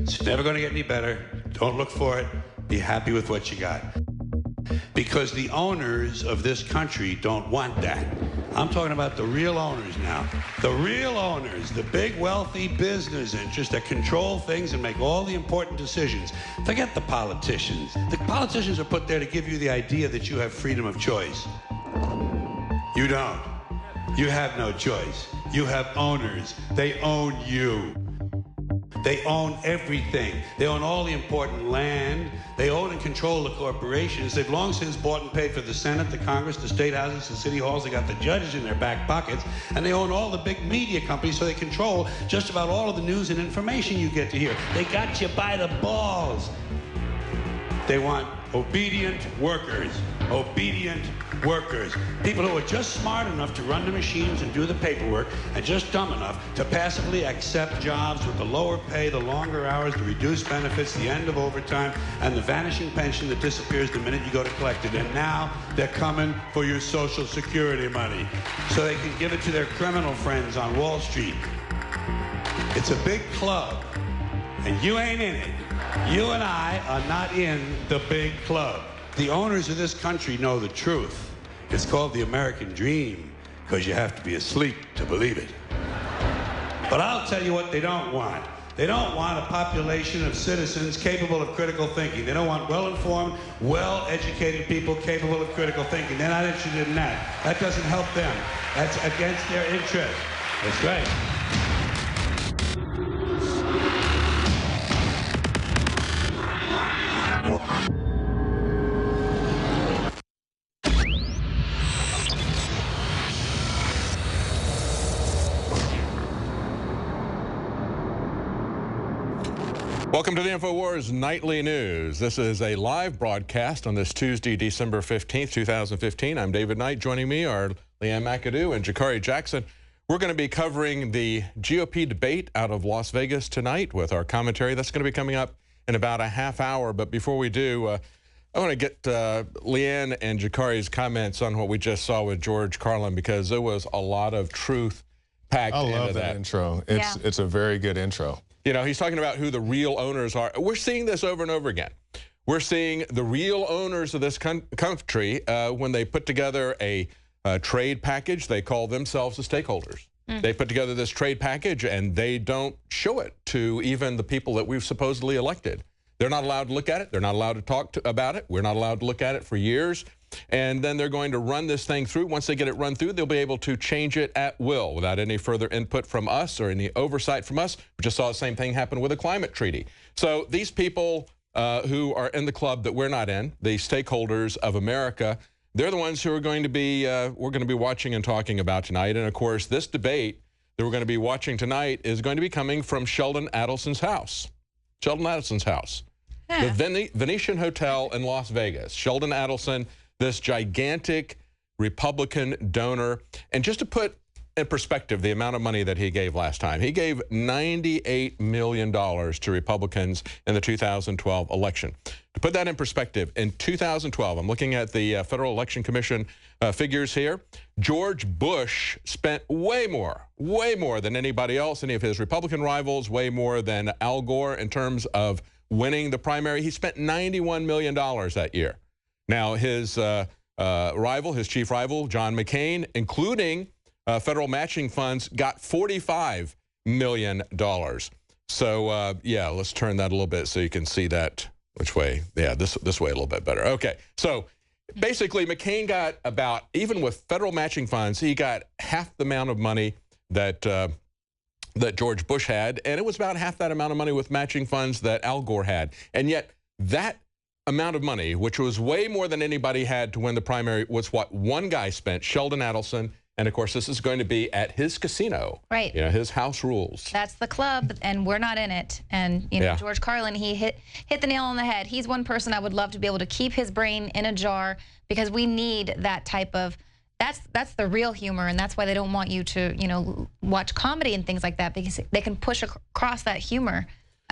It's never going to get any better. Don't look for it. Be happy with what you got. Because the owners of this country don't want that. I'm talking about the real owners now. The real owners, the big wealthy business interests that control things and make all the important decisions. Forget the politicians. The politicians are put there to give you the idea that you have freedom of choice. You don't. You have no choice. You have owners. They own you. They own everything. They own all the important land. They own and control the corporations. They've long since bought and paid for the Senate, the Congress, the state houses, the city halls. They got the judges in their back pockets. And they own all the big media companies, so they control just about all of the news and information you get to hear. They got you by the balls. They want obedient workers. Obedient workers. People who are just smart enough to run the machines and do the paperwork and just dumb enough to passively accept jobs with the lower pay, the longer hours, the reduced benefits, the end of overtime, and the vanishing pension that disappears the minute you go to collect it. And now they're coming for your Social Security money so they can give it to their criminal friends on Wall Street. It's a big club, and you ain't in it. You and I are not in the big club. The owners of this country know the truth. It's called the American dream, because you have to be asleep to believe it. But I'll tell you what they don't want. They don't want a population of citizens capable of critical thinking. They don't want well-informed, well-educated people capable of critical thinking. They're not interested in that. That doesn't help them. That's against their interest. That's right. Welcome to the InfoWars Nightly News. This is a live broadcast on this Tuesday, December 15th, 2015. I'm David Knight. Joining me are Leanne McAdoo and Jakari Jackson. We're going to be covering the GOP debate out of Las Vegas tonight with our commentary. That's going to be coming up in about a half hour. But before we do, I want to get Leanne and Jakari's comments on what we just saw with George Carlin, because there was a lot of truth packed into that. I love that intro. It's a very good intro. You know, he's talking about who the real owners are. We're seeing this over and over again. We're seeing the real owners of this country, when they put together a trade package, they call themselves the stakeholders. They put together this trade package, and they don't show it to even the people that we've supposedly elected. They're not allowed to look at it. They're not allowed to talk about it. We're not allowed to look at it for years. And then they're going to run this thing through. Once they get it run through, they'll be able to change it at will without any further input from us or any oversight from us. We just saw the same thing happen with a climate treaty. So these people who are in the club that we're not in, the stakeholders of America, they're the ones who are going to be, we're going to be watching and talking about tonight. And of course, this debate that we're going to be watching tonight is going to be coming from Sheldon Adelson's house. Sheldon Adelson's house. Yeah. The Venetian Hotel in Las Vegas. Sheldon Adelson, this gigantic Republican donor. And just to put in perspective the amount of money that he gave last time, he gave $98 million to Republicans in the 2012 election. To put that in perspective, in 2012, I'm looking at the Federal Election Commission figures here, George Bush spent way more than anybody else, any of his Republican rivals, way more than Al Gore in terms of winning the primary. He spent $91 million that year. Now, his rival, his chief rival, John McCain, including federal matching funds, got $45 million. So, yeah, let's turn that a little bit so you can see that. Which way? Yeah, this way a little bit better. Okay, so basically McCain got about, even with federal matching funds, he got half the amount of money that that George Bush had, and it was about half that amount of money with matching funds that Al Gore had. And yet that amount of money, which was way more than anybody had to win the primary, was what one guy spent, Sheldon Adelson. And of course, this is going to be at his casino. Right. You know, his house rules. That's the club, and we're not in it. And, you know, George Carlin, he hit the nail on the head. He's one person I would love to be able to keep his brain in a jar, because we need that type of, that's the real humor, and that's why they don't want you to, you know, watch comedy and things like that, because they can push across that humor.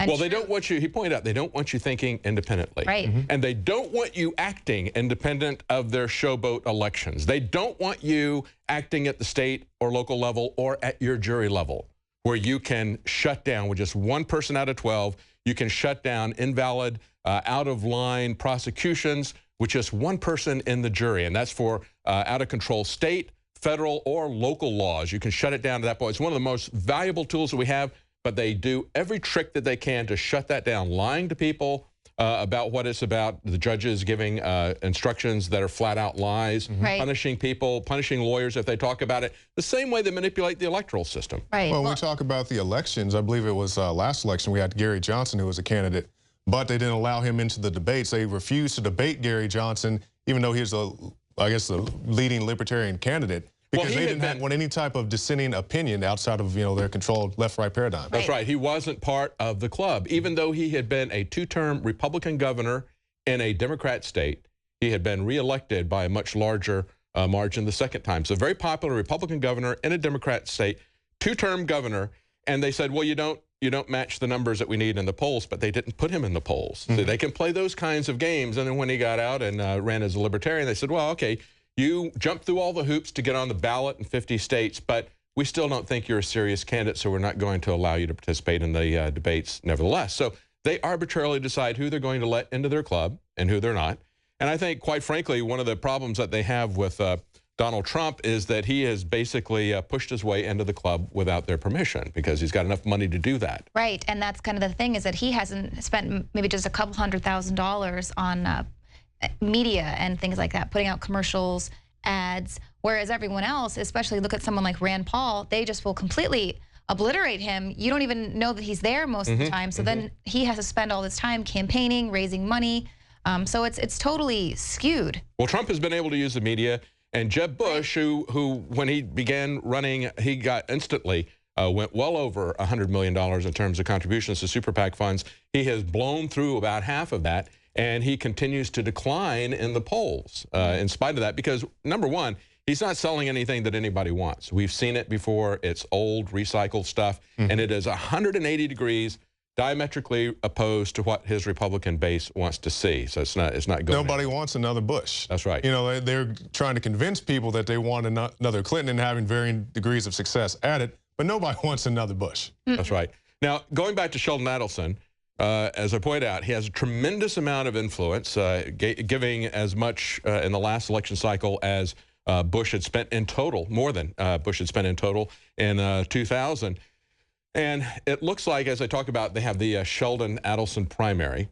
Well, they don't want you, he pointed out, they don't want you thinking independently. Right. And they don't want you acting independent of their showboat elections. They don't want you acting at the state or local level or at your jury level. where you can shut down with just one person out of 12. You can shut down invalid, out-of-line prosecutions with just one person in the jury, and that's for out-of-control state, federal, or local laws. You can shut it down to that point. It's one of the most valuable tools that we have, but they do every trick that they can to shut that down, lying to people about what it's about, the judges giving instructions that are flat-out lies, punishing people, punishing lawyers if they talk about it, the same way they manipulate the electoral system. Well, when we talk about the elections, I believe it was last election, we had Gary Johnson, who was a candidate, but they didn't allow him into the debates. They refused to debate Gary Johnson, even though he's, I guess, the leading libertarian candidate, because they didn't want any type of dissenting opinion outside of, their controlled left-right paradigm. That's right. He wasn't part of the club. Even though he had been a two-term Republican governor in a Democrat state, he had been reelected by a much larger margin the second time. So very popular Republican governor in a Democrat state, two-term governor, and they said, well, you don't match the numbers that we need in the polls, but they didn't put him in the polls. So they can play those kinds of games. And then when he got out and ran as a libertarian, they said, well, okay, you jumped through all the hoops to get on the ballot in 50 states, but we still don't think you're a serious candidate, so we're not going to allow you to participate in the debates nevertheless. So they arbitrarily decide who they're going to let into their club and who they're not. And I think, quite frankly, one of the problems that they have with Donald Trump is that he has basically pushed his way into the club without their permission because he's got enough money to do that. Right, and that's kind of the thing, is that he hasn't spent maybe just a couple $100,000 on media and things like that, putting out commercials, ads, whereas everyone else, especially look at someone like Rand Paul, they just will completely obliterate him. You don't even know that he's there most of the time, so then he has to spend all this time campaigning, raising money, so it's totally skewed. Well, Trump has been able to use the media, and Jeb Bush, who when he began running, he got instantly went well over $100 million in terms of contributions to super PAC funds. He has blown through about half of that, and he continues to decline in the polls in spite of that because, number one, he's not selling anything that anybody wants. We've seen it before. It's old, recycled stuff, and it is 180 degrees diametrically opposed to what his Republican base wants to see. So it's not going. Nobody wants another Bush. That's right. They're trying to convince people that they want another Clinton and having varying degrees of success at it, but nobody wants another Bush. That's right. Now, going back to Sheldon Adelson, as I point out, he has a tremendous amount of influence, giving as much in the last election cycle as Bush had spent in total, more than Bush had spent in total in 2000. And it looks like, as I talk about, they have the Sheldon Adelson primary.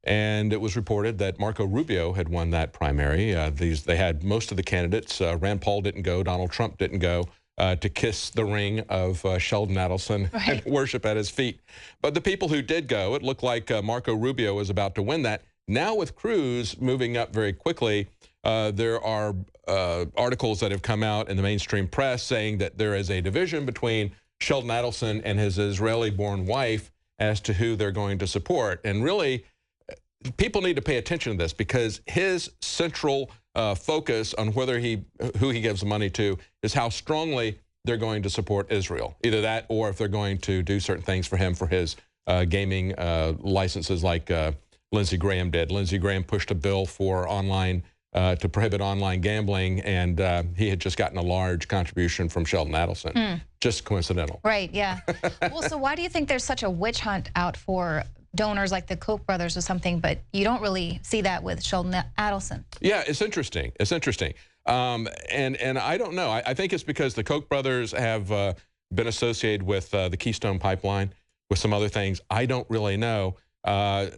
And it was reported that Marco Rubio had won that primary. They had most of the candidates. Rand Paul didn't go. Donald Trump didn't go to kiss the ring of Sheldon Adelson and worship at his feet. But the people who did go, it looked like Marco Rubio was about to win that. Now with Cruz moving up very quickly, there are articles that have come out in the mainstream press saying that there is a division between Sheldon Adelson and his Israeli-born wife as to who they're going to support. And really, people need to pay attention to this because his central focus on who he gives the money to is how strongly they're going to support Israel. Either that or if they're going to do certain things for him for his gaming licenses like Lindsey Graham did. Lindsey Graham pushed a bill for to prohibit online gambling, and he had just gotten a large contribution from Sheldon Adelson. Just coincidental. Right, yeah. Well, so why do you think there's such a witch hunt out for donors like the Koch brothers or something, but you don't really see that with Sheldon Adelson? Yeah, it's interesting. It's interesting. And I don't know. I think it's because the Koch brothers have been associated with the Keystone Pipeline, with some other things. I don't really know.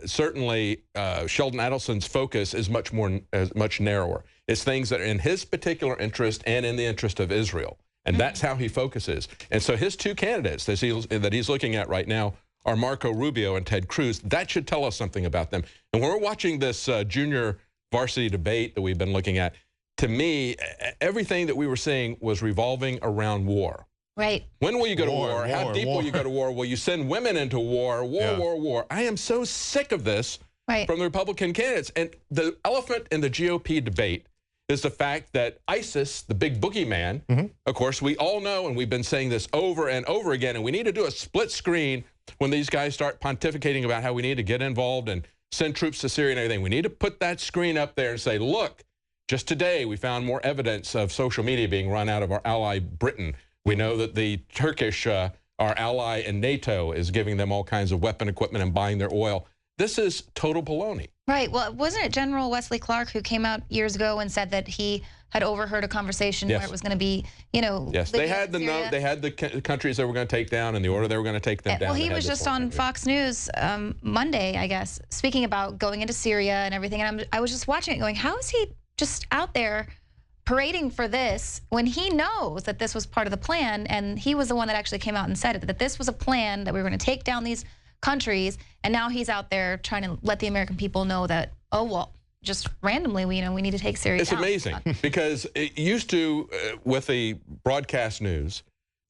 Certainly, Sheldon Adelson's focus is much narrower. It's things that are in his particular interest and in the interest of Israel. And that's how he focuses. And so his two candidates that he's looking at right now are Marco Rubio and Ted Cruz. That should tell us something about them. And when we're watching this junior varsity debate that we've been looking at, to me, everything that we were seeing was revolving around war. Right. When will you go to war? How deep will you go to war? Will you send women into war? War. I am so sick of this from the Republican candidates. And the elephant in the GOP debate is the fact that ISIS, the big boogeyman, of course, we all know, and we've been saying this over and over again, and we need to do a split screen when these guys start pontificating about how we need to get involved and send troops to Syria and everything. We need to put that screen up there and say, look, just today we found more evidence of social media being run out of our ally Britain. We know that the Turkish our ally in NATO is giving them all kinds of weapon equipment and buying their oil. This is total baloney. Right. Well, wasn't it General Wesley Clark who came out years ago and said that he had overheard a conversation where it was going to be, you know, yes, they had the countries that were going to take down and the order they were going to take them down. Well, he was just on Fox News Monday, I guess, speaking about going into Syria and everything. And I was just watching it going, how is he just out there parading for this when he knows that this was part of the plan? And he was the one that actually came out and said it, that this was a plan, that we were going to take down these countries. And now he's out there trying to let the American people know that, oh, well, just randomly, we need to take Syria down. It's amazing because it used to, with the broadcast news,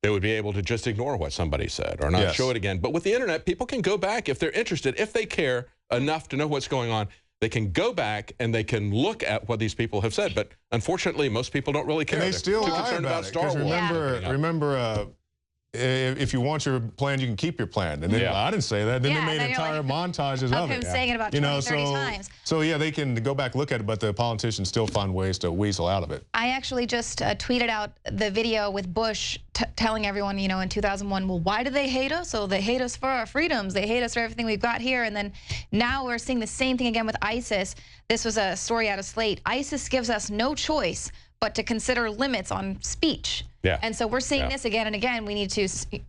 they would be able to just ignore what somebody said or not show it again. But with the internet, people can go back if they're interested, if they care enough to know what's going on. They can go back and they can look at what these people have said. But unfortunately, most people don't really care. And they still too lie concerned about Star Wars. Remember, if you want your plan, you can keep your plan. And then I didn't say that. Then they made entire montages of him saying it about 20, 30 times. So yeah, they can go back, look at it, but the politicians still find ways to weasel out of it. I actually just tweeted out the video with Bush telling everyone, in 2001, well, why do they hate us? Oh, they hate us for our freedoms. They hate us for everything we've got here. And then now we're seeing the same thing again with ISIS. This was a story out of Slate. ISIS gives us no choice but to consider limits on speech. Yeah. And so we're seeing this again and again. We need to.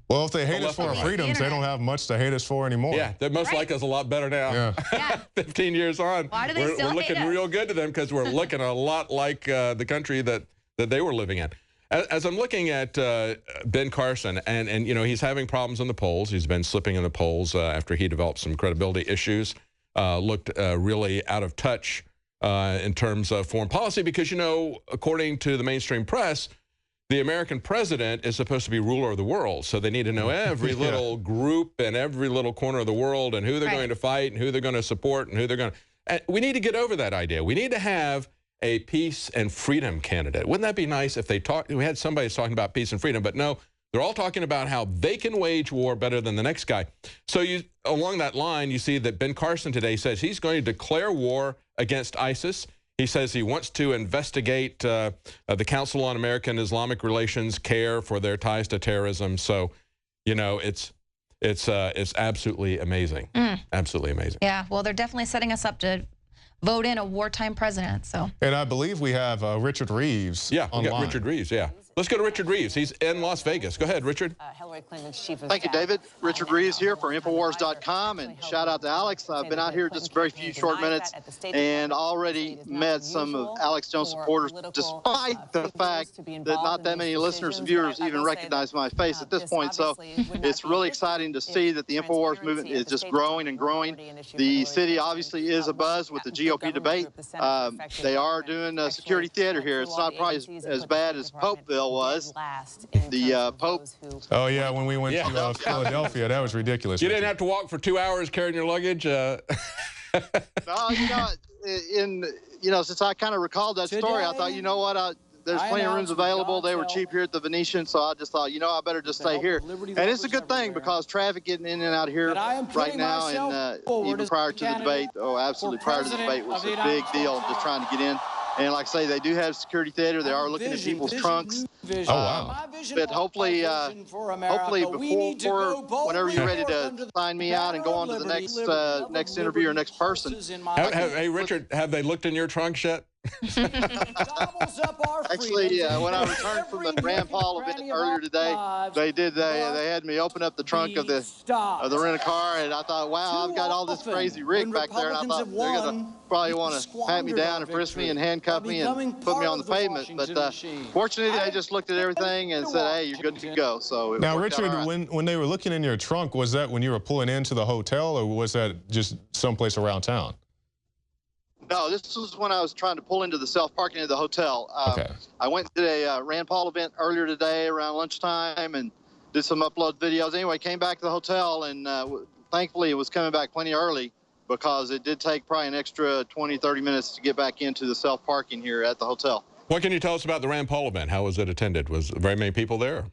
Well, if they hate us for our freedoms, they don't have much to hate us for anymore. Yeah, they most like us a lot better now. Yeah. 15 years on. Why do they still we're looking hate us? real good to them because we're looking a lot like the country that they were living in. As I'm looking at Ben Carson, and he's having problems in the polls. He's been slipping in the polls after he developed some credibility issues. Looked really out of touch in terms of foreign policy because, according to the mainstream press, the American president is supposed to be ruler of the world. So they need to know every little group and every little corner of the world and who they're going to fight and who they're going to support and who they're going to. And we need to get over that idea. We need to have a peace and freedom candidate. Wouldn't that be nice if we had somebody talking about peace and freedom, but no, they're all talking about how they can wage war better than the next guy. So along that line, you see that Ben Carson today says he's going to declare war against ISIS. He says he wants to investigate the Council on American Islamic Relations care for their ties to terrorism. So, it's absolutely amazing. Absolutely amazing. Yeah, well, they're definitely setting us up to vote in a wartime president. So. And I believe we have Richard Reeves. Yeah, we got Richard Reeves. Yeah. Let's go to Richard Reeves. He's in Las Vegas. Go ahead, Richard. Hillary Clinton's chief of Thank you, David. Richard Reeves here for NoWorldOrder.com, and shout out to Alex. I've been out here just a very few short minutes and already met some of Alex Jones' supporters, despite the fact that not that many listeners and viewers even recognize my face at this point. So it's really exciting to see that the InfoWars movement is just growing and growing. The city obviously is abuzz with the GOP debate. They are doing a security theater here. It's not probably as bad as Popeville was. The Pope. Oh yeah, when we went to Philadelphia, that was ridiculous. You didn't have to walk for 2 hours carrying your luggage. No, since I kind of recalled that story, I thought, you know what, there's plenty of rooms available. They were cheap here at the Venetian, so I just thought, I better just stay here. And it's a good thing because traffic getting in and out of here right now, and even prior to the debate, absolutely prior to the debate was a big deal, just trying to get in. And like I say, they do have security theater. They are looking at people's trunks. Oh, wow. But hopefully before, whenever you're ready to sign me out and go on to the next interview or next person. Hey, Richard, have they looked in your trunks yet? Actually, when I returned from the Rand Paul event earlier today, they did. They had me open up the trunk of the rent-a-car, and I thought, wow, I've got all this crazy rig back there, and I thought they're gonna probably want to pat me down and frisk me and handcuff me and put me on the pavement. But fortunately, they just looked at everything and said, hey, you're good to go. So now, Richard, when they were looking in your trunk, was that when you were pulling into the hotel, or was that just someplace around town? No, this was when I was trying to pull into the self-parking of the hotel. I went to a Rand Paul event earlier today around lunchtime and did some upload videos. Anyway, came back to the hotel, and thankfully it was coming back plenty early because it did take probably an extra 20, 30 minutes to get back into the self-parking here at the hotel. What can you tell us about the Rand Paul event? How was it attended? Was very many people there?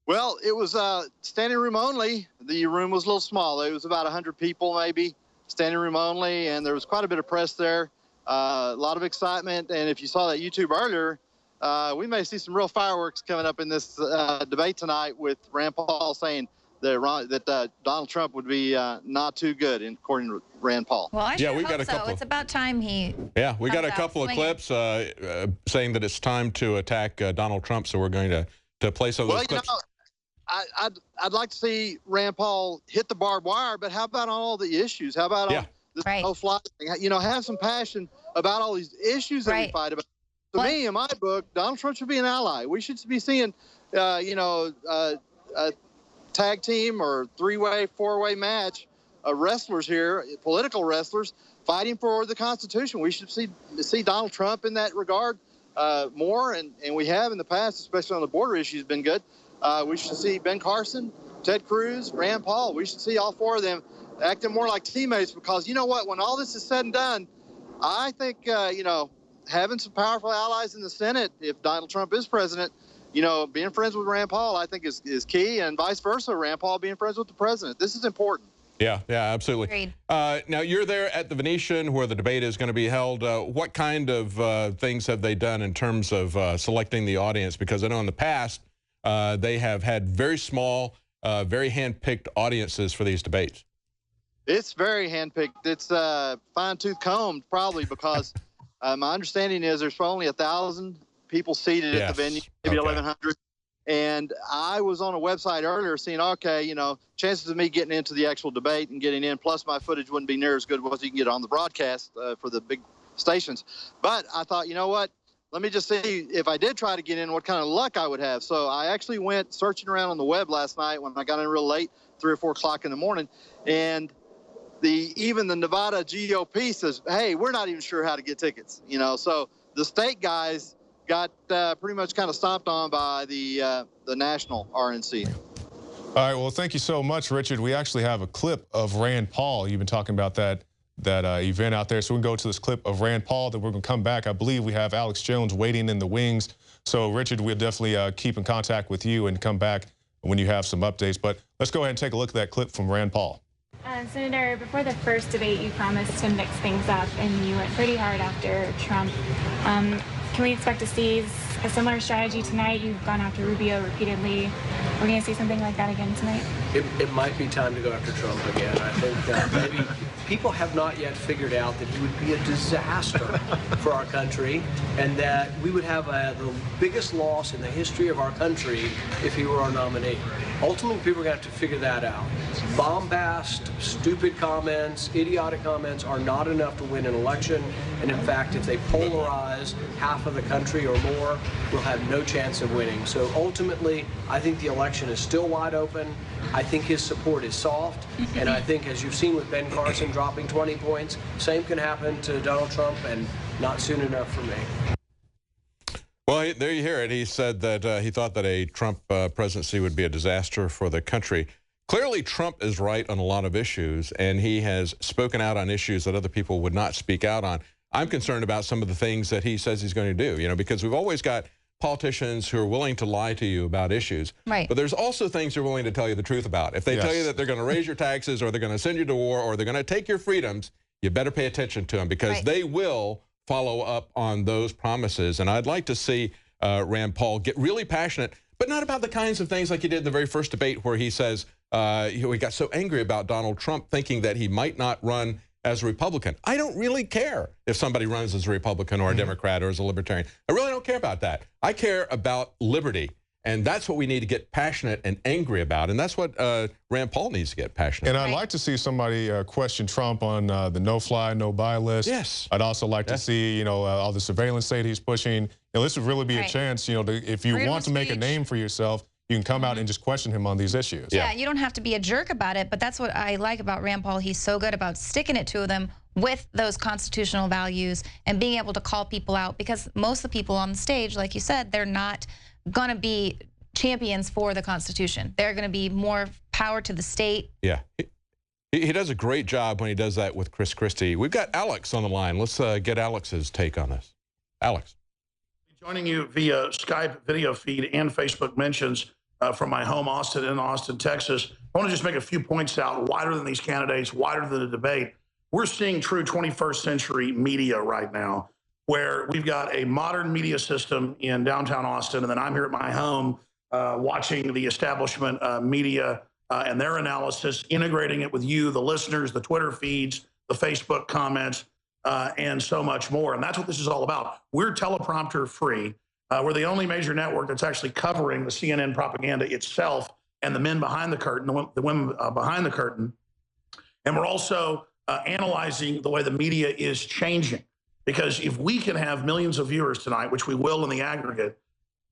Well, it was standing room only. The room was a little small. It was about 100 people maybe. Standing room only, and there was quite a bit of press there, a lot of excitement. And if you saw that YouTube earlier, we may see some real fireworks coming up in this debate tonight with Rand Paul saying that Donald Trump would be not too good, according to Rand Paul. Well, I sure we hope got a couple. so. It's about time he. Yeah, we got a comes out couple of swinging. clips saying that it's time to attack Donald Trump. So we're going to play some of those clips. I'd like to see Rand Paul hit the barbed wire, but how about on all the issues? How about on this whole fly thing? You know, have some passion about all these issues that we fight about. To me, in my book, Donald Trump should be an ally. We should be seeing, a tag team or three-way, four-way match of wrestlers here, political wrestlers, fighting for the Constitution. We should see Donald Trump in that regard more, and we have in the past, especially on the border issues, been good. We should see Ben Carson, Ted Cruz, Rand Paul. We should see all four of them acting more like teammates, because you know what? When all this is said and done, I think, having some powerful allies in the Senate, if Donald Trump is president, being friends with Rand Paul, I think is key, and vice versa, Rand Paul being friends with the president. This is important. Yeah, absolutely. Now, you're there at the Venetian where the debate is going to be held. What kind of things have they done in terms of selecting the audience? Because I know in the past, they have had very small, very hand-picked audiences for these debates. It's very hand-picked. It's fine-tooth combed, probably, because my understanding is there's only 1,000 people seated at the venue, maybe 1,100. And I was on a website earlier seeing, chances of me getting into the actual debate and getting in, plus my footage wouldn't be near as good as you can get on the broadcast for the big stations. But I thought, you know what? Let me just see if I did try to get in, what kind of luck I would have. So I actually went searching around on the web last night when I got in real late, 3 or 4 o'clock in the morning. And even the Nevada GOP says, hey, we're not even sure how to get tickets. So the state guys got pretty much kind of stomped on by the national RNC. All right, well, thank you so much, Richard. We actually have a clip of Rand Paul. You've been talking about that event out there. So we can go to this clip of Rand Paul, then we're going to come back. I believe we have Alex Jones waiting in the wings. So, Richard, we'll definitely keep in contact with you and come back when you have some updates. But let's go ahead and take a look at that clip from Rand Paul. Senator, before the first debate, you promised to mix things up, and you went pretty hard after Trump. Can we expect to see a similar strategy tonight? You've gone after Rubio repeatedly. We're going to see something like that again tonight? It might be time to go after Trump again. I think that maybe people have not yet figured out that he would be a disaster for our country, and that we would have the biggest loss in the history of our country if he were our nominee. Ultimately, people are going to have to figure that out. Bombast, stupid comments, idiotic comments are not enough to win an election. And in fact, if they polarize half of the country or more, we'll have no chance of winning. So ultimately, I think the election is still wide open. I think his support is soft. And I think, as you've seen with Ben Carson dropping 20 points, same can happen to Donald Trump, and not soon enough for me. Well, there you hear it. He said that he thought that a Trump presidency would be a disaster for the country. Clearly, Trump is right on a lot of issues, and he has spoken out on issues that other people would not speak out on. I'm concerned about some of the things that he says he's going to do, because we've always got politicians who are willing to lie to you about issues. Right. But there's also things they're willing to tell you the truth about. If they tell you that they're going to raise your taxes, or they're going to send you to war, or they're going to take your freedoms, you better pay attention to them, because they will follow up on those promises. And I'd like to see Rand Paul get really passionate, but not about the kinds of things like he did in the very first debate, where he says he got so angry about Donald Trump thinking that he might not run as a Republican. I don't really care if somebody runs as a Republican or a Democrat or as a Libertarian. I really don't care about that. I care about liberty. And that's what we need to get passionate and angry about. And that's what Rand Paul needs to get passionate about. And I'd like to see somebody question Trump on the no-fly, no-buy list. Yes. I'd also like to see, all the surveillance state he's pushing. This would really be a chance, if you want to make a name for yourself, you can come out and just question him on these issues. Yeah, you don't have to be a jerk about it, but that's what I like about Rand Paul. He's so good about sticking it to them with those constitutional values and being able to call people out, because most of the people on the stage, like you said, they're not going to be champions for the Constitution. They're going to be more power to the state. Yeah. He does a great job when he does that with Christie. We've got Alex on the line. Let's get Alex's take on this. Alex. Joining you via Skype video feed and Facebook mentions from my home, Austin, in Austin, Texas. I want to just make a few points out, wider than these candidates, wider than the debate. We're seeing true 21st century media right now. where we've got a modern media system in downtown Austin, and then I'm here at my home watching the establishment media and their analysis, integrating it with you, the listeners, the Twitter feeds, the Facebook comments, and so much more. And that's what this is all about. We're teleprompter free. We're the only major network that's actually covering the CNN propaganda itself and the men behind the curtain, the women behind the curtain. And we're also analyzing the way the media is changing. Because if we can have millions of viewers tonight, which we will in the aggregate,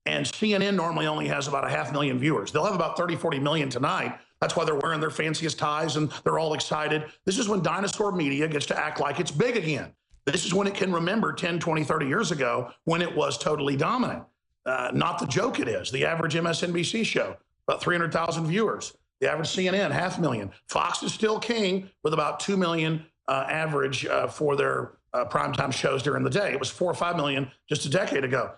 and CNN normally only has about 500,000 viewers. They'll have about 30, 40 million tonight. That's why they're wearing their fanciest ties and they're all excited. This is when dinosaur media gets to act like it's big again. This is when it can remember 10, 20, 30 years ago when it was totally dominant. Not the joke it is. The average MSNBC show, about 300,000 viewers. The average CNN, 500,000. Fox is still king with about 2 million average for their primetime shows during the day. It was 4 or 5 million just a decade ago.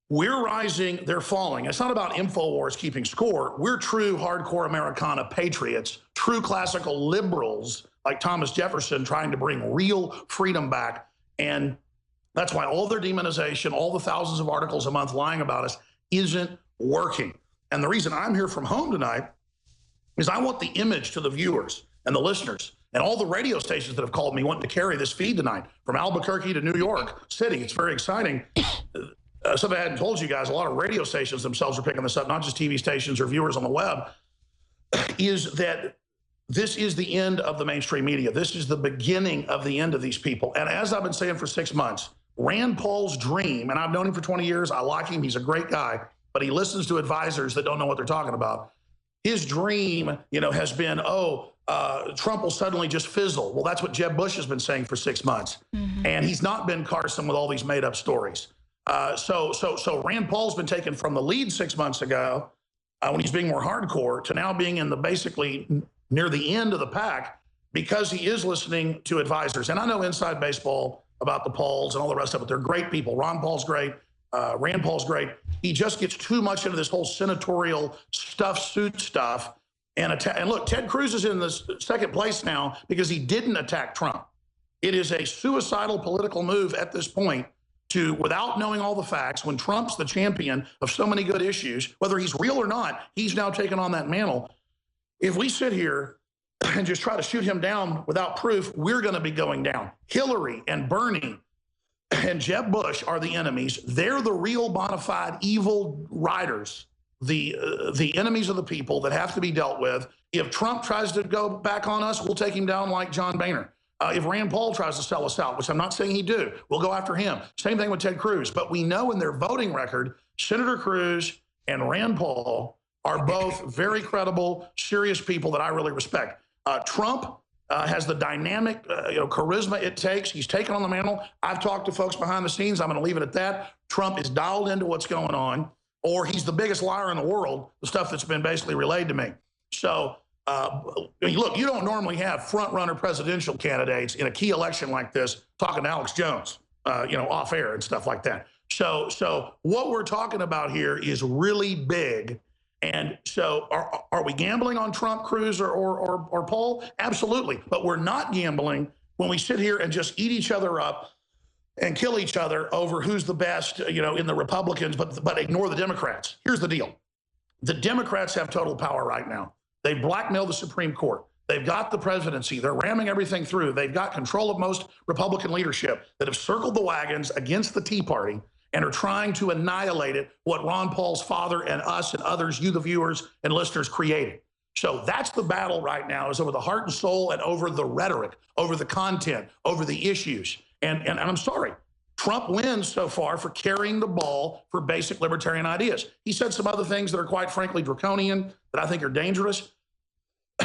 We're rising, they're falling. It's not about InfoWars keeping score. We're true hardcore Americana patriots, true classical liberals like Thomas Jefferson trying to bring real freedom back. And that's why all their demonization, all the thousands of articles a month lying about us isn't working. And the reason I'm here from home tonight is I want the image to the viewers and the listeners and all the radio stations that have called me wanting to carry this feed tonight from Albuquerque to New York City. It's very exciting. Something I hadn't told you guys, a lot of radio stations themselves are picking this up, not just TV stations or viewers on the web, is that this is the end of the mainstream media. This is the beginning of the end of these people. And as I've been saying for 6 months, Rand Paul's dream, and I've known him for 20 years, I like him, he's a great guy, but he listens to advisors that don't know what they're talking about. His dream, has been, Trump will suddenly just fizzle. Well, that's what Jeb Bush has been saying for 6 months. Mm-hmm. And he's not been Carson with all these made up stories. So Rand Paul's been taken from the lead 6 months ago when he's being more hardcore to now being in the basically near the end of the pack because he is listening to advisors. And I know inside baseball about the Pauls and all the rest of it. They're great people. Ron Paul's great. Rand Paul's great. He just gets too much into this whole senatorial suit stuff. And look, Ted Cruz is in the second place now because he didn't attack Trump. It is a suicidal political move at this point to, without knowing all the facts, when Trump's the champion of so many good issues, whether he's real or not, he's now taken on that mantle. If we sit here and just try to shoot him down without proof, we're going to be going down. Hillary and Bernie and Jeb Bush are the enemies. They're the real bona fide evil riders, the enemies of the people that have to be dealt with. If Trump tries to go back on us, we'll take him down like John Boehner. If Rand Paul tries to sell us out, which I'm not saying he do, we'll go after him. Same thing with Ted Cruz. But we know in their voting record, Senator Cruz and Rand Paul are both very credible, serious people that I really respect. Trump has the dynamic, charisma it takes. He's taken on the mantle. I've talked to folks behind the scenes. I'm going to leave it at that. Trump is dialed into what's going on, or he's the biggest liar in the world, the stuff that's been basically relayed to me. So, look, you don't normally have front-runner presidential candidates in a key election like this talking to Alex Jones, off air and stuff like that. So what we're talking about here is really big. And so are we gambling on Trump, Cruz, or Paul? Absolutely. But we're not gambling when we sit here and just eat each other up and kill each other over who's the best, in the Republicans, but ignore the Democrats. Here's the deal. The Democrats have total power right now. They blackmailed the Supreme Court. They've got the presidency. They're ramming everything through. They've got control of most Republican leadership that have circled the wagons against the Tea Party and are trying to annihilate it, what Ron Paul's father and us and others, you the viewers and listeners, created. So that's the battle right now, is over the heart and soul and over the rhetoric, over the content, over the issues. And I'm sorry, Trump wins so far for carrying the ball for basic libertarian ideas. He said some other things that are quite frankly draconian that I think are dangerous.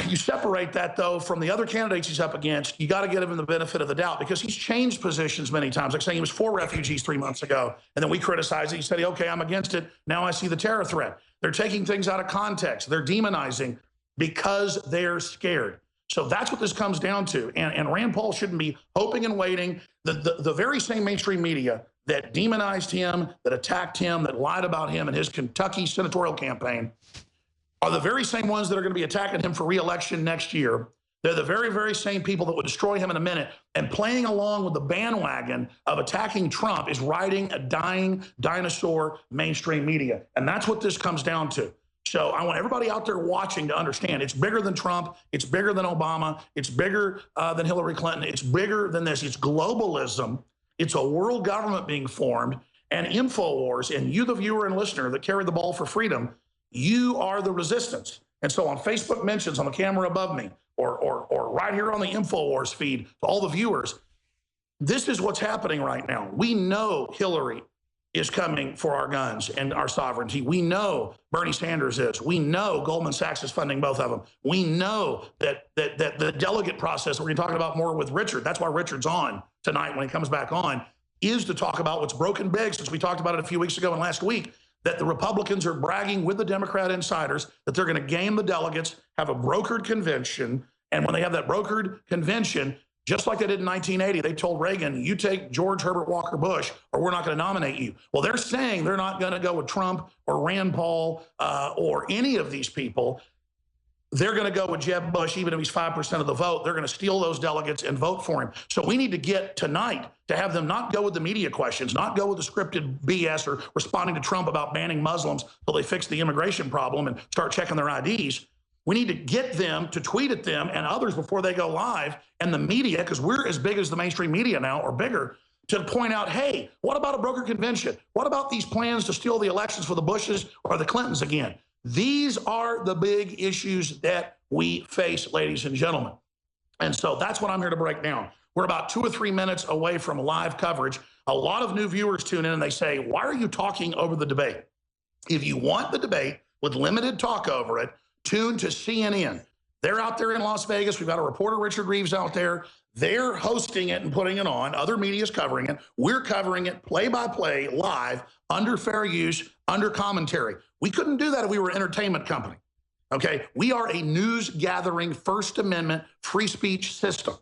You separate that, though, from the other candidates he's up against. You got to give him the benefit of the doubt because he's changed positions many times. Like saying he was for refugees 3 months ago, and then we criticized it. He said, okay, I'm against it. Now I see the terror threat. They're taking things out of context. They're demonizing because they're scared. So that's what this comes down to. And Rand Paul shouldn't be hoping and waiting. The very same mainstream media that demonized him, that attacked him, that lied about him in his Kentucky senatorial campaign are the very same ones that are going to be attacking him for re-election next year. They're the very, very same people that would destroy him in a minute. And playing along with the bandwagon of attacking Trump is riding a dying dinosaur mainstream media. And that's what this comes down to. So I want everybody out there watching to understand it's bigger than Trump. It's bigger than Obama. It's bigger than Hillary Clinton. It's bigger than this. It's globalism. It's a world government being formed. And InfoWars, and you, the viewer and listener that carry the ball for freedom, you are the resistance. And so on Facebook mentions on the camera above me, or right here on the InfoWars feed to all the viewers, this is what's happening right now. We know Hillary is coming for our guns and our sovereignty. We know Bernie Sanders is. We know Goldman Sachs is funding both of them. We know that the delegate process, we're going to talk about more with Richard, that's why Richard's on tonight when he comes back on, is to talk about what's broken big, since we talked about it a few weeks ago and last week, that the Republicans are bragging with the Democrat insiders that they're going to game the delegates, have a brokered convention, and when they have that brokered convention, just like they did in 1980, they told Reagan, you take George Herbert Walker Bush or we're not going to nominate you. Well, they're saying they're not going to go with Trump or Rand Paul or any of these people. They're going to go with Jeb Bush, even if he's 5% of the vote. They're going to steal those delegates and vote for him. So we need to get tonight to have them not go with the media questions, not go with the scripted BS or responding to Trump about banning Muslims till they fix the immigration problem and start checking their IDs. We need to get them to tweet at them and others before they go live, and the media, because we're as big as the mainstream media now, or bigger, to point out, hey, what about a broker convention? What about these plans to steal the elections for the Bushes or the Clintons again? These are the big issues that we face, ladies and gentlemen. And so that's what I'm here to break down. We're about 2 or 3 minutes away from live coverage. A lot of new viewers tune in and they say, why are you talking over the debate? If you want the debate with limited talk over it, tune to CNN. They're out there in Las Vegas. We've got a reporter, Richard Reeves, out there. They're hosting it and putting it on. Other media's covering it. We're covering it play-by-play, live, under fair use, under commentary. We couldn't do that if we were an entertainment company, okay? We are a news-gathering, First Amendment, free speech system.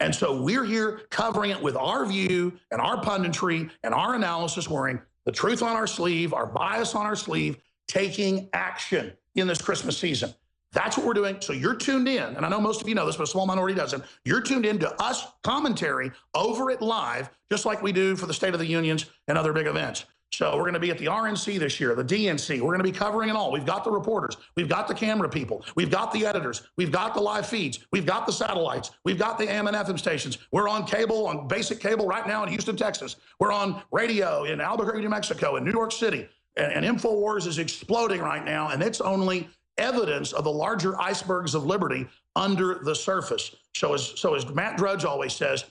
And so we're here covering it with our view and our punditry and our analysis, wearing the truth on our sleeve, our bias on our sleeve, taking action in this Christmas season. That's what we're doing. So you're tuned in, and I know most of you know this, but a small minority doesn't. You're tuned in to us commentary over it live, just like we do for the State of the Unions and other big events. So we're going to be at the RNC this year, the DNC. We're going to be covering it all. We've got the reporters. We've got the camera people. We've got the editors. We've got the live feeds. We've got the satellites. We've got the AM and FM stations. We're on cable, on basic cable right now in Houston, Texas. We're on radio in Albuquerque, New Mexico, in New York City. And InfoWars is exploding right now, and it's only evidence of the larger icebergs of liberty under the surface. So as Matt Drudge always says,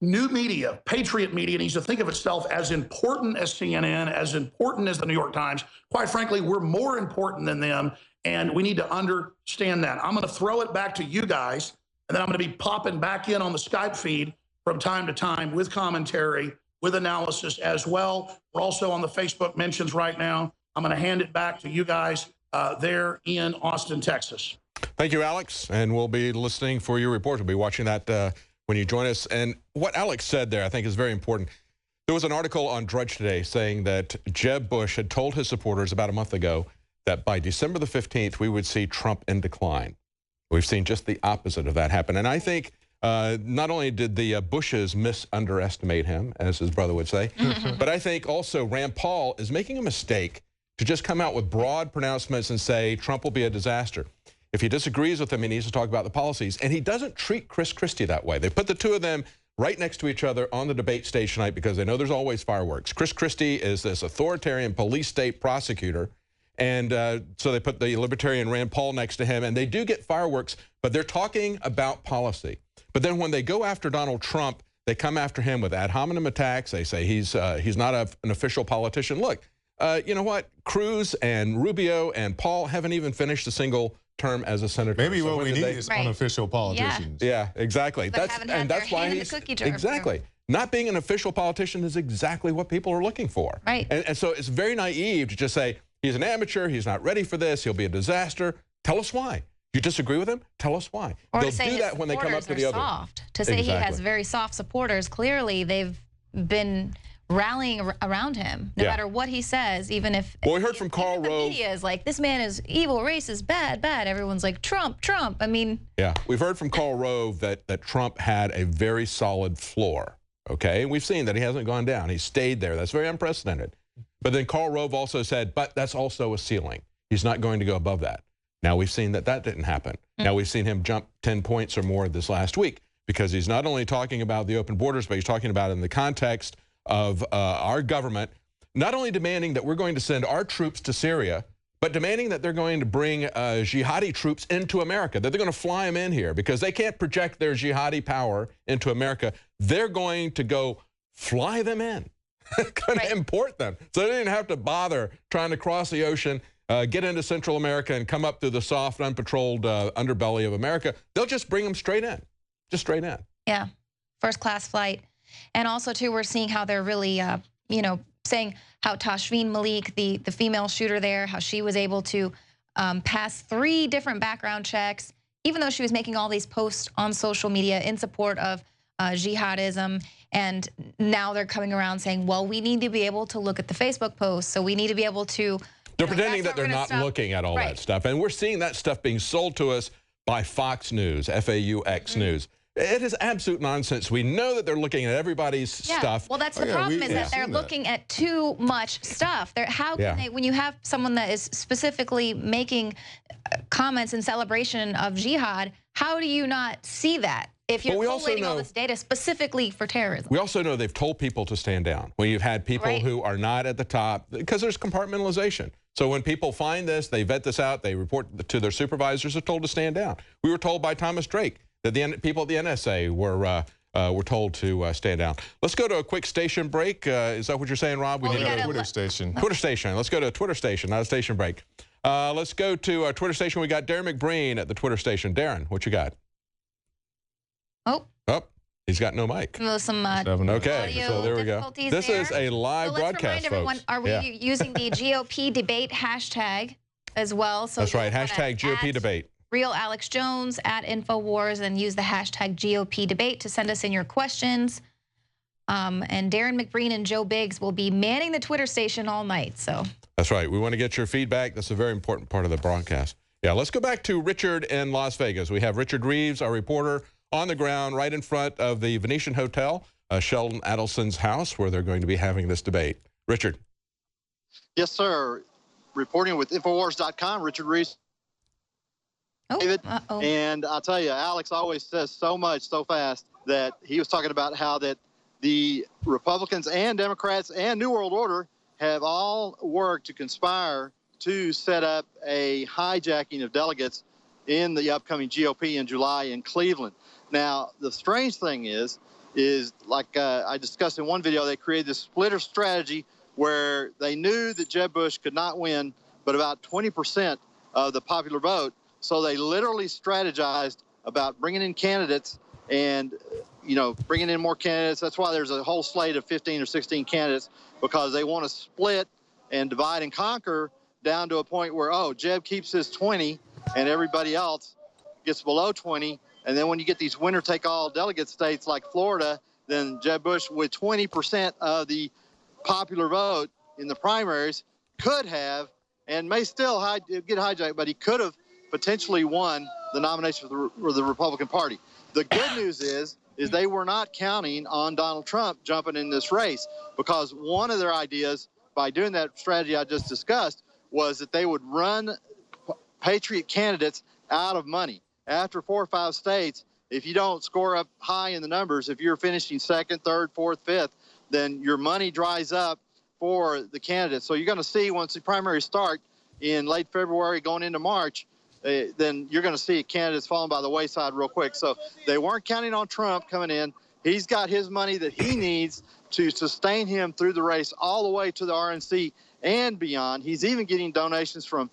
new media, patriot media, needs to think of itself as important as CNN, as important as the New York Times. Quite frankly, we're more important than them, and we need to understand that. I'm going to throw it back to you guys, and then I'm going to be popping back in on the Skype feed from time to time with commentary, with analysis as well. We're also on the Facebook mentions right now. I'm going to hand it back to you guys there in Austin, Texas. Thank you, Alex, and we'll be listening for your report. We'll be watching that when you join us. And what Alex said there, I think, is very important. There was an article on Drudge today saying that Jeb Bush had told his supporters about a month ago that by December the 15th, we would see Trump in decline. We've seen just the opposite of that happen. And I think not only did the Bushes underestimate him, as his brother would say, but I think also Rand Paul is making a mistake to just come out with broad pronouncements and say Trump will be a disaster. If he disagrees with him, he needs to talk about the policies. And he doesn't treat Christie that way. They put the two of them right next to each other on the debate stage tonight because they know there's always fireworks. Christie is this authoritarian police state prosecutor. And so they put the libertarian Rand Paul next to him, and they do get fireworks, but they're talking about policy. But then when they go after Donald Trump, they come after him with ad hominem attacks. They say he's not an official politician. Look, you know what? Cruz and Rubio and Paul haven't even finished a single term as a senator. Maybe what we need is unofficial politicians. Yeah, exactly. That's why he's exactly. Not being an official politician is exactly what people are looking for. Right. And so it's very naive to just say, he's an amateur, he's not ready for this, he'll be a disaster. Tell us why. You disagree with him? Tell us why. Or they'll do that when they come up to the other. To say he has very soft supporters. Clearly, they've been rallying around him, no matter what he says, even if. Well, we heard from Karl the Rove. media is like, this man is evil, racist, bad, bad. Everyone's like, Trump, Trump. I mean. Yeah, we've heard from Karl Rove that Trump had a very solid floor. Okay, and we've seen that he hasn't gone down. He stayed there. That's very unprecedented. But then Karl Rove also said, but that's also a ceiling. He's not going to go above that. Now we've seen that didn't happen. Now we've seen him jump 10 points or more this last week, because he's not only talking about the open borders, but he's talking about it in the context of our government not only demanding that we're going to send our troops to Syria, but demanding that they're going to bring jihadi troops into America, that they're going to fly them in here because they can't project their jihadi power into America. They're going to go fly them in, going to import them. So they don't even have to bother trying to cross the ocean, get into Central America and come up through the soft, unpatrolled underbelly of America. They'll just bring them straight in, just straight in. Yeah, first-class flight. And also, too, we're seeing how they're really, you know, saying how Tashfeen Malik, the female shooter there, how she was able to pass 3 different background checks, even though she was making all these posts on social media in support of jihadism. And now they're coming around saying, well, we need to be able to look at the Facebook posts, so we need to be able to. They're pretending that they're not looking at all that stuff. And we're seeing that stuff being sold to us by Fox News, F-A-U-X News. It is absolute nonsense. We know that they're looking at everybody's stuff. Well, that's the problem, is that they're looking at too much stuff. How can they, when you have someone that is specifically making comments in celebration of jihad, how do you not see that? If you're collating all this data specifically for terrorism. We also know they've told people to stand down. When you've had people who are not at the top, because there's compartmentalization. So when people find this, they vet this out, they report to their supervisors, are told to stand down. We were told by Thomas Drake that the people at the NSA were told to stand down. Let's go to a quick station break. Is that what you're saying, Rob? We need a Twitter station. Twitter station. Let's go to a Twitter station, not a station break. Let's go to a Twitter station. We got Darren McBreen at the Twitter station. Darren, what you got? Oh, he's got no mic. Some okay, so there we go. This is a live broadcast, folks. Are we using the GOP debate hashtag as well? So that's right, hashtag GOP debate. Real Alex Jones at InfoWars, and use the hashtag GOP debate to send us in your questions. And Darren McBreen and Joe Biggs will be manning the Twitter station all night. So that's right. We want to get your feedback. That's a very important part of the broadcast. Yeah, let's go back to Richard in Las Vegas. We have Richard Reeves, our reporter, on the ground right in front of the Venetian Hotel, Sheldon Adelson's house, where they're going to be having this debate. Richard. Yes, sir. Reporting with InfoWars.com, Richard Reeves. David, and I'll tell you, Alex always says so much so fast that he was talking about how that the Republicans and Democrats and New World Order have all worked to conspire to set up a hijacking of delegates in the upcoming GOP in July in Cleveland. Now, the strange thing is like I discussed in one video, they created this splitter strategy where they knew that Jeb Bush could not win, but about 20% of the popular vote. So they literally strategized about bringing in candidates and, you know, bringing in more candidates. That's why there's a whole slate of 15 or 16 candidates, because they want to split and divide and conquer down to a point where, oh, Jeb keeps his 20 and everybody else gets below 20. And then when you get these winner-take-all delegate states like Florida, then Jeb Bush, with 20% of the popular vote in the primaries, could have and may still get hijacked, but he could have potentially won the nomination for the Republican Party. The good news is they were not counting on Donald Trump jumping in this race, because one of their ideas by doing that strategy I just discussed was that they would run Patriot candidates out of money. After 4 or 5 states, if you don't score up high in the numbers, if you're finishing second, third, fourth, fifth, then your money dries up for the candidates. So you're going to see once the primaries start in late February going into March, then you're going to see candidates falling by the wayside real quick. So they weren't counting on Trump coming in. He's got his money that he needs to sustain him through the race all the way to the RNC and beyond. He's even getting donations from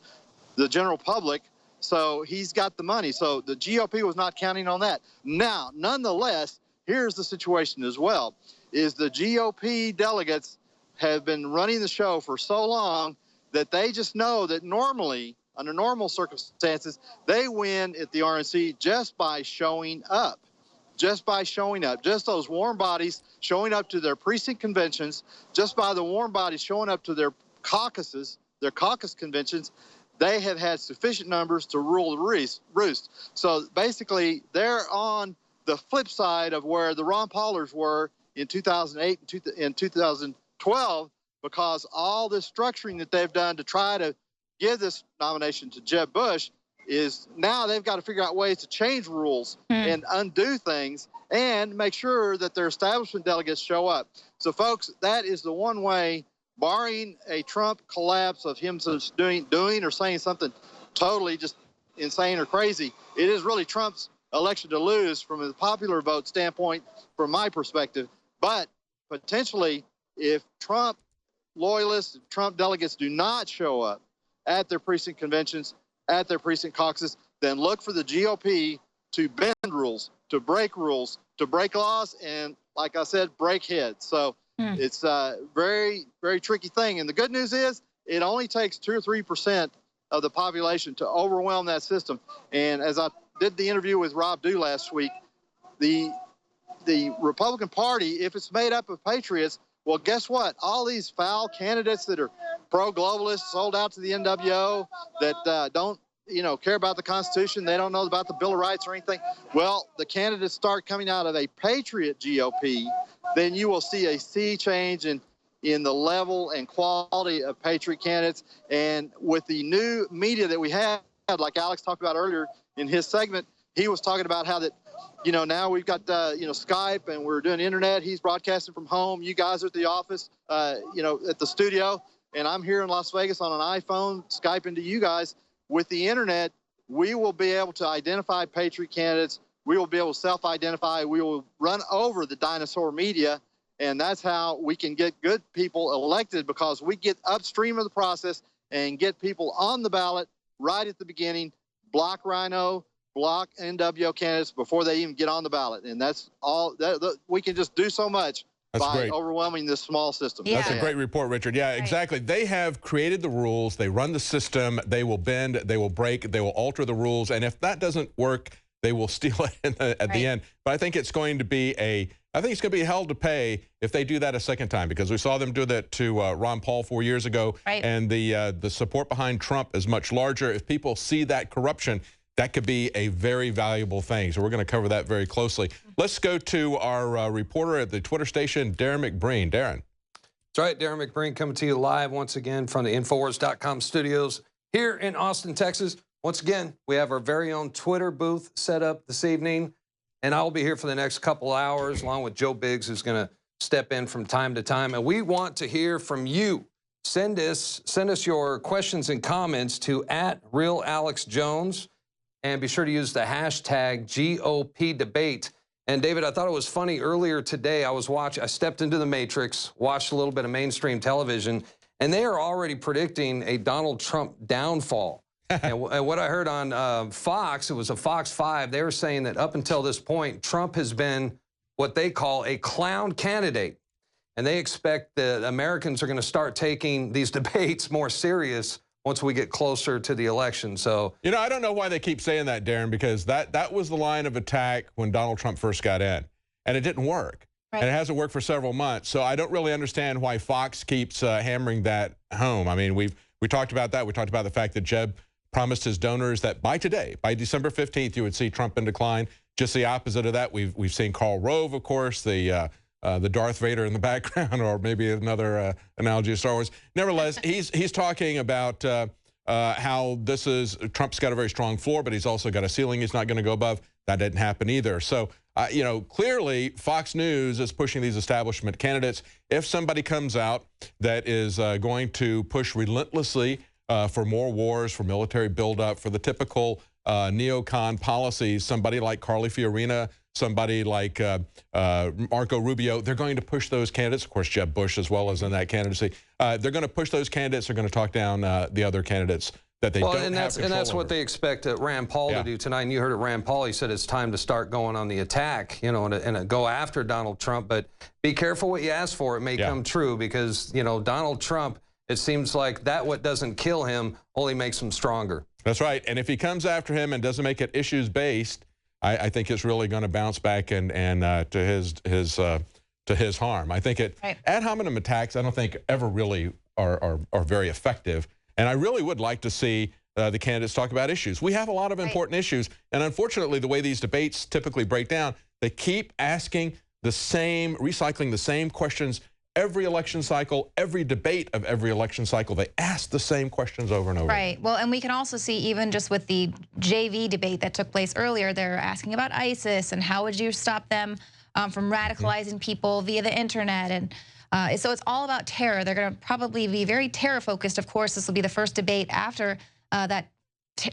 the general public. So he's got the money. So the GOP was not counting on that. Now, nonetheless, here's the situation as well, is the GOP delegates have been running the show for so long that they just know that normally, under normal circumstances, they win at the RNC just by showing up. just by showing up, just those warm bodies showing up to their precinct conventions, just by the warm bodies showing up to their caucuses, their caucus conventions, they have had sufficient numbers to rule the roost. So basically, they're on the flip side of where the Ron Paulers were in 2008 and 2012, because all this structuring that they've done to try to give this nomination to Jeb Bush is now they've got to figure out ways to change rules and undo things and make sure that their establishment delegates show up. So, folks, that is the one way, barring a Trump collapse of him doing or saying something totally just insane or crazy, it is really Trump's election to lose from a popular vote standpoint, from my perspective. But potentially, if Trump loyalists, Trump delegates do not show up at their precinct conventions, at their precinct caucuses, then look for the GOP to bend rules, to break laws, and, like I said, break heads. So it's a very, very tricky thing. And the good news is it only takes 2 or 3% of the population to overwhelm that system. And as I did the interview with Rob Dew last week, the Republican Party, if it's made up of patriots, well, guess what? All these foul candidates that are pro-globalist, sold out to the NWO, that don't, care about the Constitution, they don't know about the Bill of Rights or anything. Well, the candidates start coming out of a patriot GOP, then you will see a sea change in the level and quality of patriot candidates. And with the new media that we have, like Alex talked about earlier in his segment, he was talking about how that, now we've got, Skype and we're doing internet. He's broadcasting from home. You guys are at the office, at the studio. And I'm here in Las Vegas on an iPhone, Skyping to you guys. With the internet, we will be able to identify patriot candidates. We will be able to self-identify. We will run over the dinosaur media. And that's how we can get good people elected, because we get upstream of the process and get people on the ballot right at the beginning, block Rhino, block NWO candidates before they even get on the ballot. And that's all. We can just do so much by overwhelming this small system. Yeah. That's a great report, Richard. Yeah, exactly. They have created the rules. They run the system. They will bend. They will break. They will alter the rules. And if that doesn't work, they will steal it at the end. But I think it's going to be hell to pay if they do that a second time, because we saw them do that to Ron Paul 4 years ago. And the support behind Trump is much larger. If people see that corruption, that could be a very valuable thing. So we're going to cover that very closely. Let's go to our reporter at the Twitter station, Darren McBreen. Darren. That's right, Darren McBreen coming to you live once again from the NoWorldOrder.com studios here in Austin, Texas. Once again, we have our very own Twitter booth set up this evening, and I'll be here for the next couple hours, along with Joe Biggs, who's going to step in from time to time. And we want to hear from you. Send us your questions and comments to @RealAlexJones. And be sure to use the hashtag GOP debate. And David, I thought it was funny earlier today. I stepped into the Matrix, watched a little bit of mainstream television, and they are already predicting a Donald Trump downfall. and what I heard on Fox, it was a Fox 5, they were saying that up until this point, Trump has been what they call a clown candidate. And they expect that Americans are going to start taking these debates more serious once we get closer to the election. So, I don't know why they keep saying that, Darren, because that was the line of attack when Donald Trump first got in, and it didn't work. And it hasn't worked for several months. So I don't really understand why Fox keeps hammering that home. I mean, we talked about that. We talked about the fact that Jeb promised his donors that by December 15th, you would see Trump in decline. Just the opposite of that. We've seen Karl Rove, of course, the Darth Vader in the background, or maybe another analogy of Star Wars. Nevertheless, he's talking about how Trump's got a very strong floor, but he's also got a ceiling he's not going to go above. That didn't happen either. So, clearly Fox News is pushing these establishment candidates. If somebody comes out that is going to push relentlessly for more wars, for military buildup, for the typical neocon policies, somebody like Carly Fiorina, somebody like Marco Rubio, they're going to push those candidates. Of course, Jeb Bush as well as in that candidacy. They're going to push those candidates. They're going to talk down the other candidates that they don't have control over. And that's what they expect Rand Paul to do tonight. And you heard it, Rand Paul. He said it's time to start going on the attack, and go after Donald Trump. But be careful what you ask for. It may come true, because, Donald Trump, it seems like that what doesn't kill him only makes him stronger. That's right. And if he comes after him and doesn't make it issues-based, I think it's really going to bounce back and to his harm. I think ad hominem attacks, I don't think ever really are very effective. And I really would like to see the candidates talk about issues. We have a lot of important issues, and unfortunately, the way these debates typically break down, they keep asking recycling the same questions every election cycle, every debate of every election cycle. They ask the same questions over and over. Right. Well, and we can also see even just with the JV debate that took place earlier, they're asking about ISIS and how would you stop them from radicalizing people via the internet. And so it's all about terror. They're going to probably be very terror focused. Of course, this will be the first debate after that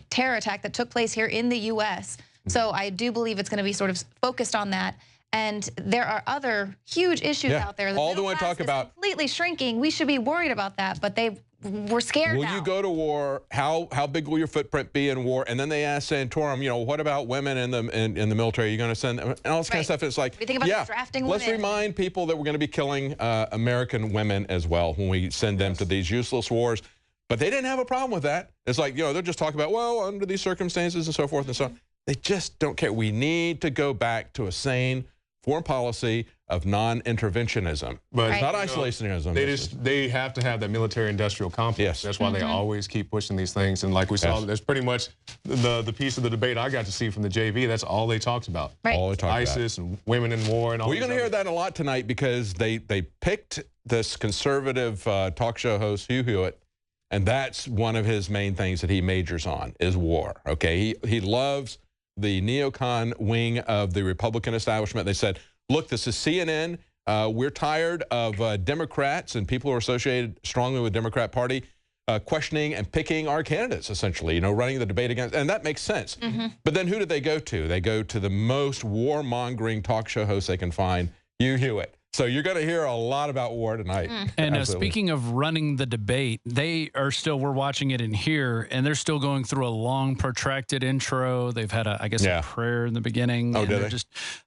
terror attack that took place here in the U.S. So I do believe it's going to be sort of focused on that. And there are other huge issues out there. All they want to talk about completely shrinking. We should be worried about that, but we're scared now. Will you go to war? How big will your footprint be in war? And then they ask Santorum, you know, what about women in the military? Are you going to send them? And all this kind of stuff. It's like, we think about drafting women. Let's remind people that we're going to be killing American women as well when we send them to these useless wars. But they didn't have a problem with that. It's like, you know, they'll just talk about, well, under these circumstances and so forth and so on. They just don't care. We need to go back to a sane foreign policy of non-interventionism, but it's not isolationism. They have to have that military-industrial complex. Yes. That's why they always keep pushing these things. And like we saw, that's pretty much the piece of the debate I got to see from the JV. That's all they talked about. All they talked ISIS and women in war and all. Well, you're going to hear that a lot tonight because they picked this conservative talk show host, Hugh Hewitt, and that's one of his main things that he majors on is war. Okay, he loves the neocon wing of the Republican establishment. They said, look, this is CNN. We're tired of Democrats and people who are associated strongly with the Democrat Party questioning and picking our candidates, essentially, you know, running the debate against. And that makes sense. But then who did they go to? They go to the most warmongering talk show host they can find, Hugh Hewitt. So you're going to hear a lot about war tonight. And speaking of running the debate, we're watching it in here, and they're still going through a long, protracted intro. They've had, I guess, a prayer in the beginning. Oh, did they?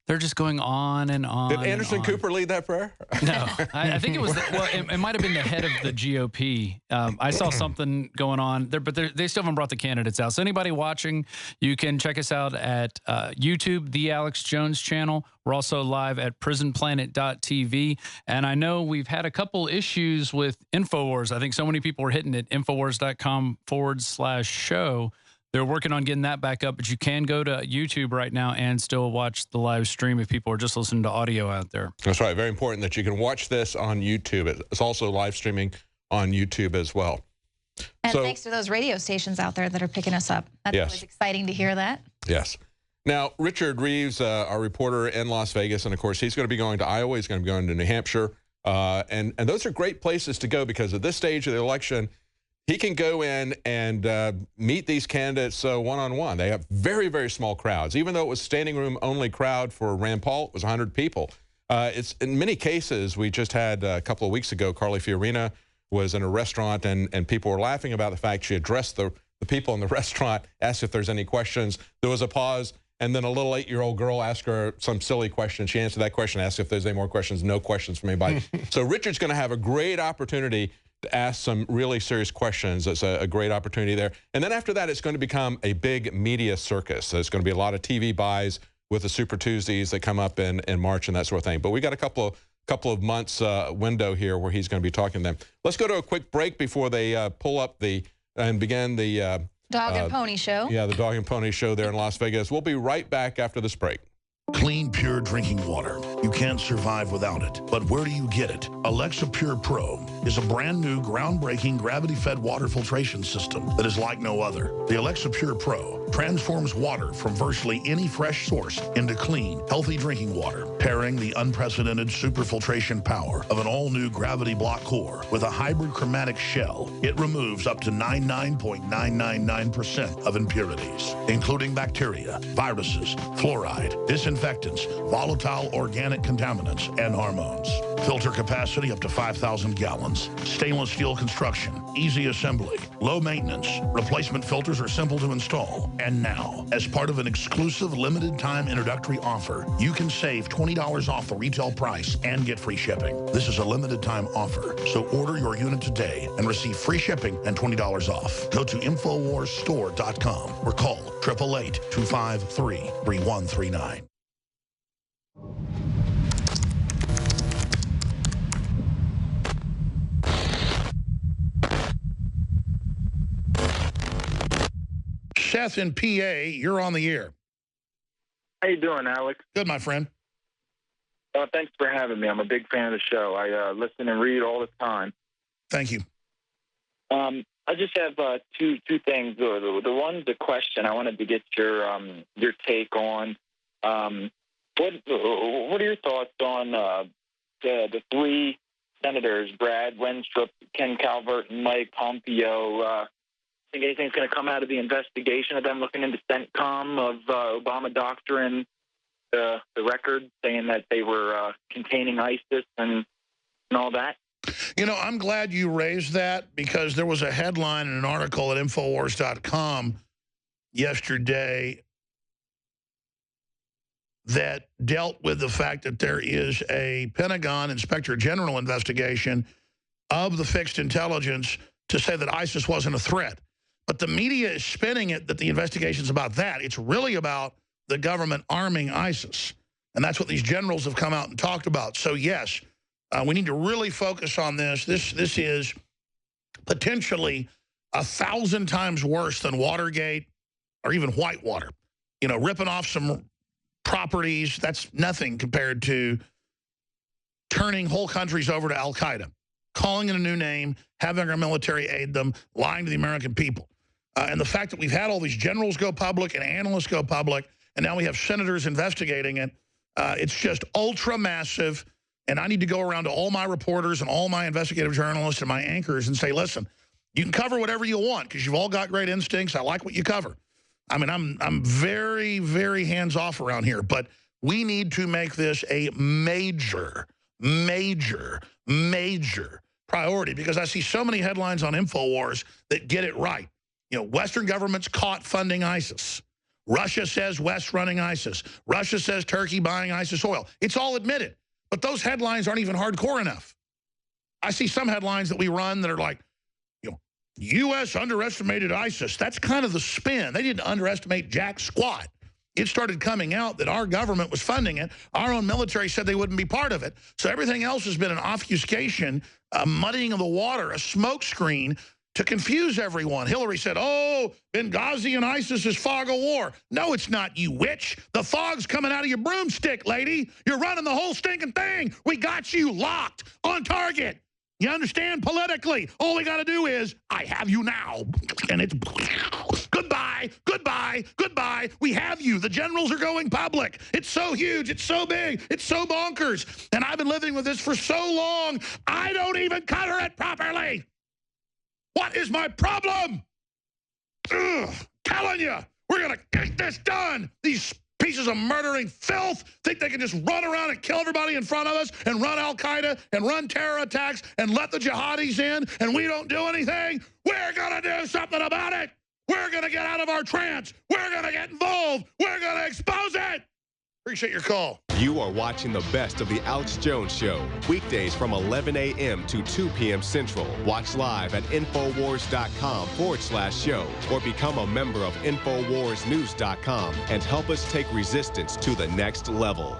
They're just going on and on. Did Anderson Cooper lead that prayer? No, I think it was, it might have been the head of the GOP. I saw something going on there, but they still haven't brought the candidates out. So anybody watching, you can check us out at YouTube, The Alex Jones Channel. We're also live at prisonplanet.tv. And I know we've had a couple issues with InfoWars. I think so many people were hitting it, InfoWars.com/show. They're working on getting that back up, but you can go to YouTube right now and still watch the live stream if people are just listening to audio out there. That's right. Very important that you can watch this on YouTube. It's also live streaming on YouTube as well. And thanks to those radio stations out there that are picking us up. That's always exciting to hear that. Yes. Now, Richard Reeves, our reporter in Las Vegas, and of course, he's going to be going to Iowa. He's going to be going to New Hampshire. And those are great places to go because at this stage of the election, he can go in and meet these candidates one-on-one. They have very, very small crowds. Even though it was standing room only crowd for Rand Paul, it was 100 people. It's in many cases, we just had a couple of weeks ago, Carly Fiorina was in a restaurant and people were laughing about the fact she addressed the people in the restaurant, asked if there's any questions. There was a pause. And then a little 8-year-old girl asked her some silly question. She answered that question, asked if there's any more questions. No questions from anybody. So Richard's going to have a great opportunity to ask some really serious questions. It's a great opportunity there. And then after that, it's going to become a big media circus. So it's going to be a lot of TV buys with the Super Tuesdays that come up in March and that sort of thing. But we got a couple of months window here where he's going to be talking to them. Let's go to a quick break before they pull up and begin the Dog and Pony Show. Yeah, the Dog and Pony Show there in Las Vegas. We'll be right back after this break. Clean, pure drinking water. You can't survive without it. But where do you get it? Alexa Pure Pro is a brand new, groundbreaking, gravity-fed water filtration system that is like no other. The Alexa Pure Pro transforms water from virtually any fresh source into clean, healthy drinking water, pairing the unprecedented superfiltration power of an all-new gravity block core with a hybrid chromatic shell. It removes up to 99.999% of impurities, including bacteria, viruses, fluoride, disinfectants, volatile organic contaminants, and hormones. Filter capacity up to 5,000 gallons. Stainless steel construction. Easy assembly. Low maintenance. Replacement filters are simple to install. And now, as part of an exclusive limited time introductory offer, you can save $20 off the retail price and get free shipping. This is a limited time offer, so order your unit today and receive free shipping and $20 off. Go to InfoWarsStore.com or call 888-253-3139. Seth in PA, you're on the air. How you doing, Alex? Good, my friend. Thanks for having me. I'm a big fan of the show. I listen and read all the time. Thank you. I just have two things. The one's a question. I wanted to get your take on. What are your thoughts on the three senators, Brad Wenstrup, Ken Calvert, and Mike Pompeo? Think anything's going to come out of the investigation of them looking into CENTCOM of Obama doctoring the record, saying that they were containing ISIS and all that? You know, I'm glad you raised that, because there was a headline in an article at NoWorldOrder.com yesterday that dealt with the fact that there is a Pentagon Inspector General investigation of the fixed intelligence to say that ISIS wasn't a threat. But the media is spinning it that the investigation's about that. It's really about the government arming ISIS. And that's what these generals have come out and talked about. So, yes, we need to really focus on this. This is potentially 1,000 times worse than Watergate or even Whitewater. You know, ripping off some properties, that's nothing compared to turning whole countries over to al-Qaeda, calling it a new name, having our military aid them, lying to the American people. And the fact that we've had all these generals go public and analysts go public, and now we have senators investigating it, it's just ultra massive. And I need to go around to all my reporters and all my investigative journalists and my anchors and say, listen, you can cover whatever you want because you've all got great instincts. I like what you cover. I mean, I'm very, very hands-off around here, but we need to make this a major, major, major priority, because I see so many headlines on InfoWars that get it right. You know, Western governments caught funding ISIS. Russia says West running ISIS. Russia says Turkey buying ISIS oil. It's all admitted. But those headlines aren't even hardcore enough. I see some headlines that we run that are like, you know, U.S. underestimated ISIS. That's kind of the spin. They didn't underestimate jack squat. It started coming out that our government was funding it. Our own military said they wouldn't be part of it. So everything else has been an obfuscation, a muddying of the water, a smokescreen to confuse everyone. Hillary said, oh, Benghazi and ISIS is fog of war. No, it's not, you witch. The fog's coming out of your broomstick, lady. You're running the whole stinking thing. We got you locked on target. You understand? Politically, all we got to do is, I have you now. And it's goodbye, goodbye, goodbye. We have you. The generals are going public. It's so huge. It's so big. It's so bonkers. And I've been living with this for so long, I don't even cover it properly. What is my problem? Ugh, telling you, we're going to get this done. These pieces of murdering filth think they can just run around and kill everybody in front of us and run al-Qaeda and run terror attacks and let the jihadis in, and we don't do anything. We're going to do something about it. We're going to get out of our trance. We're going to get involved. We're going to expose it. Appreciate your call. You are watching the best of the Alex Jones Show, weekdays from 11 a.m. to 2 p.m. Central. Watch live at InfoWars.com/show or become a member of InfoWarsNews.com and help us take resistance to the next level.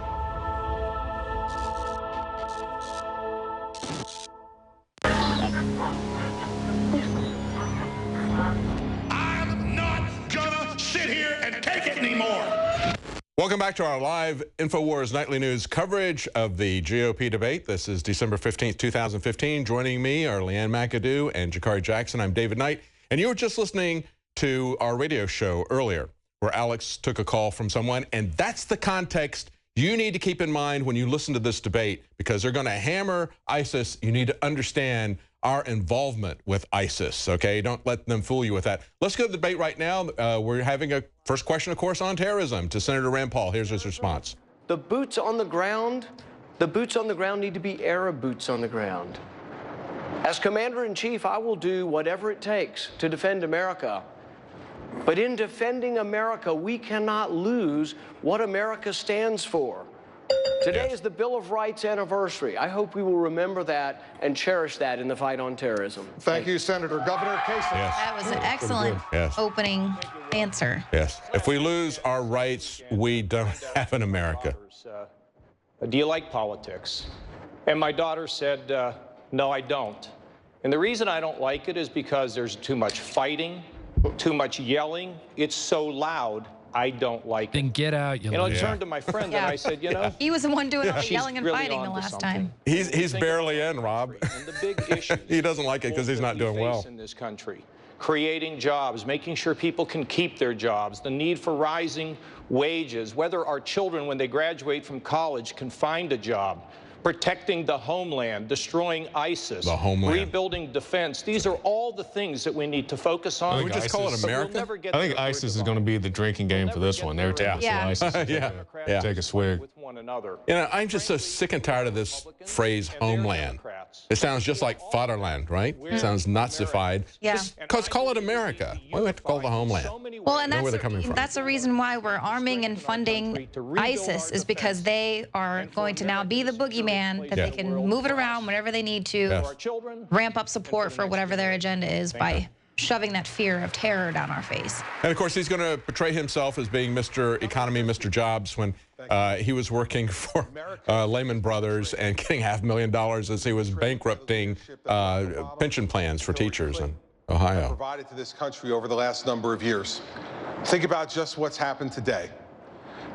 I'm not gonna sit here and take it anymore. Welcome back to our live InfoWars Nightly News coverage of the GOP debate. This is December 15th, 2015. Joining me are Leanne McAdoo and Jakari Jackson. I'm David Knight. And you were just listening to our radio show earlier where Alex took a call from someone. And that's the context you need to keep in mind when you listen to this debate, because they're going to hammer ISIS. You need to understand our involvement with ISIS, okay? Don't let them fool you with that. Let's go to the debate right now. We're having a first question, of course, on terrorism to Senator Rand Paul. Here's his response. The boots on the ground The boots on the ground need to be Arab boots on the ground. As Commander-in-Chief, I will do whatever it takes to defend America. But in defending America, we cannot lose what America stands for. Today is the Bill of Rights anniversary. I hope we will remember that and cherish that in the fight on terrorism. Thank you, Senator. Governor Casey. Yes. That was an excellent opening answer. Yes. If we lose our rights, we don't have an America. Do you like politics? And my daughter said, no, I don't. And the reason I don't like it is because there's too much fighting, too much yelling. It's so loud. I don't like it. Then get out, you And I turned to my friend and I said, you know. He was the one doing all the she's yelling and really fighting the onto last something. time. He's barely in, Rob. And the big issue He doesn't like it because he's not doing well. in this country, creating jobs, making sure people can keep their jobs, the need for rising wages, whether our children, when they graduate from college, can find a job, protecting the homeland, destroying ISIS, rebuilding defense. These are all the things that we need to focus on. We just call it America? I think ISIS is going to be the drinking game for this one. Every time ISIS, take a swig. You know, I'm just so sick and tired of this phrase homeland. It sounds just like Vaterland, right? It sounds Nazified. Yeah. Just call it America. Why do we have to call it the homeland? Well, and Know where they're coming from. that's the reason why we're arming and funding ISIS, is because they are going to now be the boogeyman, that they can move it around whenever they need to, ramp up support for whatever their agenda is by shoving that fear of terror down our face. And of course, he's going to portray himself as being Mr. Economy, Mr. Jobs, when he was working for Lehman Brothers and getting $500,000 as he was bankrupting pension plans for teachers in Ohio. Provided to this country over the last number of years. Think about just what's happened today.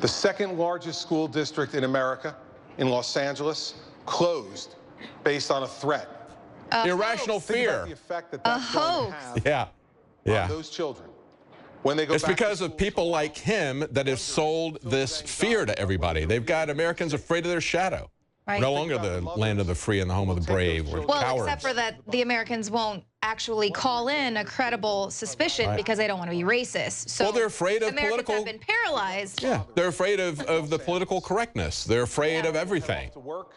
The second largest school district in America, in Los Angeles, closed based on a threat. Irrational fear. The effect that that's going to have on those children when they go It's back because of people like him that have sold this fear to everybody. They've got Americans afraid of their shadow. Right. No longer the land of the free and the home of the brave. We're Well, cowards. except for that the Americans won't actually call in a credible suspicion because they don't want to be racist. So well, they're afraid of Americans political. have been paralyzed. Yeah, they're afraid of the political correctness. They're afraid of everything. to work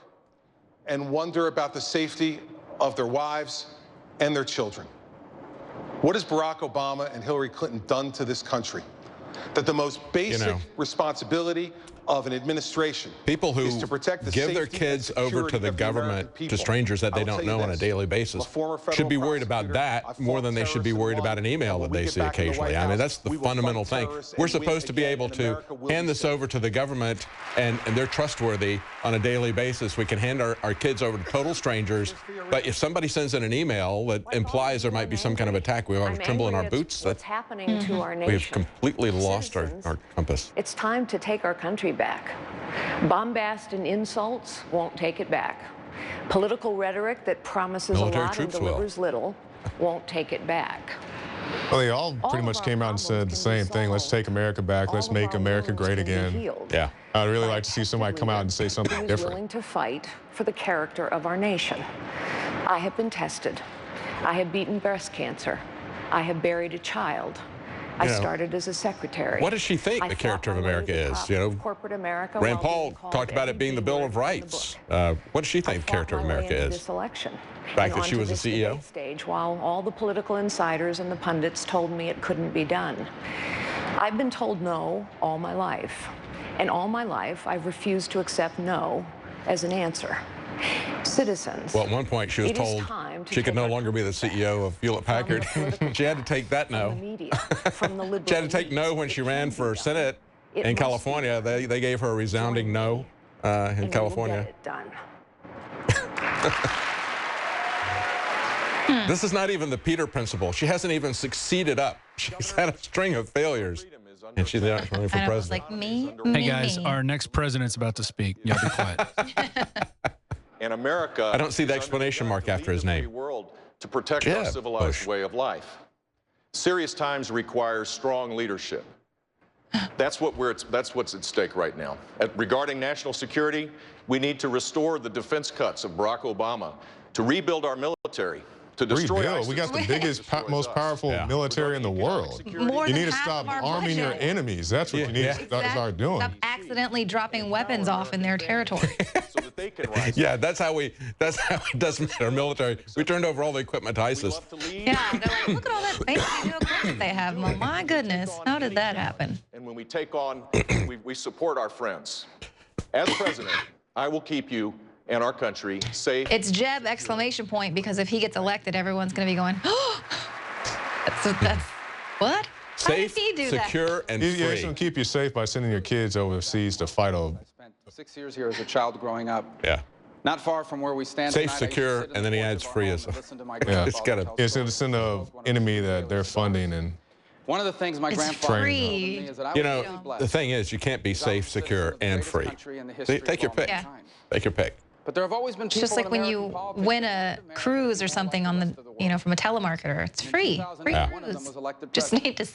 and wonder about the safety of their wives and their children. What has Barack Obama and Hillary Clinton done to this country? That the most basic responsibility of an administration People who is to protect the give their safety kids and over to security the of the American government, people. to strangers that they I will don't tell you know on a this. daily basis, I'm a former federal should be worried about prosecutor. that I more fought than they should be terrorists worried in about an email When that we they get see back in the occasionally. White I mean, House, that's the we will fundamental fight thing. terrorists We're and win supposed to be again, able and to America will hand be this safe. over to the government, and they're trustworthy on a daily basis. We can hand our kids over to total strangers, but if somebody sends in an email that implies there might be some kind of attack, we ought to tremble in our boots. What's happening to our nation. We have completely lost our compass. It's time to take our country back. Bombast and insults won't take it back. Political rhetoric that promises Military a lot and troops will. delivers little won't take it back. Well, they all pretty much came out and said the same thing. Let's take America back. Let's make America great again. Yeah. I'd really like to see somebody come out and say something Who's different. willing to fight for the character of our nation. I have been tested. I have beaten breast cancer. I have buried a child. I started as a secretary. What does she think the character of America is? You know, corporate America. Rand Paul talked about it being the Bill of Rights. What does she think the character of America is? This election. The fact that she was a CEO? Stage while all the political insiders and the pundits told me it couldn't be done. I've been told no all my life. And all my life, I've refused to accept no as an answer. Citizens. Well, at one point, she was it is told time to she could take no our longer be the CEO of Hewlett Packard. She had to take that no. from the liberal She had to take no when she ran for Senate in California. They gave her a resounding no in California. done. This is not even the Peter principle. She hasn't even succeeded up. She's had a string of failures, and she's not running for I know, president. it's like me. Hey guys, our next president's about to speak. Y'all be quiet. In America, I don't see the explanation mark after his name. world to protect our Jeb civilized Bush. way of life. Serious times require strong leadership. That's what's at stake right now. Regarding national security, we need to restore the defense cuts of Barack Obama, to rebuild our military, to destroy Rebuild. ISIS. We got the biggest, most powerful military in the world. More You than need to half stop of our arming your budget. enemies. That's what you need to start doing. Stop accidentally dropping weapons off in their territory. bacon rice. Yeah, that's how it doesn't matter. Military. We turned over all the equipment to ISIS. Yeah, they're like, look at all that fancy new equipment they have. Well, my goodness, how did that happen? And when we take on, we support our friends. As president, I will keep you and our country safe. It's Jeb exclamation point, because if he gets elected, everyone's going to be going, oh, that's what? Safe, how did he do secure, and Yeah, free. it's going to keep you safe by sending your kids overseas to fight a... I spent 6 years here as a child growing up. Yeah. Not far from where we stand Safe, tonight. secure, and then he adds free as Yeah. It's got It's going to send an enemy that they're funding and... One of the things my grandfather told me is that I You was know, really blessed. the thing is, you can't be safe, secure, and free. See, take your pick. Yeah. Take your pick. But there have always been It's people just like in when American you politics win a cruise or something on the, from a telemarketer. It's free. Free cruise. Just need to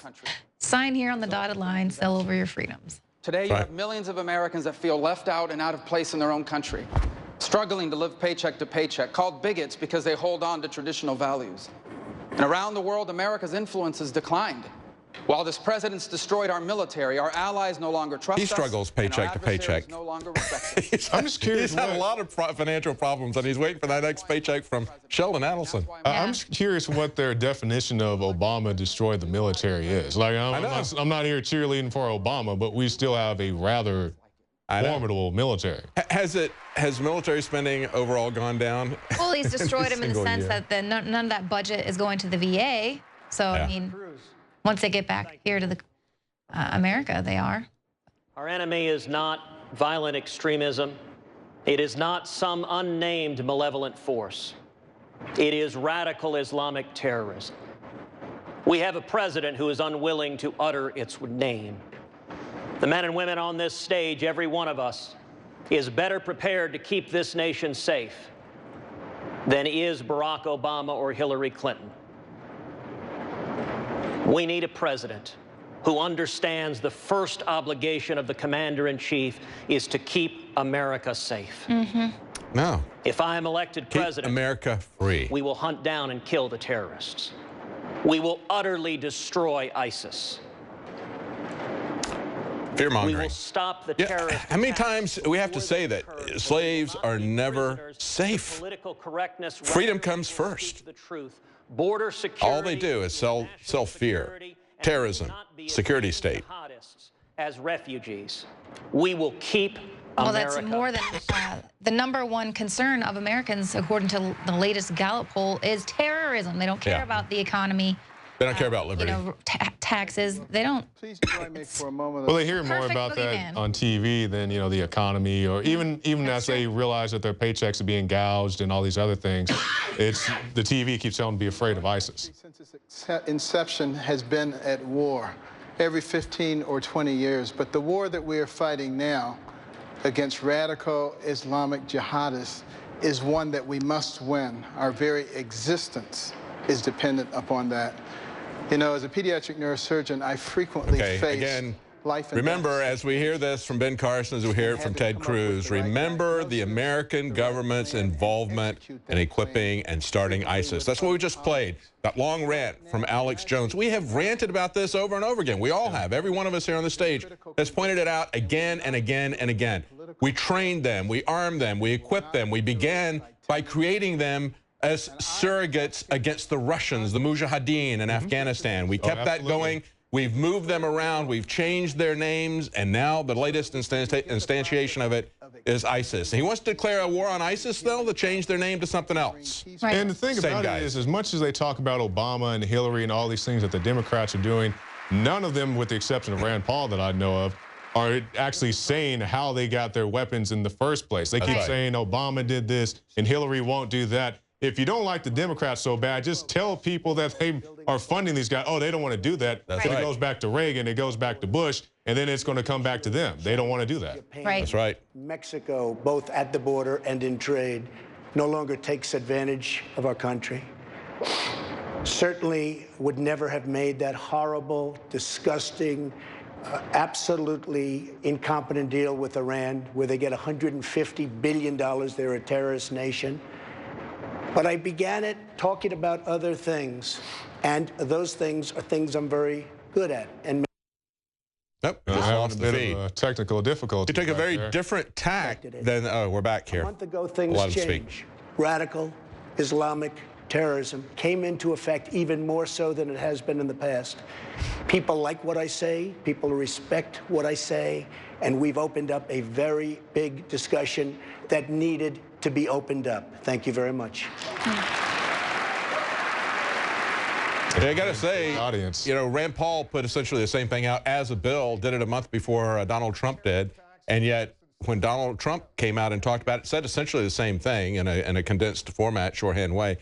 sign here on the dotted line, sell over your freedoms. Today, you have millions of Americans that feel left out and out of place in their own country, struggling to live paycheck to paycheck, called bigots because they hold on to traditional values. And around the world, America's influence has declined. While this president's destroyed our military, our allies no longer trust us. He struggles paycheck to paycheck. No longer respect us. I'm just curious. He's had a lot of financial problems, and he's waiting for that next paycheck from Sheldon Adelson. I'm just curious what their definition of Obama destroyed the military is. Like, I'm not here cheerleading for Obama, but we still have a rather formidable military. Has military spending overall gone down? Well, he's destroyed him in the sense that none of that budget is going to the VA. So, I mean, once they get back here to the America, they are. Our enemy is not violent extremism. It is not some unnamed malevolent force. It is radical Islamic terrorism. We have a president who is unwilling to utter its name. The men and women on this stage, every one of us, is better prepared to keep this nation safe than is Barack Obama or Hillary Clinton. We need a president who understands the first obligation of the commander-in-chief is to keep America safe. No. If I am elected president, keep America free. We will hunt down and kill the terrorists. We will utterly destroy ISIS. Fear-mongering. We will stop the terrorists. How many times we have to say that slaves are never safe? Political correctness. Freedom comes first. The truth. Border security. All they do is sell fear, terrorism, security state. As refugees, we will keep Well, America. that's more than the #1 concern of Americans, according to the latest Gallup poll, is terrorism. They don't care about the economy. They don't care about liberty. Taxes. They don't. Please join me for a moment. Well, they hear more about that on TV than, the economy, or even as they realize that their paychecks are being gouged and all these other things. It's the TV keeps telling them to be afraid of ISIS. Since its inception has been at war every 15 or 20 years. But the war that we are fighting now against radical Islamic jihadists is one that we must win. Our very existence is dependent upon that. As a pediatric neurosurgeon, I frequently face life and remember, as we hear this from Ben Carson, as we hear it from Ted Cruz, remember the American government's involvement in equipping and starting ISIS. That's what we just played, that long rant from Alex Jones. We have ranted about this over and over again. We all have. Every one of us here on the stage has pointed it out again and again and again. We trained them, we armed them, we equipped them. We began by creating them as surrogates against the Russians, the Mujahideen in Afghanistan. We kept that going. We've moved them around. We've changed their names. And now the latest instantiation of it is ISIS. And he wants to declare a war on ISIS, though, to change their name to something else. Right. And the thing about it is, as much as they talk about Obama and Hillary and all these things that the Democrats are doing, none of them, with the exception of Rand Paul that I know of, are actually saying how they got their weapons in the first place. They keep saying Obama did this and Hillary won't do that. If you don't like the Democrats so bad, just tell people that they are funding these guys. Oh, they don't want to do that. Then it goes back to Reagan, it goes back to Bush, and then it's going to come back to them. They don't want to do that. Right. That's right. Mexico, both at the border and in trade, no longer takes advantage of our country. Certainly would never have made that horrible, disgusting, absolutely incompetent deal with Iran, where they get $150 billion. They're a terrorist nation. But I began it talking about other things, and those things are things I'm very good at. And just lost the feed. Technical difficulty. He took a very different tack than. Oh, we're back here. A month ago, things changed. Radical Islamic terrorism came into effect even more so than it has been in the past. People like what I say, people respect what I say, and we've opened up a very big discussion that needed to be opened up. Thank you very much. I got to say, you know, Rand Paul put essentially the same thing out as a bill, did it a month before Donald Trump did, and yet when Donald Trump came out and talked about it, said essentially the same thing in a condensed format, shorthand way.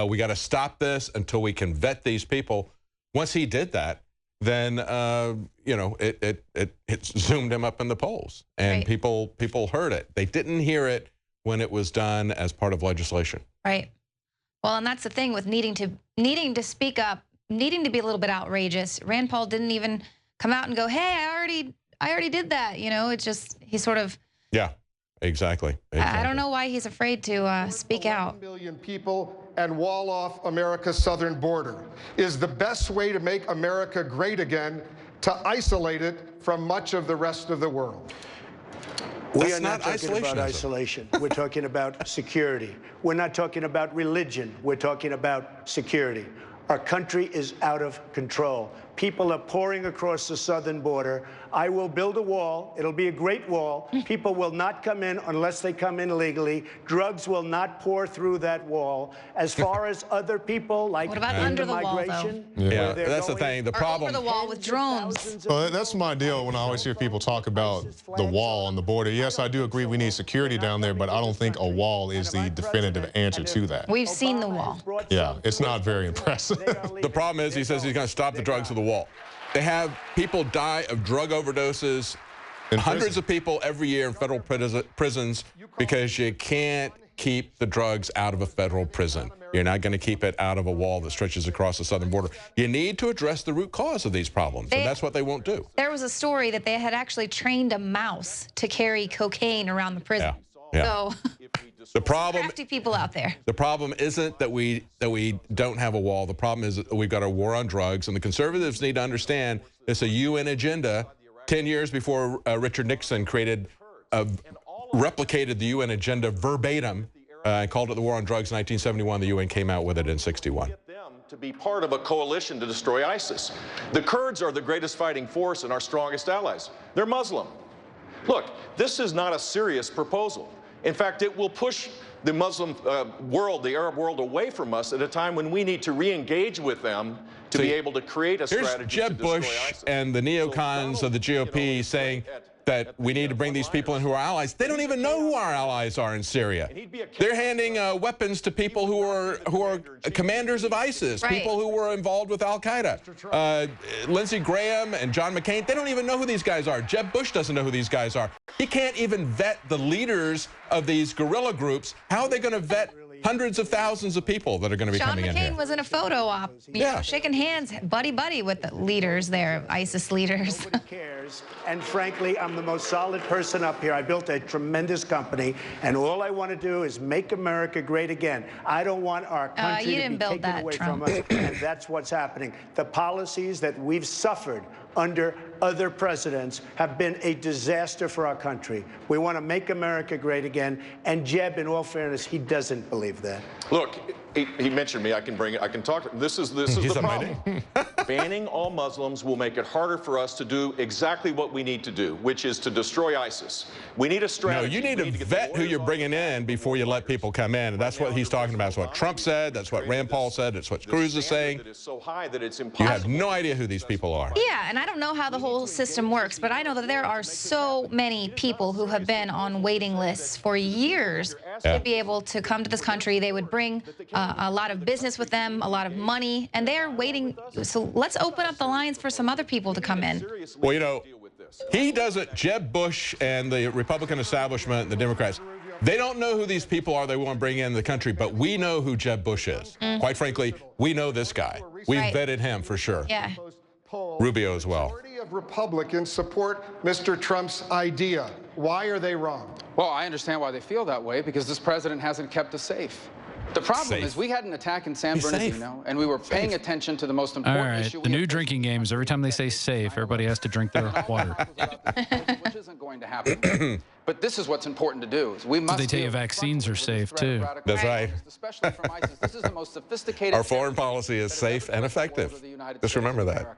We got to stop this until we can vet these people. Once he did that, then you know, it zoomed him up in the polls, and people heard it. They didn't hear it when it was done as part of legislation. Right. Well, and that's the thing with needing to speak up, needing to be a little bit outrageous. Rand Paul didn't even come out and go, "Hey, I already did that." You know, it's just he sort of. Yeah. Exactly. I don't know why he's afraid to speak out. 1 million people and wall off America's southern border is the best way to make America great again, to isolate it from much of the rest of the world. We are not talking about isolation. We're talking about security. We're not talking about religion. We're talking about security. Our country is out of control. People are pouring across the southern border. I will build a wall. It'll be a great wall. People will not come in unless they come in legally. Drugs will not pour through that wall. As far as other people, like what about under the migration, wall, yeah, that's the thing. The problem. Over the wall with drones. Well, that's my deal when I always hear people talk about the wall on the border. Yes, I do agree we need security down there, but I don't think a wall is the definitive answer to that. We've seen the wall. Yeah, it's not very impressive. The problem is he says he's going to stop the drugs at the wall. They have people die of drug overdoses, hundreds of people every year in federal prisons because you can't keep the drugs out of a federal prison. You're not going to keep it out of a wall that stretches across the southern border. You need to address the root cause of these problems, and that's what they won't do. There was a story that they had actually trained a mouse to carry cocaine around the prison. Yeah. So the problem, crafty people out there. The problem isn't that we don't have a wall. The problem is that we've got a war on drugs, and the conservatives need to understand it's a UN agenda. 10 years before Richard Nixon replicated the UN agenda verbatim and called it the war on drugs in 1971. The UN came out with it in 61. To be part of a coalition to destroy ISIS. The Kurds are the greatest fighting force and our strongest allies. They're Muslim. Look, this is not a serious proposal. In fact, it will push the Muslim world, the Arab world, away from us at a time when we need to re-engage with them to be able to create a strategy Here's Jeb Bush and the neocons of the GOP saying that we need to bring these people in who are allies. They don't even know who our allies are in Syria. They're handing weapons to people who are commanders of ISIS, people who were involved with Al-Qaeda. Lindsey Graham and John McCain, they don't even know who these guys are. Jeb Bush doesn't know who these guys are. He can't even vet the leaders of these guerrilla groups. How are they going to vet hundreds of thousands of people that are going to be coming in here? Sean McCain was in a photo op, you know, shaking hands, buddy-buddy with the leaders there, ISIS leaders. Nobody cares. And frankly, I'm the most solid person up here. I built a tremendous company, and all I want to do is make America great again. I don't want our country to be taken away from us, and that's what's happening. The policies that we've suffered under other presidents have been a disaster for our country. We want to make America great again, and Jeb, in all fairness, he doesn't believe that. Look, he mentioned me. I can bring it. I can talk to him. This is the problem. Banning all Muslims will make it harder for us to do exactly what we need to do, which is to destroy ISIS. We need a strategy. No, you need to vet who you're bringing in before you let people come in, and that's what he's talking about. That's what Trump said. That's what Rand Paul said. That's what Cruz is saying. It is so high that it's impossible. You have no idea who these people are. Yeah, and I don't know how the whole system works, but I know that there are so many people who have been on waiting lists for years to be able to come to this country. They would bring a lot of business with them, a lot of money, and they're waiting. So let's open up the lines for some other people to come in. Well, you know, he doesn't, Jeb Bush and the Republican establishment, the Democrats, they don't know who these people are they want to bring in the country, but we know who Jeb Bush is. Quite frankly, we know this guy. We've vetted him for sure. Yeah. Rubio as well. Majority of Republicans support Mr. Trump's idea. Why are they wrong? Well, I understand why they feel that way, because this president hasn't kept us safe. The problem Safe. is we had an attack in San He's Bernardino, and we were paying attention to the most All important right, issue. the new drinking game is every time they say safe, everybody has to drink their water. Which isn't going to happen. But this is what's important to do. Is we must They tell you vaccines are safe, too. That's right. Especially from ISIS. This is the most sophisticated. Our foreign policy is safe and effective. Just remember that.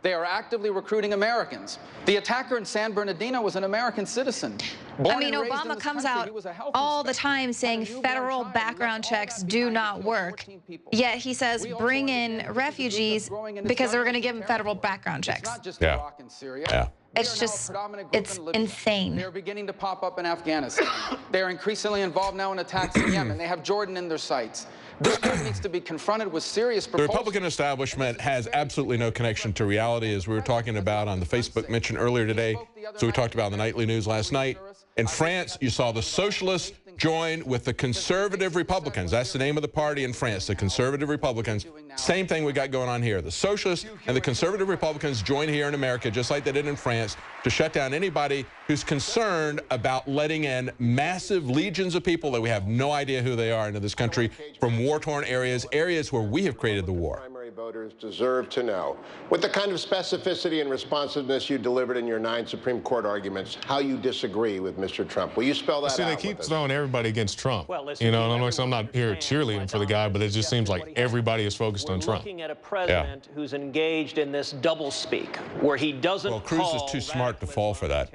They are actively recruiting Americans. The attacker in San Bernardino was an American citizen. I mean, Obama comes out all the time saying federal background checks do not work, yet he says bring in refugees because they're going to give them federal background checks. Yeah. Yeah. It's just, it's insane. They're beginning to pop up in Afghanistan. They're increasingly involved now in attacks in Yemen. They have Jordan in their sights. This group needs to be confronted with serious The proposals. Republican establishment has absolutely no connection to reality, as we were talking about on the Facebook mention earlier today. So we talked about in the nightly news last night. In France, you saw the socialists join with the conservative Republicans. That's the name of the party in France, the conservative Republicans. Same thing we got going on here. The socialists and the conservative Republicans join here in America, just like they did in France, to shut down anybody who's concerned about letting in massive legions of people that we have no idea who they are into this country from war-torn areas, areas where we have created the war. Primary voters deserve to know, with the kind of specificity and responsiveness you delivered in your 9 Supreme Court arguments, how you disagree with Mr. Trump. Will you spell that out? See, they keep throwing everybody against Trump. Well, listen, you know, and I'm not here cheerleading for the guy, but it just seems like everybody is focused on Trump. Looking at a president who's engaged in this doublespeak, where he doesn't. Well, Cruz is too smart to fall for that.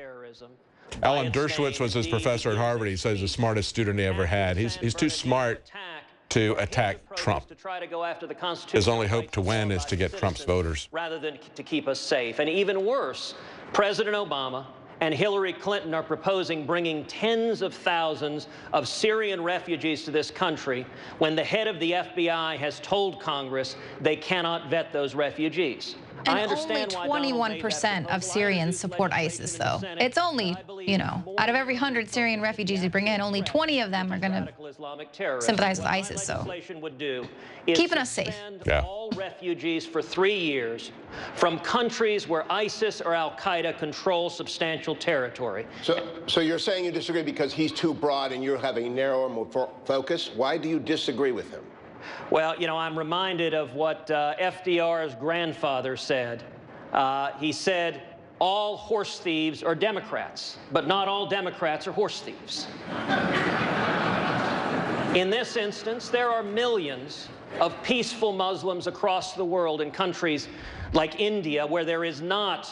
Alan Dershowitz was his professor at Harvard. He says the smartest student he ever had. He's too smart to attack Trump. His only hope to win is to get Trump's voters. Rather than to keep us safe. And even worse, President Obama and Hillary Clinton are proposing bringing tens of thousands of Syrian refugees to this country when the head of the FBI has told Congress they cannot vet those refugees. And only 21% of Syrians support ISIS, though. It's only, you know, out of every 100 Syrian refugees you bring in, only 20 of them are going to sympathize with ISIS, so keeping us safe. All refugees for 3 years from countries where ISIS or Al-Qaeda control substantial territory. So you're saying you disagree because he's too broad and you have a narrower focus? Why do you disagree with him? Well, you know, I'm reminded of what FDR's grandfather said. He said, all horse thieves are Democrats, but not all Democrats are horse thieves. In this instance, there are millions of peaceful Muslims across the world in countries like India, where there is not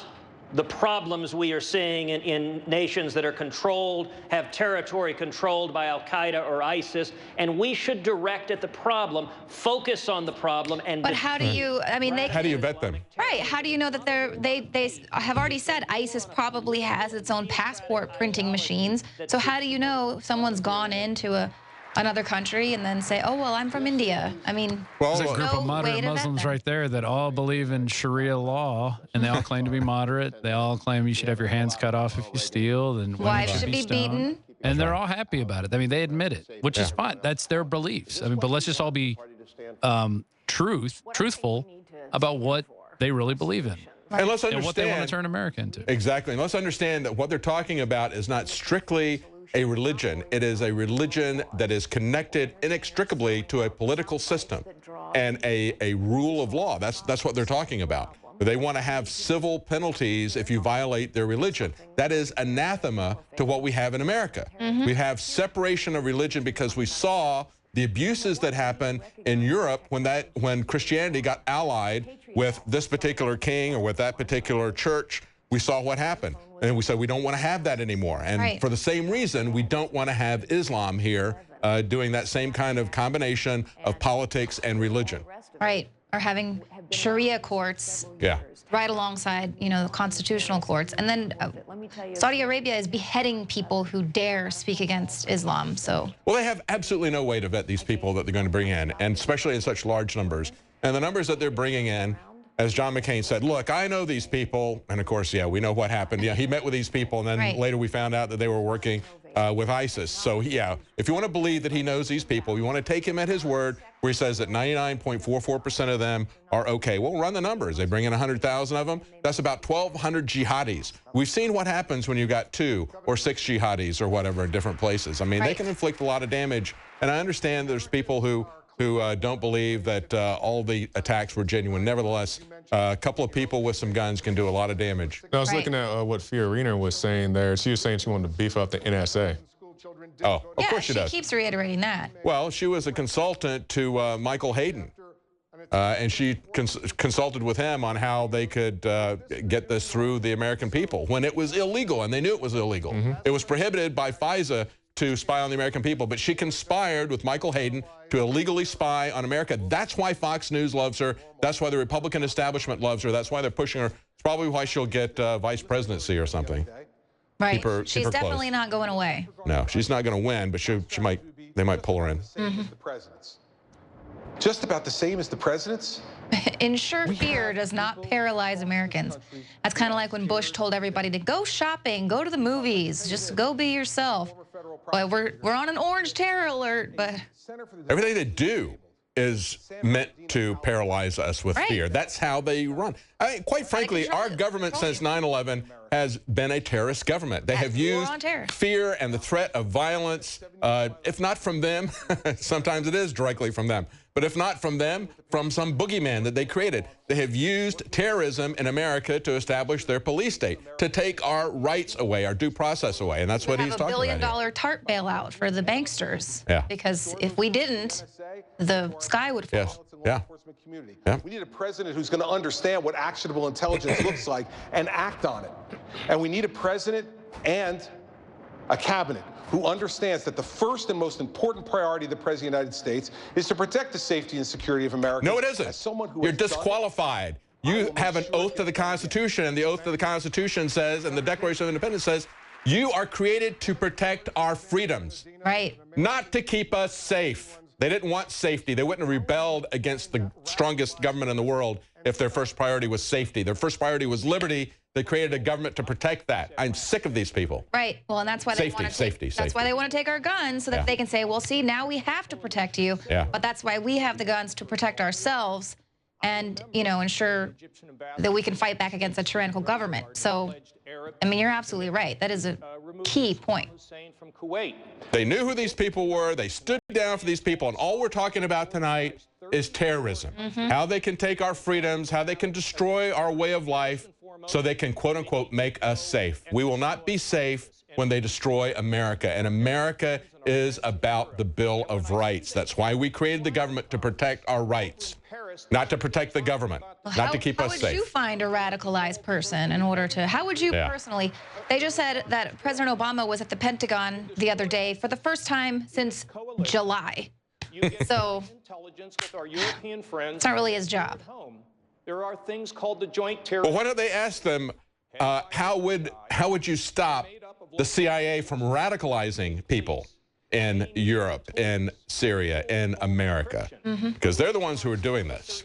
the problems we are seeing in nations that are controlled, have territory controlled by Al-Qaeda or ISIS, and we should direct at the problem, focus on the problem, and... But how do you, I mean, they... How do you vet them? Right, how do you know that they have already said ISIS probably has its own passport printing machines, so how do you know someone's gone into another country and then say, oh, well, I'm from India? I mean, there's a group of moderate Muslims right there that all believe in Sharia law, and they all claim to be moderate. They all claim you should have your hands cut off if you steal, and wives should be beaten. And they're all happy about it. I mean, they admit it, which is fine. That's their beliefs. I mean, but let's just all be truthful about what they really believe in. And let's understand what they want to turn America into. Exactly. And let's understand that what they're talking about is not strictly a religion. It is a religion that is connected inextricably to a political system and a rule of law. That's what they're talking about. They want to have civil penalties if you violate their religion. That is anathema to what we have in America. We have separation of religion because we saw the abuses that happened in Europe when Christianity got allied with this particular king or with that particular church. We saw what happened. And we said we don't want to have that anymore. And for the same reason, we don't want to have Islam here doing that same kind of combination of politics and religion. Right. Or having Sharia courts right alongside, you know, the constitutional courts. And then Saudi Arabia is beheading people who dare speak against Islam. So, well, they have absolutely no way to vet these people that they're going to bring in, and especially in such large numbers. And the numbers that they're bringing in, as John McCain said, look, I know these people. And of course, we know what happened. Yeah, he met with these people, and then later we found out that they were working with ISIS. So, yeah, if you want to believe that he knows these people, you want to take him at his word, where he says that 99.44% of them are okay. Well, run the numbers. They bring in 100,000 of them. That's about 1,200 jihadis. We've seen what happens when you got 2 or 6 jihadis or whatever in different places. I mean, they can inflict a lot of damage. And I understand there's people who don't believe that all the attacks were genuine. Nevertheless, a couple of people with some guns can do a lot of damage. I was looking at what Fiorina was saying there. She was saying she wanted to beef up the NSA. Oh, of course she does. She keeps reiterating that. Well, she was a consultant to Michael Hayden, and she consulted with him on how they could get this through the American people when it was illegal, and they knew it was illegal. It was prohibited by FISA to spy on the American people, but she conspired with Michael Hayden to illegally spy on America. That's why Fox News loves her. That's why the Republican establishment loves her. That's why they're pushing her. It's probably why she'll get vice presidency or something. Right. Keep her She's definitely not going away. No, she's not going to win, but they might pull her in. The presidents. Just about the same as the presidents? Ensure fear does not paralyze Americans. That's kind of like when Bush told everybody to go shopping, go to the movies, just go be yourself. But we're on an orange terror alert, but everything they do is meant to paralyze us with fear. That's how they run. I mean, quite frankly, our government since 9/11 has been a terrorist government. They have used fear and the threat of violence, if not from them, sometimes it is directly from them, but if not from them, from some boogeyman that they created. They have used terrorism in America to establish their police state, to take our rights away, our due process away, and that's what he's talking about. $1 billion TARP bailout for the banksters. Yeah. Because if we didn't, the sky would fall. Yes. Yeah. Yeah. We need a president who's going to understand what actionable intelligence looks like and act on it. And we need a president and a cabinet who understands that the first and most important priority of the President of the United States is to protect the safety and security of Americans. No, it isn't. You're disqualified. You have an oath to the Constitution, and the oath to the Constitution says, and the Declaration of Independence says, you are created to protect our freedoms. Right. Not to keep us safe. They didn't want safety. They wouldn't have rebelled against the strongest government in the world if their first priority was safety. Their first priority was liberty. They created a government to protect that. I'm sick of these people. Right. Well, and that's why they want to that's why they want to take our guns so that they can say, well, see, now we have to protect you. Yeah. But that's why we have the guns to protect ourselves and, you know, ensure that we can fight back against a tyrannical government. So, I mean, you're absolutely right. That is a key point. They knew who these people were. They stood down for these people. And all we're talking about tonight is terrorism. How they can take our freedoms, how they can destroy our way of life so they can, quote unquote, make us safe. We will not be safe when they destroy America. And America is about the Bill of Rights. That's why we created the government, to protect our rights, not to protect the government, not to keep us safe. How would you find a radicalized person in order to, how would you personally, they just said that President Obama was at the Pentagon the other day for the first time since July. So it's not really his job. There are things called the joint terror. Well, why don't they ask them, how would you stop the CIA from radicalizing people in Europe, in Syria, in America? Because they're the ones who are doing this.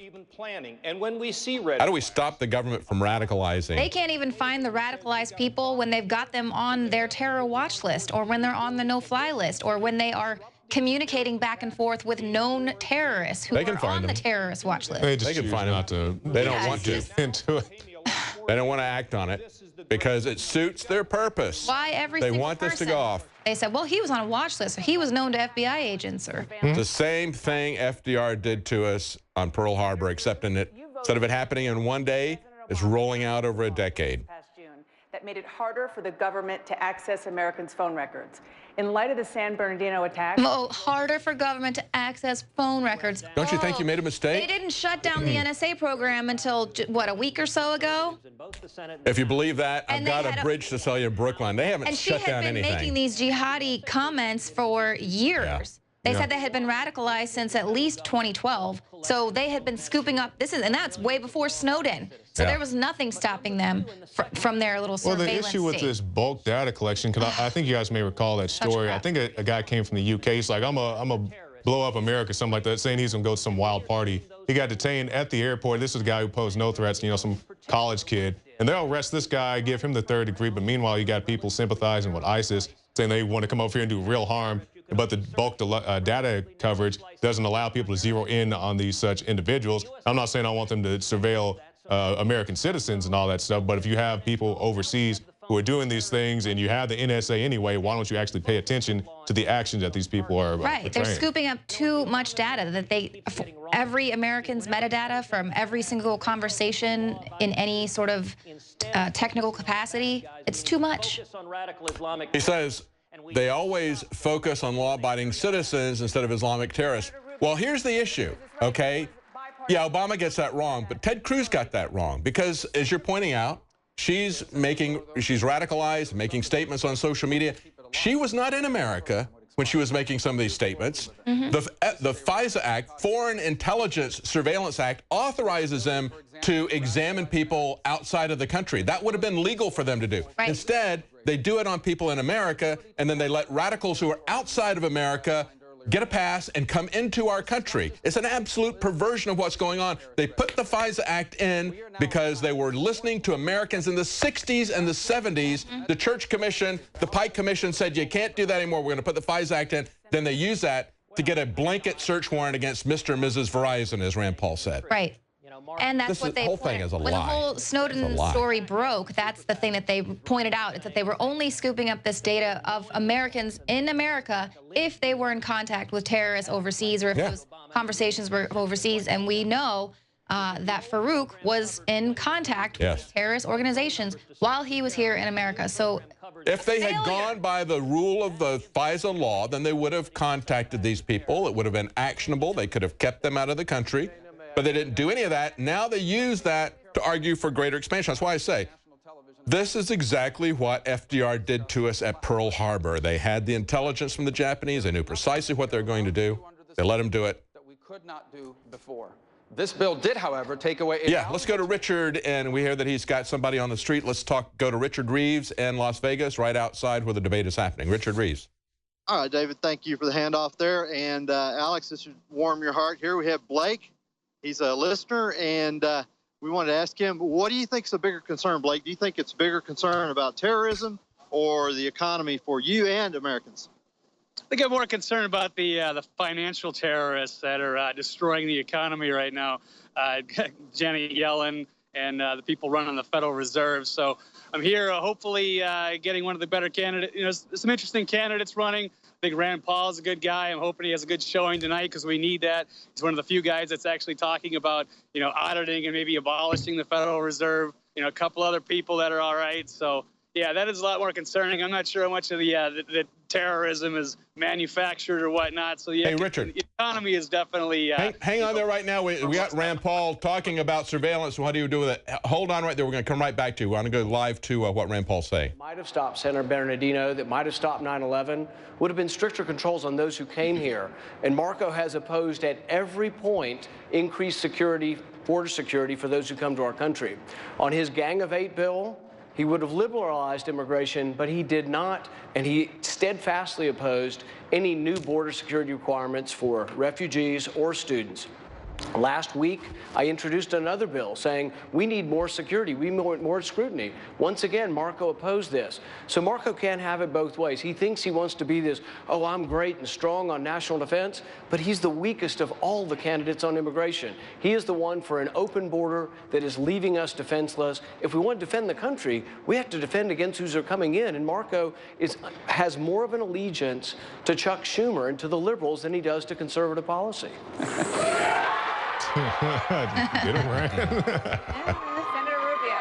And when we see how do we stop the government from radicalizing? They can't even find the radicalized people when they've got them on their terror watch list, or when they're on the no-fly list, or when they are communicating back and forth with known terrorists who are on the terrorist watch list. They can find them. They don't want to. They don't want to act on it because it suits their purpose. Why every They single want this to person? go off. They said, well, he was on a watch list, or he was known to FBI agents, or The same thing FDR did to us on Pearl Harbor, except instead of it happening in one day, it's rolling out over a decade. That made it harder for the government to access Americans' phone records. In light of the San Bernardino attack... harder for government to access phone records. Don't you think you made a mistake? They didn't shut down the NSA program until, what, a week or so ago? If you believe that, I've got a bridge to sell you in Brooklyn. They haven't shut down anything. And she had been making these jihadi comments for years. Yeah. They said they had been radicalized since at least 2012. So they had been scooping up and that's way before Snowden. So there was nothing stopping them from their little surveillance the issue with this bulk data collection, because I think you guys may recall that story. I think a guy came from the UK. He's like, I'm a blow up America, something like that, saying he's gonna go to some wild party. He got detained at the airport. This is a guy who posed no threats, you know, some college kid. And they'll arrest this guy, give him the 3rd degree, but meanwhile, you got people sympathizing with ISIS. saying they want to come over here and do real harm, but the bulk data coverage doesn't allow people to zero in on these such individuals. I'm not saying I want them to surveil American citizens and all that stuff, but if you have people overseas who are doing these things and you have the NSA anyway, why don't you actually pay attention to the actions that these people are Right. They're scooping up too much data that every American's metadata from every single conversation in any sort of technical capacity. It's too much. He says they always focus on law-abiding citizens instead of Islamic terrorists. Well, here's the issue, okay? Yeah, Obama gets that wrong, but Ted Cruz got that wrong because, as you're pointing out, she's radicalized, making statements on social media. She was not in America when she was making some of these statements. The FISA Act, Foreign Intelligence Surveillance Act, authorizes them to examine people outside of the country. That would have been legal for them to do. Right. Instead, they do it on people in America, and then they let radicals who are outside of America get a pass and come into our country. It's an absolute perversion of what's going on. They put the FISA Act in because they were listening to Americans in the 60s and the 70s. The Church Commission, the Pike Commission said, you can't do that anymore. We're going to put the FISA Act in. Then they use that to get a blanket search warrant against Mr. and Mrs. Verizon, as Rand Paul said. Right. And that's what they whole thing is a when lie. the whole Snowden story broke, that's the thing that they pointed out. It's that they were only scooping up this data of Americans in America if they were in contact with terrorists overseas or if those conversations were overseas. And we know that Farouk was in contact with terrorist organizations while he was here in America. So if they had gone by the rule of the FISA law, then they would have contacted these people. It would have been actionable. They could have kept them out of the country. But they didn't do any of that. Now they use that to argue for greater expansion. That's why I say this is exactly what FDR did to us at Pearl Harbor. They had the intelligence from the Japanese. They knew precisely what they were going to do. They let them do it. That we could not do before. This bill did, however, take away. Yeah, let's go to Richard, and we hear that he's got somebody on the street. Let's go to Richard Reeves in Las Vegas, right outside where the debate is happening. Richard Reeves. All right, David, thank you for the handoff there. And Alex, this should warm your heart here. We have Blake. He's a listener, and we wanted to ask him, what do you think is a bigger concern, Blake? Do you think it's a bigger concern about terrorism or the economy for you and Americans? I think I'm more concerned about the financial terrorists that are destroying the economy right now. Janet Yellen and the people running the Federal Reserve. So I'm here hopefully getting one of the better candidates. You know, there's some interesting candidates running. I think Rand Paul is a good guy. I'm hoping he has a good showing tonight because we need that. He's one of the few guys that's actually talking about, you know, auditing and maybe abolishing the Federal Reserve. You know, a couple other people that are all right. So, yeah, that is a lot more concerning. I'm not sure how much of the terrorism is manufactured or whatnot. So, yeah, hey, Richard. The economy is definitely... hang on there right now. We got Rand Paul talking about surveillance. What do you do with it? Hold on right there. We're going to come right back to you. We're going to go live to what Rand Paul's saying. Might have stopped Senator Bernardino, that might have stopped 9/11, would have been stricter controls on those who came here. And Marco has opposed at every point increased security, border security for those who come to our country. On his Gang of Eight bill, he would have liberalized immigration, but he did not, and he steadfastly opposed any new border security requirements for refugees or students. Last week, I introduced another bill saying we need more security, we need more scrutiny. Once again, Marco opposed this. So Marco can't have it both ways. He thinks he wants to be this, oh, I'm great and strong on national defense, but he's the weakest of all the candidates on immigration. He is the one for an open border that is leaving us defenseless. If we want to defend the country, we have to defend against who's are coming in. And Marco has more of an allegiance to Chuck Schumer and to the liberals than he does to conservative policy. Get him, Rand. Senator Rubio.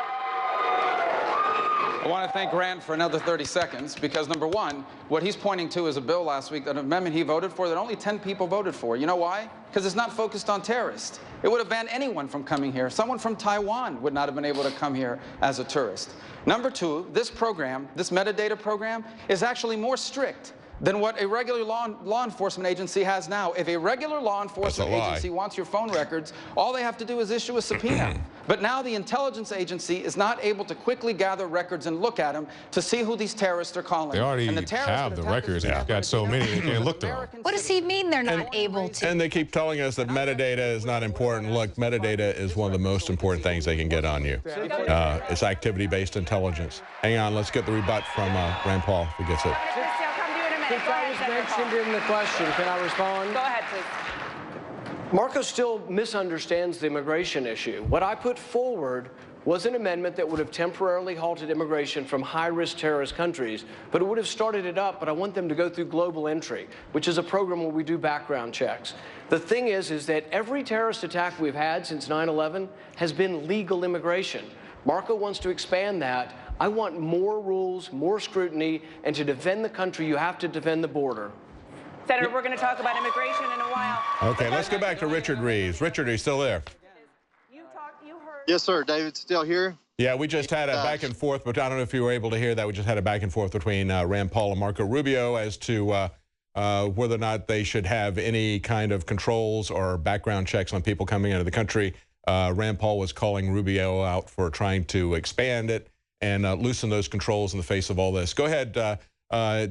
I want to thank Rand for another 30 seconds because, number one, what he's pointing to is a bill last week, an amendment he voted for that only 10 people voted for. You know why? Because it's not focused on terrorists. It would have banned anyone from coming here. Someone from Taiwan would not have been able to come here as a tourist. Number two, this program, this metadata program, is actually more strict than what a regular law enforcement agency has now. If a regular law enforcement agency wants your phone records, all they have to do is issue a subpoena. But now the intelligence agency is not able to quickly gather records and look at them to see who these terrorists are calling. They already have the records. Yeah. They've got so many they can't look through them. What does he mean they're not able to? And they keep telling us that metadata is not important. Look, metadata is one of the most important things they can get on you. It's activity-based intelligence. Hang on, let's get the rebut from Rand Paul if he gets it. minute. Since I was mentioned in the question, can I respond? Go ahead, please. Marco still misunderstands the immigration issue. What I put forward was an amendment that would have temporarily halted immigration from high-risk terrorist countries, but it would have started it up, but I want them to go through global entry, which is a program where we do background checks. The thing is that every terrorist attack we've had since 9/11 has been legal immigration. Marco wants to expand that. I want more rules, more scrutiny, and to defend the country, you have to defend the border. Senator, we're going to talk about immigration in a while. Okay, let's go back to Richard Reeves. Richard, are you still there? Yes, sir. David's still here. Yeah, we just had a back and forth, but I don't know if you were able to hear that. We just had a back and forth between Rand Paul and Marco Rubio as to whether or not they should have any kind of controls or background checks on people coming into the country. Rand Paul was calling Rubio out for trying to expand it and loosen those controls in the face of all this. Go ahead.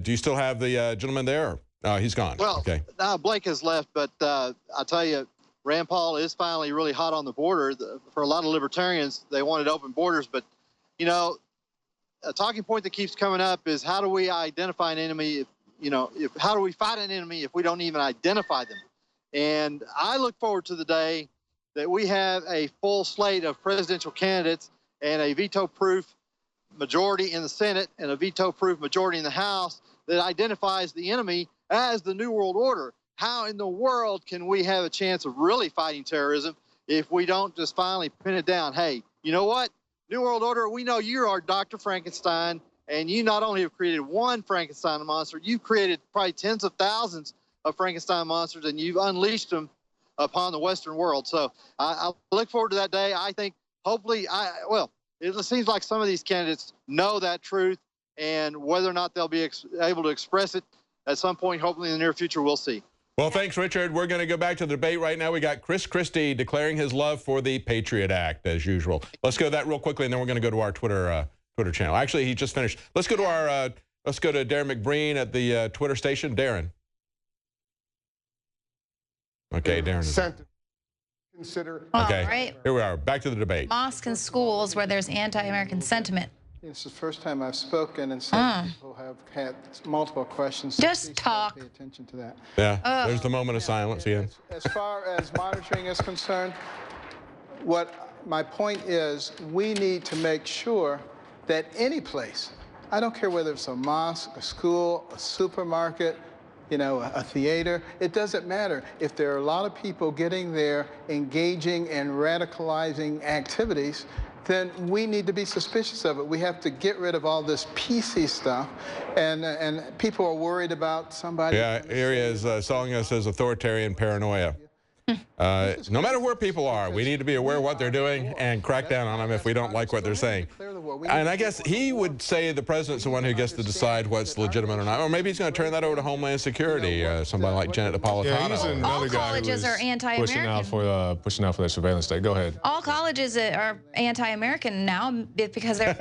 Do you still have the gentleman there? He's gone. Well, okay. Blake has left, but I tell you, Rand Paul is finally really hot on the border. For a lot of libertarians, they wanted open borders, but, you know, a talking point that keeps coming up is how do we identify an enemy? How do we fight an enemy if we don't even identify them? And I look forward to the day that we have a full slate of presidential candidates and a veto-proof majority in the Senate and a veto-proof majority in the House that identifies the enemy as the New World Order. How in the world can we have a chance of really fighting terrorism if we don't just finally pin it down? Hey, you know what? New World Order, we know you are Dr. Frankenstein, and you not only have created one Frankenstein monster, you've created probably tens of thousands of Frankenstein monsters, and you've unleashed them upon the Western world. So I look forward to that day. I think hopefully, it seems like some of these candidates know that truth, and whether or not they'll be able to express it at some point, hopefully in the near future, we'll see. Well, thanks, Richard. We're going to go back to the debate right now. We got Christie declaring his love for the Patriot Act, as usual. Let's go that real quickly, and then we're going to go to our Twitter channel. Actually, he just finished. Let's go to our let's go to Darren McBreen at the Twitter station. Darren. Okay, Darren. Consider. Okay, right. Here we are. Back to the debate. Mosques and schools where there's anti-American sentiment. This is the first time I've spoken, and some people have had multiple questions. So just talk. Pay attention to that. Yeah, there's the moment of silence again. As far as monitoring is concerned, what my point is, we need to make sure that any place, I don't care whether it's a mosque, a school, a supermarket, a theater, it doesn't matter. If there are a lot of people getting there, engaging in radicalizing activities, then we need to be suspicious of it. We have to get rid of all this PC stuff, and people are worried about somebody. Yeah, here he is selling us as authoritarian paranoia. No matter where people are, we need to be aware of what they're doing and crack down on them if we don't like what they're saying. And I guess he would say the president's the one who gets to decide what's legitimate or not. Or maybe he's going to turn that over to Homeland Security, somebody like Janet Napolitano. Yeah, he's another guy colleges are pushing out for that surveillance state. Go ahead. All colleges are anti-American now because they're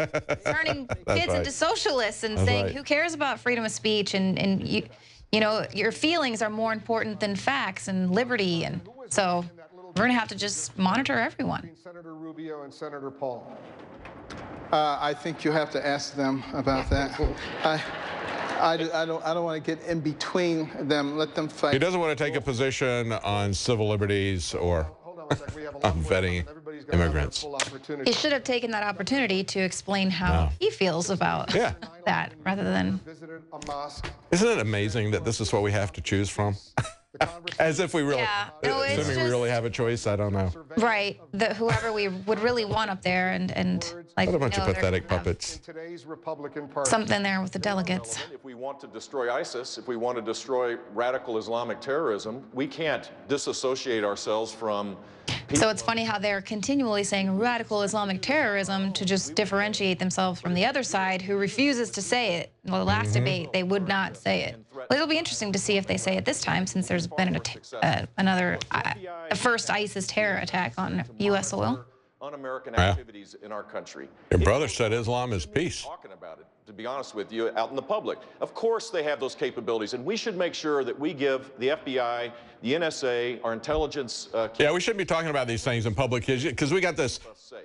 turning kids into socialists and saying, who cares about freedom of speech? And you know, your feelings are more important than facts and liberty. And so we're going to have to just monitor everyone. Senator Rubio and Senator Paul. I think you have to ask them about that. I don't want to get in between them. Let them fight. He doesn't want to take a position on civil liberties or on vetting immigrants. He should have taken that opportunity to explain how he feels about that rather than... Isn't it amazing that this is what we have to choose from? As if we really, assuming we really have a choice, I don't know. Right, whoever we would really want up there and like... What a bunch of pathetic puppets. Something there with the delegates. If we want to destroy ISIS, if we want to destroy radical Islamic terrorism, we can't disassociate ourselves from people. So it's funny how they're continually saying radical Islamic terrorism to just differentiate themselves from the other side who refuses to say it. In the last debate, they would not say it. Well, it'll be interesting to see if they say it this time, since there's been a first ISIS terror attack on U.S. soil. un-American activities in our country. Your brother said Islam is peace. Talking about it, to be honest with you, out in the public. Of course they have those capabilities, and we should make sure that we give the FBI, the NSA, our intelligence... yeah, we shouldn't be talking about these things in public because we got this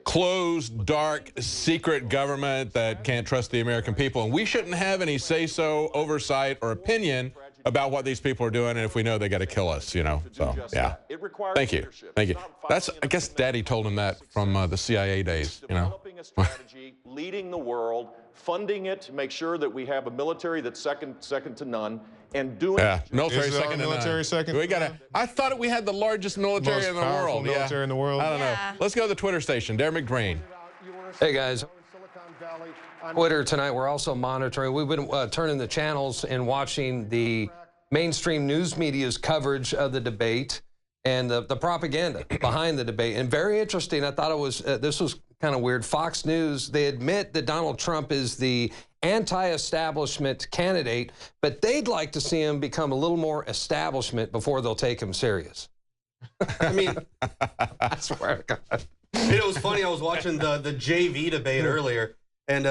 closed, dark, secret government that can't trust the American people, and we shouldn't have any say-so, oversight, or opinion about what these people are doing, and if we know they got to kill us, you know. So, yeah. Thank you. Thank you. That's, I guess Daddy told him that from the CIA days, you know. Developing a strategy, leading the world, funding it to make sure that we have a military that's second to none, and doing military second to military none. second. We got I thought we had the largest military in the world. Military in the world. I don't know. Let's go to the Twitter station. Darren McBrain. Hey guys. Twitter tonight, we're also monitoring. We've been turning the channels and watching the mainstream news media's coverage of the debate and the propaganda behind the debate. And very interesting. I thought it was this was kind of weird. Fox News, they admit that Donald Trump is the anti-establishment candidate, but they'd like to see him become a little more establishment before they'll take him serious. I mean, I swear to God. It was funny. I was watching the JV debate earlier, and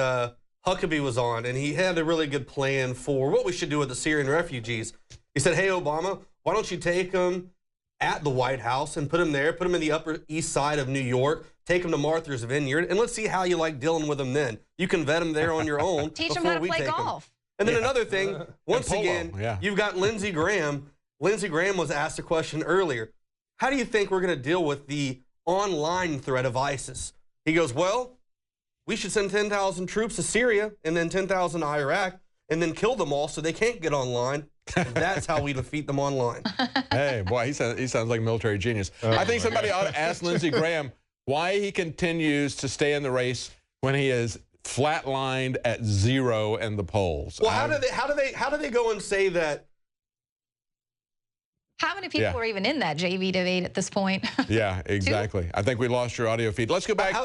Huckabee was on, and he had a really good plan for what we should do with the Syrian refugees. He said, hey, Obama, why don't you take them at the White House and put them there, put them in the Upper East Side of New York, take them to Martha's Vineyard, and let's see how you like dealing with them then. You can vet them there on your own. Teach them how to play golf. And then another thing, once again, you've got Lindsey Graham. Lindsey Graham was asked a question earlier. How do you think we're going to deal with the online threat of ISIS? He goes, well, we should send 10,000 troops to Syria and then 10,000 to Iraq and then kill them all so they can't get online. That's how we defeat them online. Hey, boy, he sounds like a military genius. I think somebody ought to ask Lindsey Graham why he continues to stay in the race when he is flatlined at 0 in the polls. Well, how do they go and say that? How many people are even in that JV debate at this point? Yeah, exactly. I think we lost your audio feed. Let's go back. I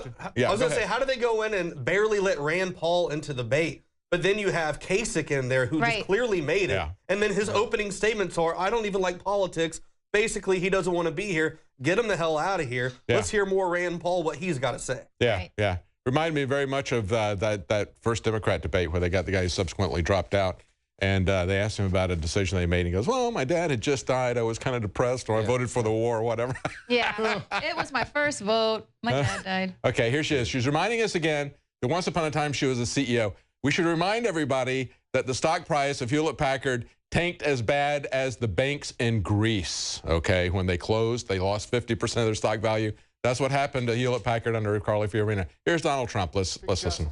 was going to say, how do they go in and barely let Rand Paul into the debate? But then you have Kasich in there who just clearly made it. And then his opening statements are, I don't even like politics. Basically, he doesn't want to be here. Get him the hell out of here. Let's hear more Rand Paul, what he's got to say. Yeah. Reminded me very much of that first Democrat debate where they got the guy who subsequently dropped out. And they asked him about a decision they made. And he goes, well, my dad had just died. I was kind of depressed, or I voted for the war, or whatever. Yeah, it was my first vote. My dad died. Okay, here she is. She's reminding us again that once upon a time she was a CEO. We should remind everybody that the stock price of Hewlett-Packard tanked as bad as the banks in Greece. Okay, when they closed, they lost 50% of their stock value. That's what happened to Hewlett-Packard under Carly Fiorina. Here's Donald Trump. Let's listen.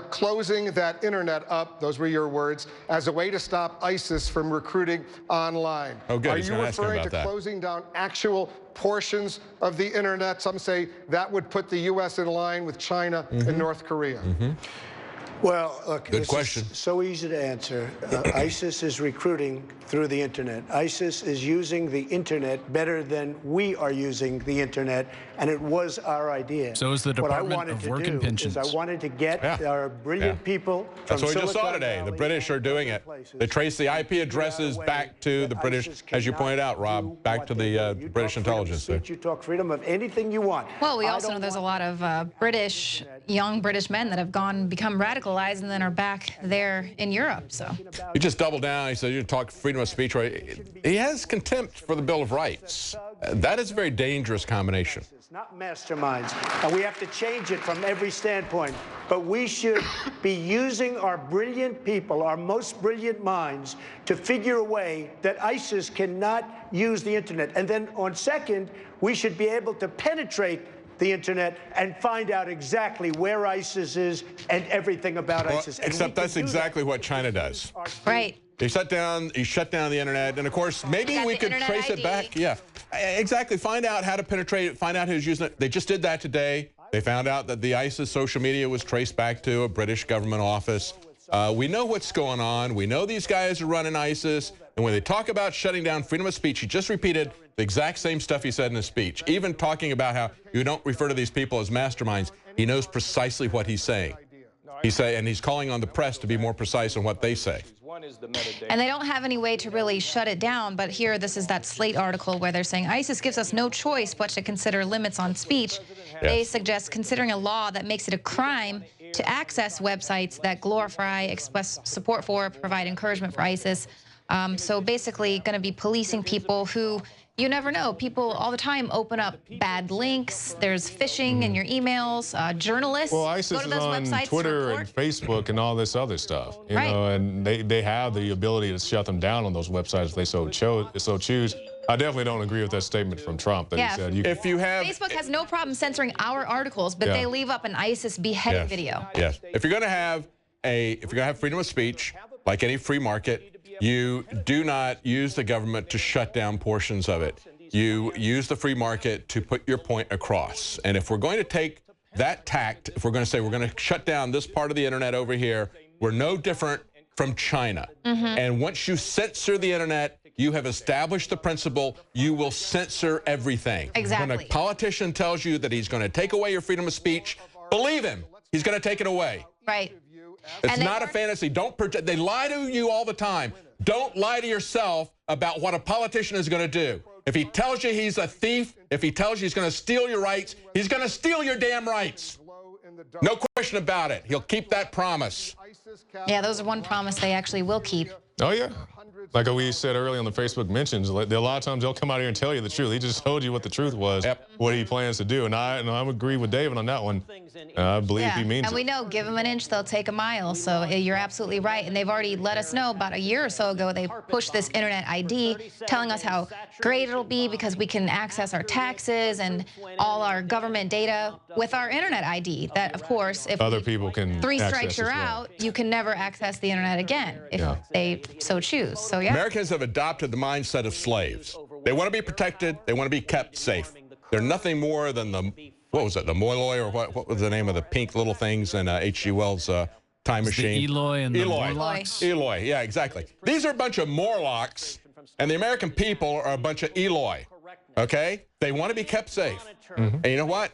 Closing that internet up, those were your words, as a way to stop ISIS from recruiting online. Oh, good. Are you referring to closing down actual portions of the internet? Some say that would put the U.S. in line with China and North Korea. Well, look, good question. Is so easy to answer. ISIS is recruiting through the internet. ISIS is using the internet better than we are using the internet, and it was our idea. So is the Department of Work and Pensions. I wanted to get our brilliant people from That's what we just saw Silicon today. Valley The British are doing it. They trace the IP addresses back to the British, as you pointed out, Rob, back to the British intelligence. You talk freedom of anything you want. Well, we also know there's a lot of young British men that have become radicalized and then are back there in Europe. So you just double down. He said you talk freedom of speech. Right? He has contempt for the Bill of Rights. That is a very dangerous combination. Not masterminds, and we have to change it from every standpoint. But we should be using our brilliant people, our most brilliant minds, to figure a way that ISIS cannot use the internet. And then on second, we should be able to penetrate the internet and find out exactly where ISIS is and everything about ISIS. And except that's exactly what China does. Right. They shut down the internet, and of course, maybe we could trace it back. Yeah, exactly. Find out how to penetrate it, find out who's using it. They just did that today. They found out that the ISIS social media was traced back to a British government office. We know what's going on. We know these guys are running ISIS. And when they talk about shutting down freedom of speech, he just repeated the exact same stuff he said in his speech. Even talking about how you don't refer to these people as masterminds, he knows precisely what he's saying. And he's calling on the press to be more precise in what they say. And they don't have any way to really shut it down. But here, this is that Slate article where they're saying ISIS gives us no choice but to consider limits on speech. Yes. They suggest considering a law that makes it a crime to access websites that glorify, express support for, provide encouragement for ISIS. So basically going to be policing people who, you never know, people all the time open up bad links. There's phishing in your emails. Journalists well, ISIS go to those is on websites Twitter and Facebook and all this other stuff. You know, and they have the ability to shut them down on those websites if they so choose. I definitely don't agree with that statement from Trump that he said. Facebook has no problem censoring our articles, but they leave up an ISIS beheading video. Yes. If you're going to have freedom of speech, like any free market, you do not use the government to shut down portions of it. You use the free market to put your point across. And if we're going to take that tact, if we're going to say we're going to shut down this part of the internet over here, we're no different from China. And once you censor the internet, you have established the principle you will censor everything. Exactly. When a politician tells you that he's going to take away your freedom of speech, believe him, he's going to take it away. Right. It's not a fantasy. Don't pretend. They lie to you all the time. Don't lie to yourself about what a politician is going to do. If he tells you he's a thief, if he tells you he's going to steal your rights, he's going to steal your damn rights. No question about it. He'll keep that promise. Yeah, those are one promise they actually will keep. Oh, yeah. Like we said earlier on the Facebook mentions, a lot of times they'll come out here and tell you the truth. He just told you what the truth was, what he plans to do. And I agree with David on that one. I believe he means it. And we know, give them an inch, they'll take a mile. So you're absolutely right. And they've already let us know about a year or so ago, they pushed this internet ID, telling us how great it'll be because we can access our taxes and all our government data with our internet ID. That, of course, if other people can 3 strikes you're out, you can never access the internet again if they so choose. So yeah. Americans have adopted the mindset of slaves. They want to be protected. They want to be kept safe. They're nothing more than the, what was it, the Molloy, or what was the name of the pink little things in H.G. Wells' Time Machine? The Eloy and the Morlocks. Eloy, yeah, exactly. These are a bunch of Morlocks, and the American people are a bunch of Eloy, okay? They want to be kept safe. And you know what?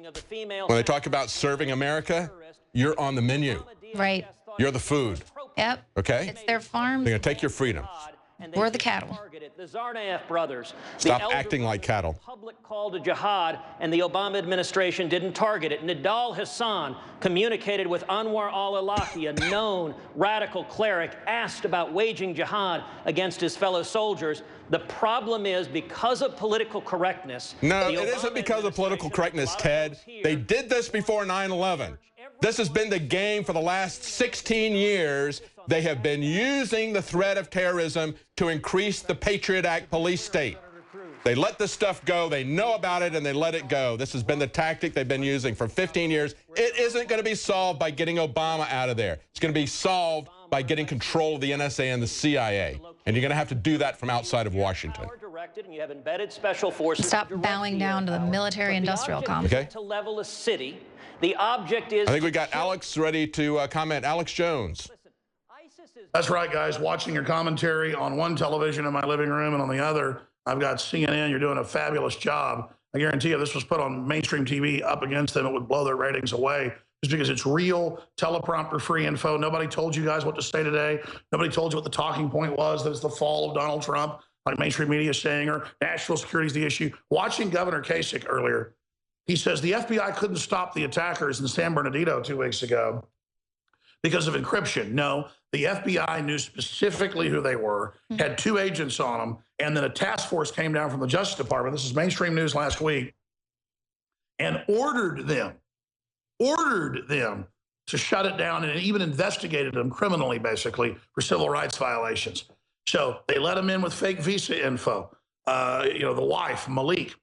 When they talk about serving America, you're on the menu. Right. You're the food. Yep. Okay? It's their farm. They're going to take your freedom. We're the cattle. The Tsarnaev brothers. Stop acting like cattle. Public call to jihad, and the Obama administration didn't target it. Nidal Hassan communicated with Anwar al-Awlaki, a known radical cleric, asked about waging jihad against his fellow soldiers. The problem is, because of political correctness. No, it isn't because of political correctness, Ted. They did this before 9/11. This has been the game for the last 16 years. They have been using the threat of terrorism to increase the Patriot Act police state. They let this stuff go. They know about it, and they let it go. This has been the tactic they've been using for 15 years. It isn't going to be solved by getting Obama out of there. It's going to be solved by getting control of the NSA and the CIA. And you're going to have to do that from outside of Washington. And you have embedded special forces. Stop bowing down to the military-industrial complex. Okay. To level a city. The object is. I think we got Alex ready to comment. Alex Jones. That's right, guys. Watching your commentary on one television in my living room, and on the other, I've got CNN. You're doing a fabulous job. I guarantee you, if this was put on mainstream TV up against them, it would blow their ratings away. Just because it's real, teleprompter-free info. Nobody told you guys what to say today. Nobody told you what the talking point was. That it's the fall of Donald Trump, like mainstream media is saying, or national security is the issue. Watching Governor Kasich earlier, he says the FBI couldn't stop the attackers in San Bernardino 2 weeks ago because of encryption. No, the FBI knew specifically who they were, had 2 agents on them, and then a task force came down from the Justice Department. This is mainstream news last week, and ordered them to shut it down, and even investigated them criminally, basically, for civil rights violations. So they let him in with fake visa info. The wife, Malik,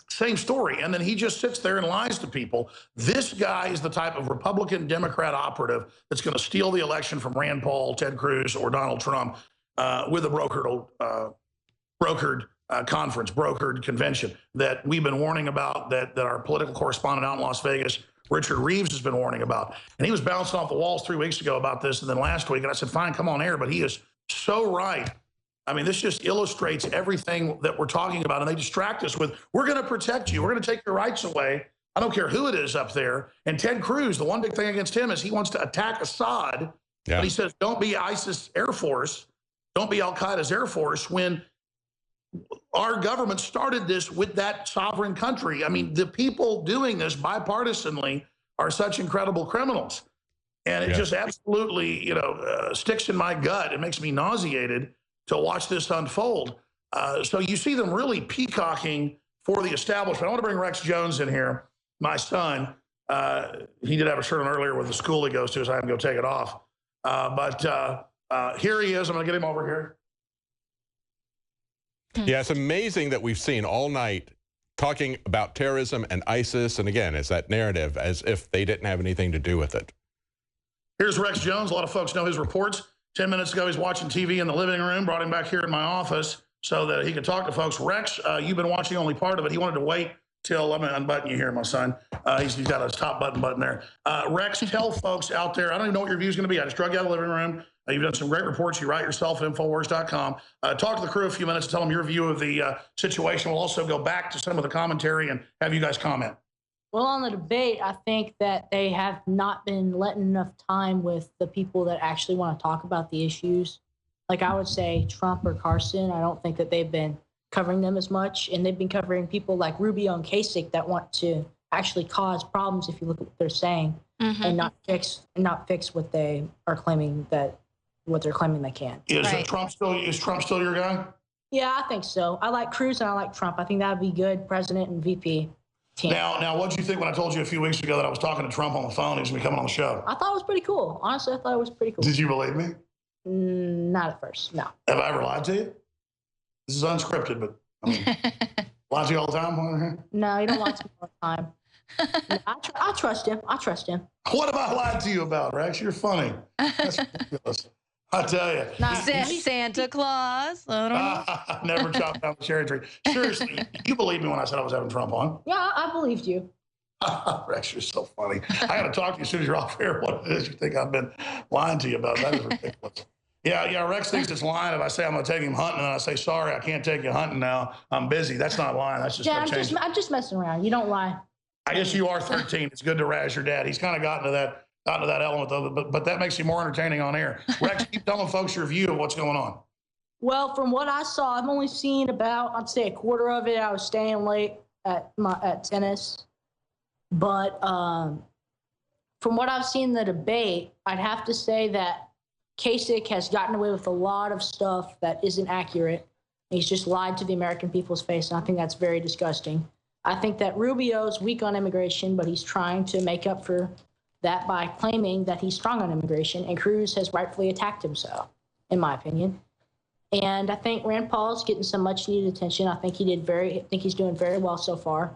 same story. And then he just sits there and lies to people. This guy is the type of Republican Democrat operative that's going to steal the election from Rand Paul, Ted Cruz, or Donald Trump with a brokered conference, brokered convention that we've been warning about, that our political correspondent out in Las Vegas, Richard Reeves, has been warning about. And he was bouncing off the walls 3 weeks ago about this, and then last week, and I said, fine, come on air, but he is so right. I mean, this just illustrates everything that we're talking about, and they distract us with, we're going to protect you, we're going to take your rights away. I don't care who it is up there. And Ted Cruz, the one big thing against him is he wants to attack Assad. But he says, don't be ISIS Air Force. Don't be Al-Qaeda's Air Force, when our government started this with that sovereign country. I mean, the people doing this bipartisanly are such incredible criminals. And it just absolutely, you know, sticks in my gut. It makes me nauseated to watch this unfold. So you see them really peacocking for the establishment. I want to bring Rex Jones in here, my son. He did have a shirt on earlier with the school he goes to, so I had to go take it off. Here he is. I'm going to get him over here. Yeah, it's amazing that we've seen all night talking about terrorism and ISIS, and again, it's that narrative as if they didn't have anything to do with it. Here's Rex Jones. A lot of folks know his reports. 10 minutes ago, he's watching TV in the living room, brought him back here in my office so that he could talk to folks. Rex, you've been watching only part of it. He wanted to wait till, let me unbutton you here, my son. He's got a top button there. Rex, tell folks out there, I don't even know what your view is going to be. I just drug you out of the living room. You've done some great reports. You write yourself at NoWorldOrder.com. Talk to the crew a few minutes and tell them your view of the situation. We'll also go back to some of the commentary and have you guys comment. Well, on the debate, I think that they have not been letting enough time with the people that actually want to talk about the issues. Like I would say Trump or Carson, I don't think that they've been covering them as much. And they've been covering people like Rubio and Kasich that want to actually cause problems if you look at what they're saying, and not fix what they are claiming what they're claiming they can. Is Trump still your guy? Yeah, I think so. I like Cruz and I like Trump. I think that would be good president and VP team. Now, what did you think when I told you a few weeks ago that I was talking to Trump on the phone? He was going to be coming on the show. I thought it was pretty cool. Honestly, I thought it was pretty cool. Did you believe me? Not at first, no. Have I ever lied to you? This is unscripted, but I mean, lie to you all the time? No, you don't lie to me all the time. No, I trust him. I trust him. What have I lied to you about, Rex? You're funny. That's ridiculous. I tell you. Santa Claus. I don't know. Never chopped down the cherry tree. Seriously, you believed me when I said I was having Trump on? Yeah, I believed you. Rex, you're so funny. I got to talk to you as soon as you're off air what it is you think I've been lying to you about. That is ridiculous. Yeah, Rex thinks it's lying if I say I'm going to take him hunting and I say, sorry, I can't take you hunting now. I'm busy. That's not lying. That's just I'm just messing around. You don't lie. I guess you are 13. It's good to razz your dad. He's kind of gotten to that element of it, but that makes you more entertaining on air. Rex, keep telling folks your view of what's going on. Well, from what I saw, I've only seen about, I'd say, a quarter of it. I was staying late at tennis. But from what I've seen in the debate, I'd have to say that Kasich has gotten away with a lot of stuff that isn't accurate. He's just lied to the American people's face, and I think that's very disgusting. I think that Rubio's weak on immigration, but he's trying to make up for that by claiming that he's strong on immigration, and Cruz has rightfully attacked him so, in my opinion. And I think Rand Paul's getting some much-needed attention. I think he's doing very well so far.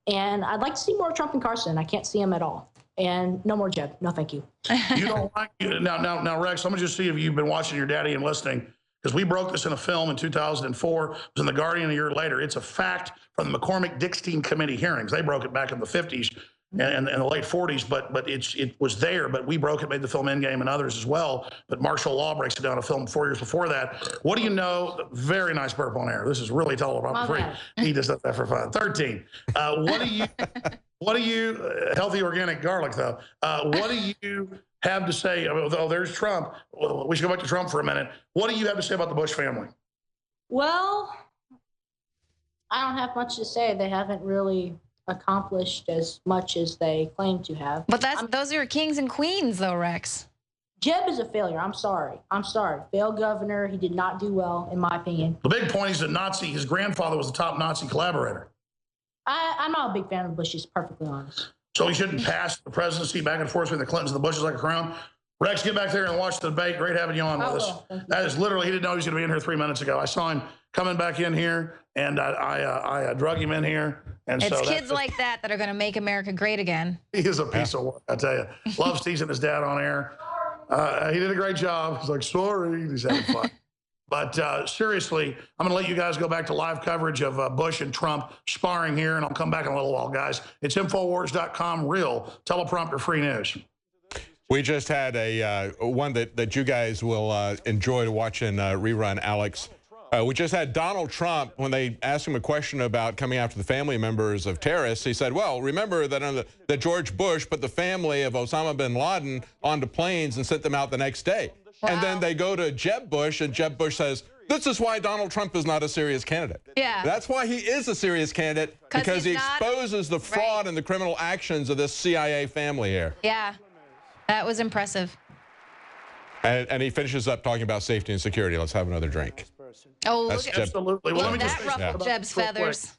And I'd like to see more Trump and Carson. I can't see him at all. And no more Jeb. No, thank you. You don't like now, Rex, let me just see if you've been watching your daddy and listening, because we broke this in a film in 2004. It was in The Guardian a year later. It's a fact from the McCormick-Dickstein Committee hearings. They broke it back in the 50s and the late 40s, but it was there. But we broke it, made the film Endgame and others as well. But martial law breaks it down, a film 4 years before that. What do you know? Very nice burp on air. This is really tolerable. Free. He just does that for fun. 13. What do you, healthy organic garlic though, what do you have to say? Oh, there's Trump. Well, we should go back to Trump for a minute. What do you have to say about the Bush family? Well, I don't have much to say. They haven't really accomplished as much as they claim to have. But those are kings and queens though, Rex. Jeb is a failure. I'm sorry. Failed governor. He did not do well, in my opinion. The big point is that his grandfather was the top Nazi collaborator. I'm not a big fan of Bush, to be perfectly honest. So he shouldn't pass the presidency back and forth between the Clintons and the Bushes like a crown? Rex, get back there and watch the debate. Great having you on with us. That is literally, he didn't know he was going to be in here 3 minutes ago. I saw him coming back in here, and I drug him in here. And it's kids like that are going to make America great again. He is a piece of work, I tell you. Loves teasing his dad on air. He did a great job. He's like, sorry. He's having fun. But seriously, I'm going to let you guys go back to live coverage of Bush and Trump sparring here, and I'll come back in a little while, guys. It's Infowars.com, real teleprompter free news. We just had one that you guys will enjoy to watch and rerun, Alex. We just had Donald Trump, when they asked him a question about coming after the family members of terrorists, he said, well, remember that George Bush put the family of Osama bin Laden onto planes and sent them out the next day. Wow. And then they go to Jeb Bush, and Jeb Bush says, this is why Donald Trump is not a serious candidate. Yeah. That's why he is a serious candidate, because he exposes the fraud and the criminal actions of this CIA family here. Yeah, that was impressive. And he finishes up talking about safety and security. Let's have another drink. Oh, that's look Jeb. Absolutely. Well, let me just ruffled Jeb's feathers.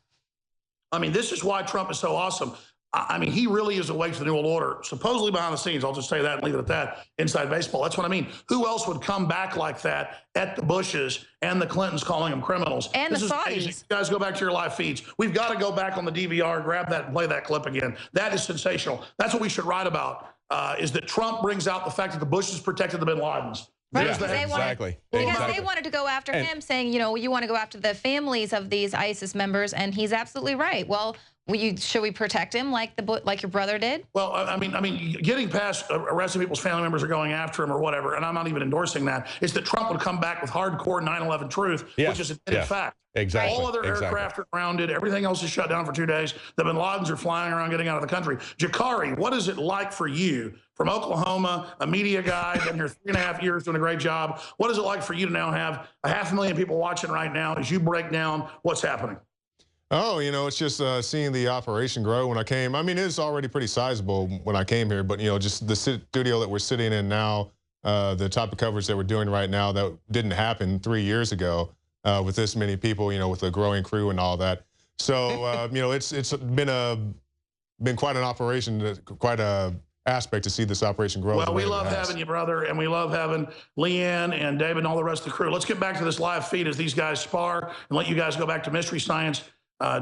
I mean, this is why Trump is so awesome. I mean, he really is awake to the New World Order, supposedly behind the scenes. I'll just say that and leave it at that. Inside baseball. That's what I mean. Who else would come back like that at the Bushes and the Clintons calling them criminals? And this the is Saudis. amazing. You guys go back to your live feeds. We've got to go back on the DVR, grab that and play that clip again. That is sensational. That's what we should write about, is that Trump brings out the fact that the Bushes protected the bin Ladens. Right, yeah, exactly. Because they wanted to go after him, saying, you know, you want to go after the families of these ISIS members, and he's absolutely right. Well, should we protect him like your brother did? Well, I mean, getting past arresting people's family members or going after him or whatever, and I'm not even endorsing that, is that Trump would come back with hardcore 9/11 truth, which is a fact. Exactly. All other aircraft are grounded. Everything else is shut down for 2 days. The bin Ladens are flying around, getting out of the country. Jakari, what is it like for you, from Oklahoma, a media guy, been here 3.5 years, doing a great job? What is it like for you to now have 500,000 people watching right now as you break down what's happening? Oh, you know, it's just seeing the operation grow. When I came, I mean, it's already pretty sizable when I came here, but, you know, just the studio that we're sitting in now, the type of coverage that we're doing right now that didn't happen 3 years ago with this many people, you know, with a growing crew and all that. So, you know, it's been quite an operation, quite a aspect to see this operation grow. Well, we love having you, brother, and we love having Leanne and David and all the rest of the crew. Let's get back to this live feed as these guys spar and let you guys go back to Mystery Science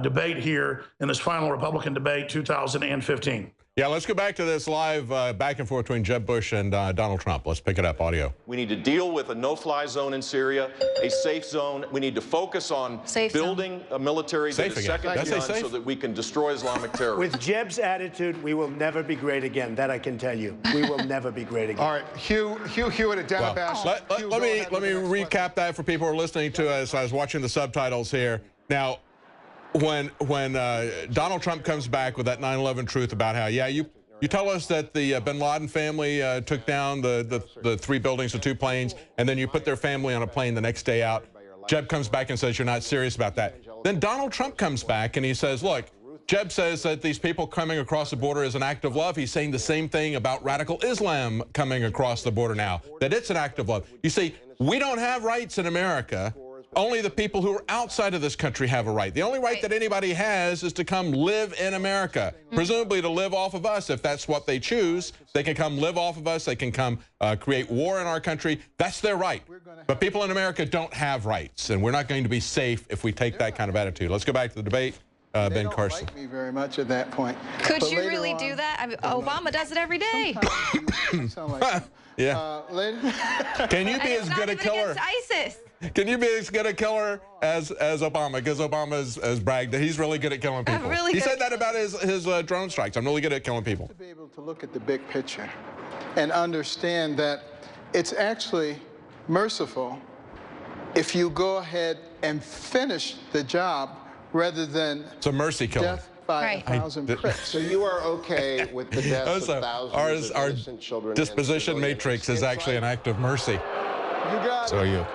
debate here in this final Republican debate 2015. Yeah, let's go back to this live back and forth between Jeb Bush and Donald Trump. Let's pick it up, audio. We need to deal with a no-fly zone in Syria, a safe zone. We need to focus on building a military that is second to none so that we can destroy Islamic terrorism. With Jeb's attitude, we will never be great again. That I can tell you. We will never be great again. All right, Hugh Hewitt at Democrats. Let me recap that for people who are listening to us. I was watching the subtitles here. Now, when Donald Trump comes back with that 9/11 truth about how, yeah, you tell us that the bin Laden family took down the 3 buildings with 2 planes, and then you put their family on a plane the next day out. Jeb comes back and says you're not serious about that. Then Donald Trump comes back and he says, look, Jeb says that these people coming across the border is an act of love. He's saying the same thing about radical Islam coming across the border now, that it's an act of love. You see, we don't have rights in America. Only the people who are outside of this country have a right. The only right that anybody has is to come live in America, presumably to live off of us. If that's what they choose, they can come live off of us. They can come create war in our country. That's their right. But people in America don't have rights, and we're not going to be safe if we take that kind of attitude. Let's go back to the debate. Ben Carson. Like me very much at that point. Could you really do that? I mean, Obama does it every day. Yeah. Can you be as good a killer? ISIS. Can you be as good a killer as Obama? Because Obama has bragged that he's really good at killing people. He said that about his drone strikes. I'm really good at killing people. To be able to look at the big picture and understand that it's actually merciful if you go ahead and finish the job rather than it's a mercy killing. Death by 1,000 pricks. So you are okay with the deaths of thousands of innocent children? Our disposition matrix is actually an act of mercy. You got it. You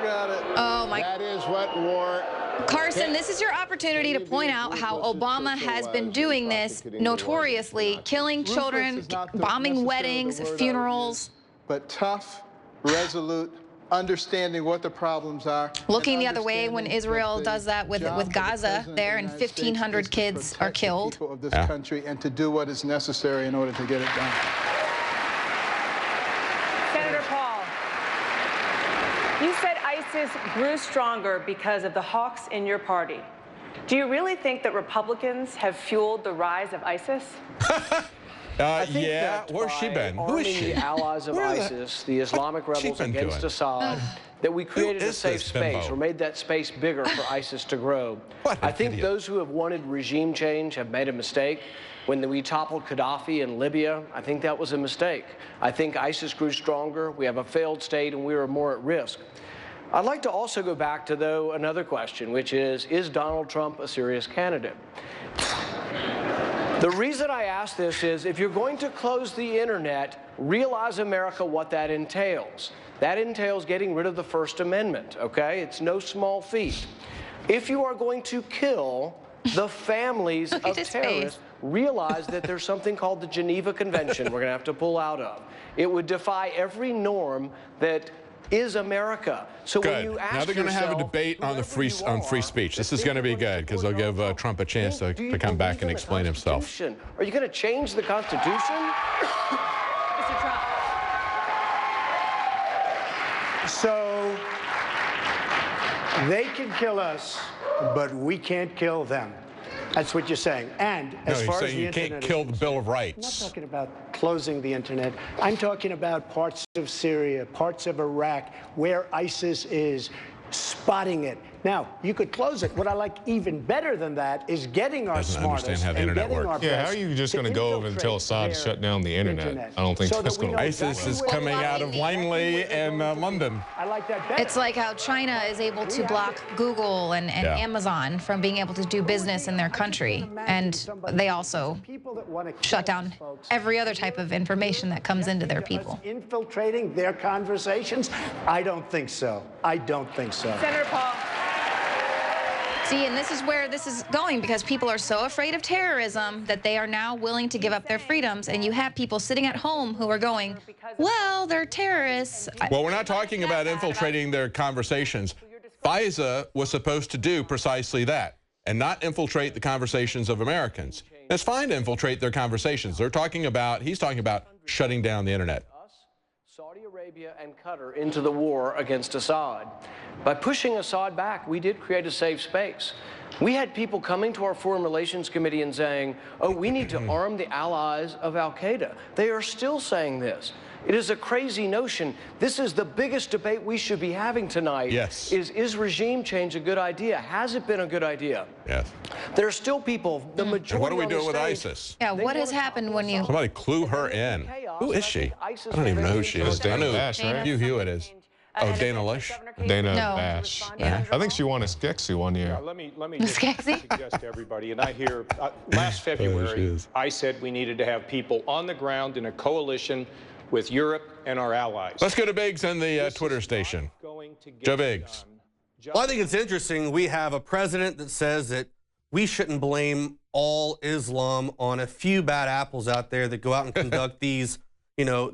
got it. Oh my. That is what war. Carson, this is your opportunity to point out how Obama has been doing this notoriously, killing children, bombing weddings, funerals. But tough, resolute, understanding what the problems are. Looking the other way when Israel does that with Gaza there, and 1,500 kids are killed. Of this country, and to do what is necessary in order to get it done. Senator Paul, you said ISIS grew stronger because of the hawks in your party. Do you really think that Republicans have fueled the rise of ISIS? Yeah, where's she been? Who is she? The allies of ISIS, the Islamic rebels against Assad, that we created a safe space or made that space bigger for ISIS to grow. I think those who have wanted regime change have made a mistake. When we toppled Gaddafi in Libya, I think that was a mistake. I think ISIS grew stronger. We have a failed state, and we are more at risk. I'd like to also go back to, though, another question, which is Donald Trump a serious candidate? The reason I ask this is if you're going to close the internet, realize, America, what that entails. That entails getting rid of the First Amendment, okay? It's no small feat. If you are going to kill the families of terrorists, realize that there's something called the Geneva Convention we're going to have to pull out of. It would defy every norm that is America. So good. When you ask now they're going to have a debate on free speech. This is going to be good because they'll give Trump a chance to come back and explain himself. Are you going to change the Constitution? Mr. Trump. So they can kill us, but we can't kill them. That's what you're saying. And as far as the you internet can't kill the Bill of Rights. I'm not talking about closing the internet. I'm talking about parts of Syria, parts of Iraq, where ISIS is, spotting it. Now, you could close it. What I like even better than that is getting our smartest how the and internet getting works. our Yeah, best how are you just going to go over and tell Assad to shut down the internet? I don't think that's going to work. ISIS is coming out of Langley and London. I like that better. It's like how China is able to block Google and Amazon from being able to do business in their country. And they also shut down every other type of information that comes into their people. Infiltrating their conversations? I don't think so. I don't think so. Senator Paul. See, and this is where this is going, because people are so afraid of terrorism that they are now willing to give up their freedoms. And you have people sitting at home who are going, well, they're terrorists. Well, we're not talking about infiltrating their conversations. FISA was supposed to do precisely that and not infiltrate the conversations of Americans. It's fine to infiltrate their conversations. He's talking about shutting down the internet. Saudi Arabia and Qatar into the war against Assad. By pushing Assad back, we did create a safe space. We had people coming to our Foreign Relations Committee and saying, oh, we need to arm the allies of al-Qaeda. They are still saying this. It is a crazy notion. This is the biggest debate we should be having tonight. Yes. Is regime change a good idea? Has it been a good idea? Yes. There are still people, the majority. And what are we doing with stage, ISIS? Yeah, what has happened when you... Somebody clue her in. Who is she? I don't even know who she is. I know Hugh Hewitt is. Oh, Dana Loesch? Dana Bash. Yeah. I think she won a Skeksis one year. Let me just suggest to everybody, and I hear last February, I said we needed to have people on the ground in a coalition with Europe and our allies. Let's go to Biggs and the Twitter station. Joe Biggs. Well, I think it's interesting. We have a president that says that we shouldn't blame all Islam on a few bad apples out there that go out and conduct these,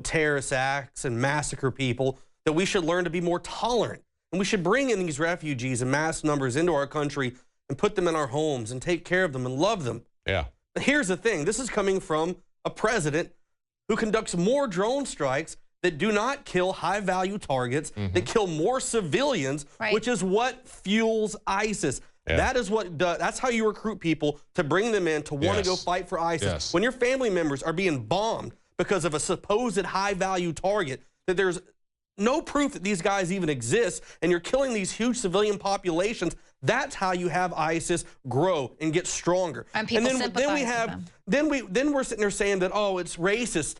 terrorist acts and massacre people, that we should learn to be more tolerant. And we should bring in these refugees in mass numbers into our country and put them in our homes and take care of them and love them. Yeah. But here's the thing. This is coming from a president who conducts more drone strikes that do not kill high-value targets, that kill more civilians, which is what fuels ISIS. Yeah. That is what that's how you recruit people to bring them in to want to go fight for ISIS. When your family members are being bombed because of a supposed high-value target, that there's no proof that these guys even exist, and you're killing these huge civilian populations, that's how you have ISIS grow and get stronger. And people then we're sitting there saying that, oh, it's racist,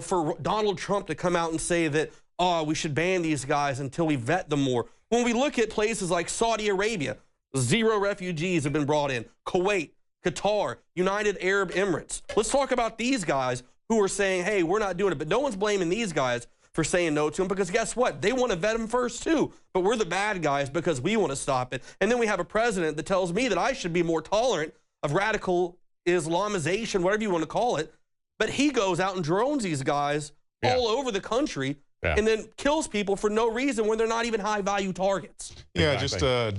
for Donald Trump to come out and say that, oh, we should ban these guys until we vet them more. When we look at places like Saudi Arabia, 0 refugees have been brought in. Kuwait, Qatar, United Arab Emirates. Let's talk about these guys who are saying, hey, we're not doing it. But no one's blaming these guys for saying no to them, because guess what? They want to vet them first too. But we're the bad guys because we want to stop it. And then we have a president that tells me that I should be more tolerant of radical Islamization, whatever you want to call it. But he goes out and drones these guys all over the country and then kills people for no reason when they're not even high-value targets. Yeah, just to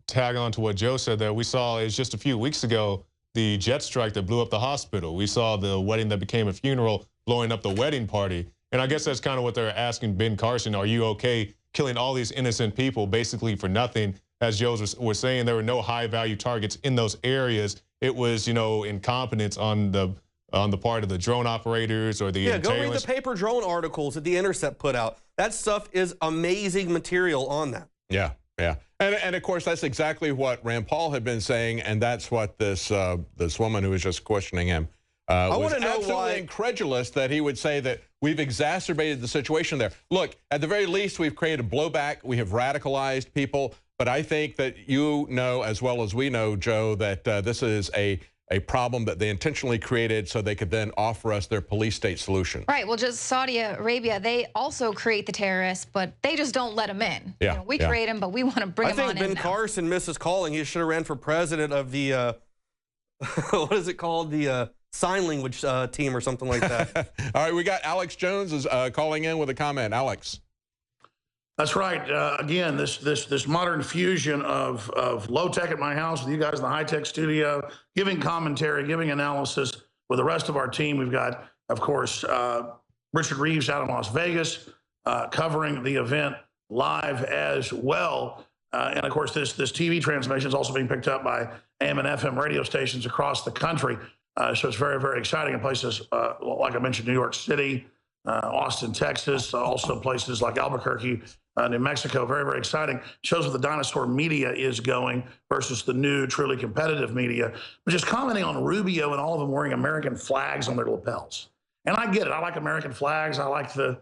tag on to what Joe said there, we saw is just a few weeks ago the jet strike that blew up the hospital. We saw the wedding that became a funeral blowing up the wedding party. And I guess that's kind of what they're asking Ben Carson. Are you okay killing all these innocent people basically for nothing? As Joe was saying, there were no high-value targets in those areas. It was, incompetence on the part of the drone operators or the go read the paper drone articles that The Intercept put out. That stuff is amazing material on that. Yeah, yeah. And of course, that's exactly what Rand Paul had been saying, and that's what this woman who was just questioning him was absolutely incredulous that he would say that we've exacerbated the situation there. Look, at the very least, we've created blowback. We have radicalized people. But I think that you know as well as we know, Joe, that this is a problem that they intentionally created so they could then offer us their police state solution. Right. Well, just Saudi Arabia, they also create the terrorists, but they just don't let them in. Yeah. You know, we create them, but we want to bring them on in. I think Ben Carson misses calling. He should have ran for president of the, what is it called? The sign language team or something like that. All right, we got Alex Jones is calling in with a comment. Alex. That's right. Again, this modern fusion of low tech at my house with you guys in the high tech studio, giving commentary, giving analysis with the rest of our team. We've got, of course, Richard Reeves out in Las Vegas covering the event live as well. And of course, this TV transmission is also being picked up by AM and FM radio stations across the country. So it's very, very exciting in places like I mentioned, New York City, Austin, Texas, also places like Albuquerque, New Mexico. Very, very exciting. Shows where the dinosaur media is going versus the new, truly competitive media. But just commenting on Rubio and all of them wearing American flags on their lapels. And I get it. I like American flags. I like the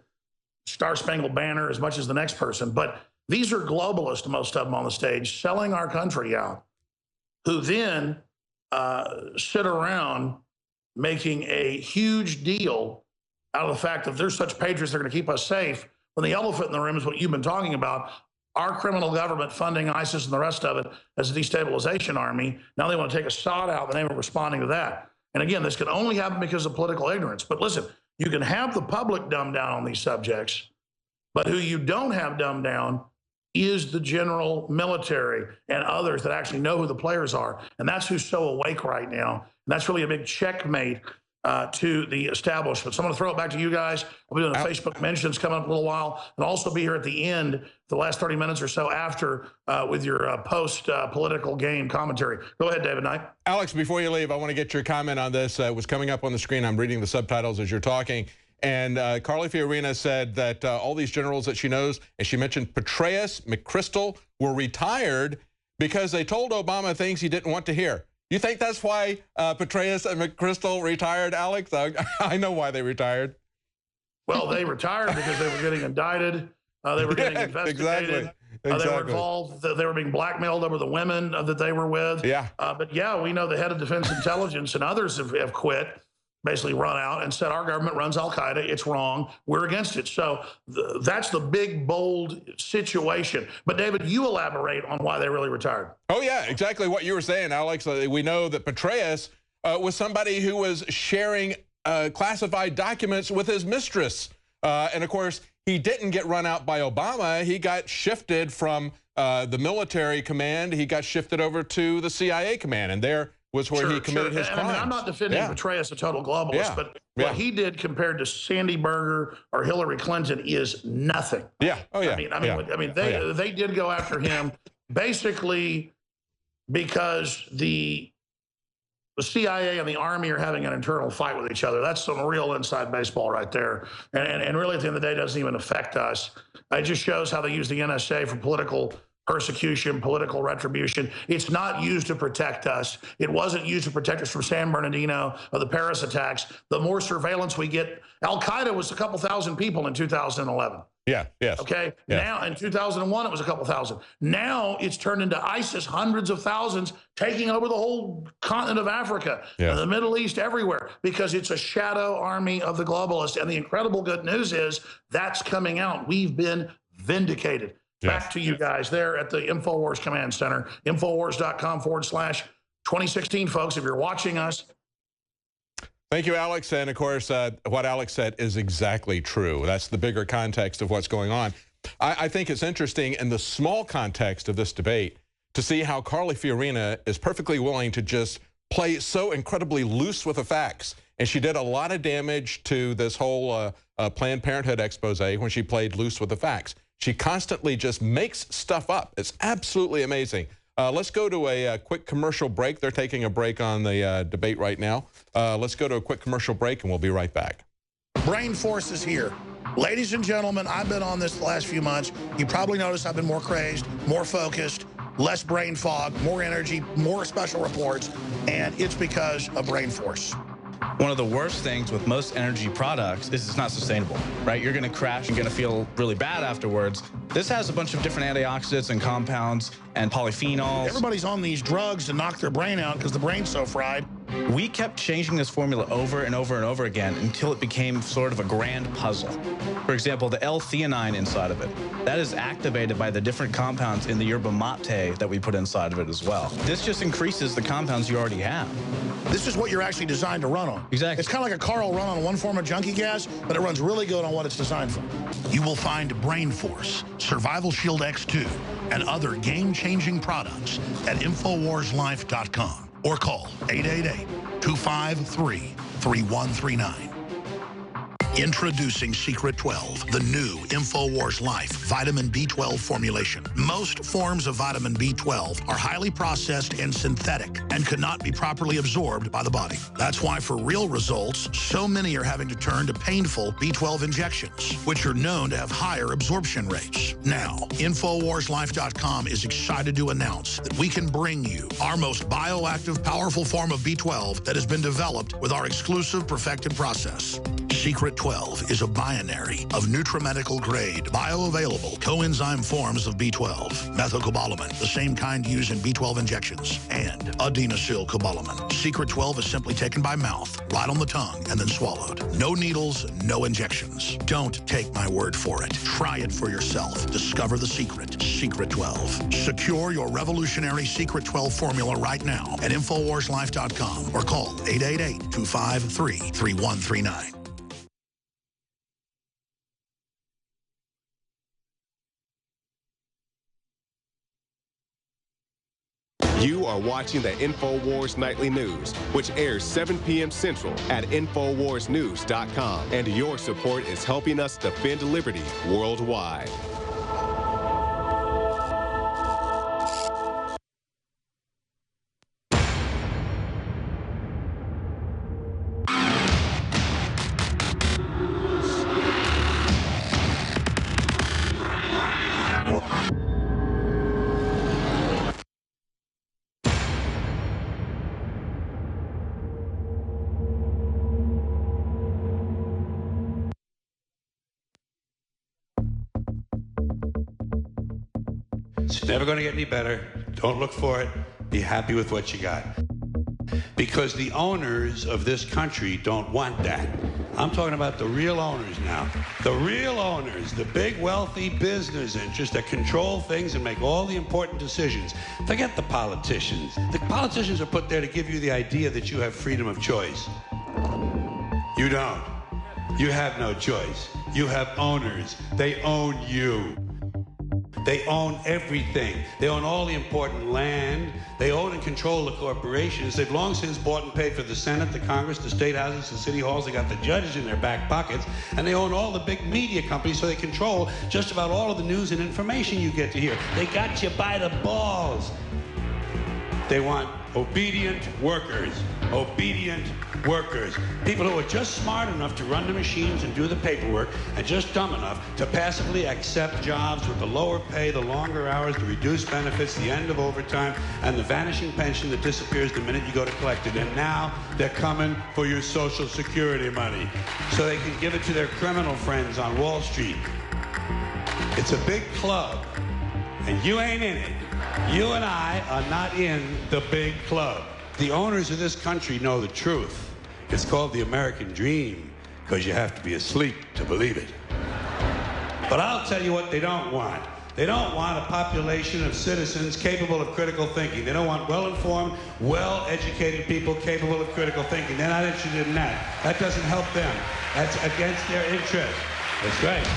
Star-Spangled Banner as much as the next person. But these are globalists, most of them on the stage, selling our country out, who then sit around making a huge deal out of the fact that there's such patriots that are going to keep us safe, when the elephant in the room is what you've been talking about, our criminal government funding ISIS and the rest of it as a destabilization army. Now they want to take Assad out in the name of responding to that. And again, this can only happen because of political ignorance. But listen, you can have the public dumb down on these subjects, but who you don't have dumbed down is the general military and others that actually know who the players are. And that's who's so awake right now. And that's really a big checkmate to the establishment. So I'm going to throw it back to you guys. I'll be doing a Facebook mentions coming up in a little while, and also be here at the end, the last 30 minutes or so after, with your post-political game commentary. Go ahead, David Knight. Alex, before you leave, I want to get your comment on this. It was coming up on the screen. I'm reading the subtitles as you're talking. And Carly Fiorina said that all these generals that she knows, and she mentioned Petraeus, McChrystal, were retired because they told Obama things he didn't want to hear. You think that's why Petraeus and McChrystal retired, Alex? I know why they retired. Well, they retired because they were getting indicted. They were getting investigated. Exactly. They were involved. They were being blackmailed over the women that they were with. Yeah. But yeah, we know the head of Defense Intelligence and others have quit, basically run out and said, our government runs Al-Qaeda. It's wrong. We're against it. So that's the big, bold situation. But David, you elaborate on why they really retired. Oh, yeah, exactly what you were saying, Alex. We know that Petraeus was somebody who was sharing classified documents with his mistress. And of course, he didn't get run out by Obama. He got shifted from the military command. He got shifted over to the CIA command. And there was where he committed his crimes. I mean, I'm not defending Petraeus, a total globalist, but what he did compared to Sandy Berger or Hillary Clinton is nothing. Yeah. Oh, yeah. I mean, they did go after him basically because the CIA and the Army are having an internal fight with each other. That's some real inside baseball right there. And really, at the end of the day, it doesn't even affect us. It just shows how they use the NSA for political persecution, political retribution. It's not used to protect us. It wasn't used to protect us from San Bernardino or the Paris attacks. The more surveillance we get, Al-Qaeda was a couple thousand people in 2011. Yeah, yes. Okay, now in 2001, it was a couple thousand. Now it's turned into ISIS, hundreds of thousands, taking over the whole continent of Africa, the Middle East, everywhere, because it's a shadow army of the globalists. And the incredible good news is that's coming out. We've been vindicated. Back to you guys there at the InfoWars Command Center, InfoWars.com/2016, folks, if you're watching us. Thank you, Alex. And of course, what Alex said is exactly true. That's the bigger context of what's going on. I think it's interesting in the small context of this debate to see how Carly Fiorina is perfectly willing to just play so incredibly loose with the facts. And she did a lot of damage to this whole Planned Parenthood expose when she played loose with the facts. She constantly just makes stuff up. It's absolutely amazing. Let's go to a quick commercial break. They're taking a break on the debate right now. Let's go to a quick commercial break, and we'll be right back. Brain Force is here. Ladies and gentlemen, I've been on this the last few months. You probably noticed I've been more crazed, more focused, less brain fog, more energy, more special reports, and it's because of Brain Force. One of the worst things with most energy products is it's not sustainable, right? You're going to crash and going to feel really bad afterwards. This has a bunch of different antioxidants and compounds and polyphenols. Everybody's on these drugs to knock their brain out because the brain's so fried. We kept changing this formula over and over and over again until it became sort of a grand puzzle. For example, the L-theanine inside of it, that is activated by the different compounds in the yerba mate that we put inside of it as well. This just increases the compounds you already have. This is what you're actually designed to run on. Exactly. It's kind of like a car will run on one form of junkie gas, but it runs really good on what it's designed for. You will find Brain Force, Survival Shield X2, and other game-changing products at InfoWarsLife.com or call 888-253-3139. Introducing Secret 12, the new InfoWars Life vitamin B12 formulation. Most forms of vitamin B12 are highly processed and synthetic and could not be properly absorbed by the body. That's why for real results, so many are having to turn to painful B12 injections, which are known to have higher absorption rates. Now, InfoWarsLife.com is excited to announce that we can bring you our most bioactive, powerful form of B12 that has been developed with our exclusive perfected process. Secret 12 is a binary of nutramedical grade, bioavailable coenzyme forms of B12, methylcobalamin, the same kind used in B12 injections, and adenosylcobalamin. Secret 12 is simply taken by mouth, right on the tongue, and then swallowed. No needles, no injections. Don't take my word for it. Try it for yourself. Discover the secret. Secret 12. Secure your revolutionary Secret 12 formula right now at InfoWarsLife.com or call 888-253-3139. You are watching the InfoWars Nightly News, which airs 7 p.m. Central at InfoWarsNews.com. And your support is helping us defend liberty worldwide. It's never going to get any better. Don't look for it. Be happy with what you got. Because the owners of this country don't want that. I'm talking about the real owners now. The real owners, the big wealthy business interests that control things and make all the important decisions. Forget the politicians. The politicians are put there to give you the idea that you have freedom of choice. You don't. You have no choice. You have owners. They own you. They own everything. They own all the important land. They own and control the corporations. They've long since bought and paid for the Senate, the Congress, the state houses, the city halls. They got the judges in their back pockets. And they own all the big media companies, so they control just about all of the news and information you get to hear. They got you by the balls. They want obedient workers. Obedient workers. People who are just smart enough to run the machines and do the paperwork and just dumb enough to passively accept jobs with the lower pay, the longer hours, the reduced benefits, the end of overtime, and the vanishing pension that disappears the minute you go to collect it. And now they're coming for your Social Security money so they can give it to their criminal friends on Wall Street. It's a big club, and you ain't in it. You and I are not in the big club. The owners of this country know the truth. It's called the American dream because you have to be asleep to believe it. But I'll tell you what they don't want. They don't want a population of citizens capable of critical thinking. They don't want well-informed, well-educated people capable of critical thinking. They're not interested in that. That doesn't help them. That's against their interest. That's right.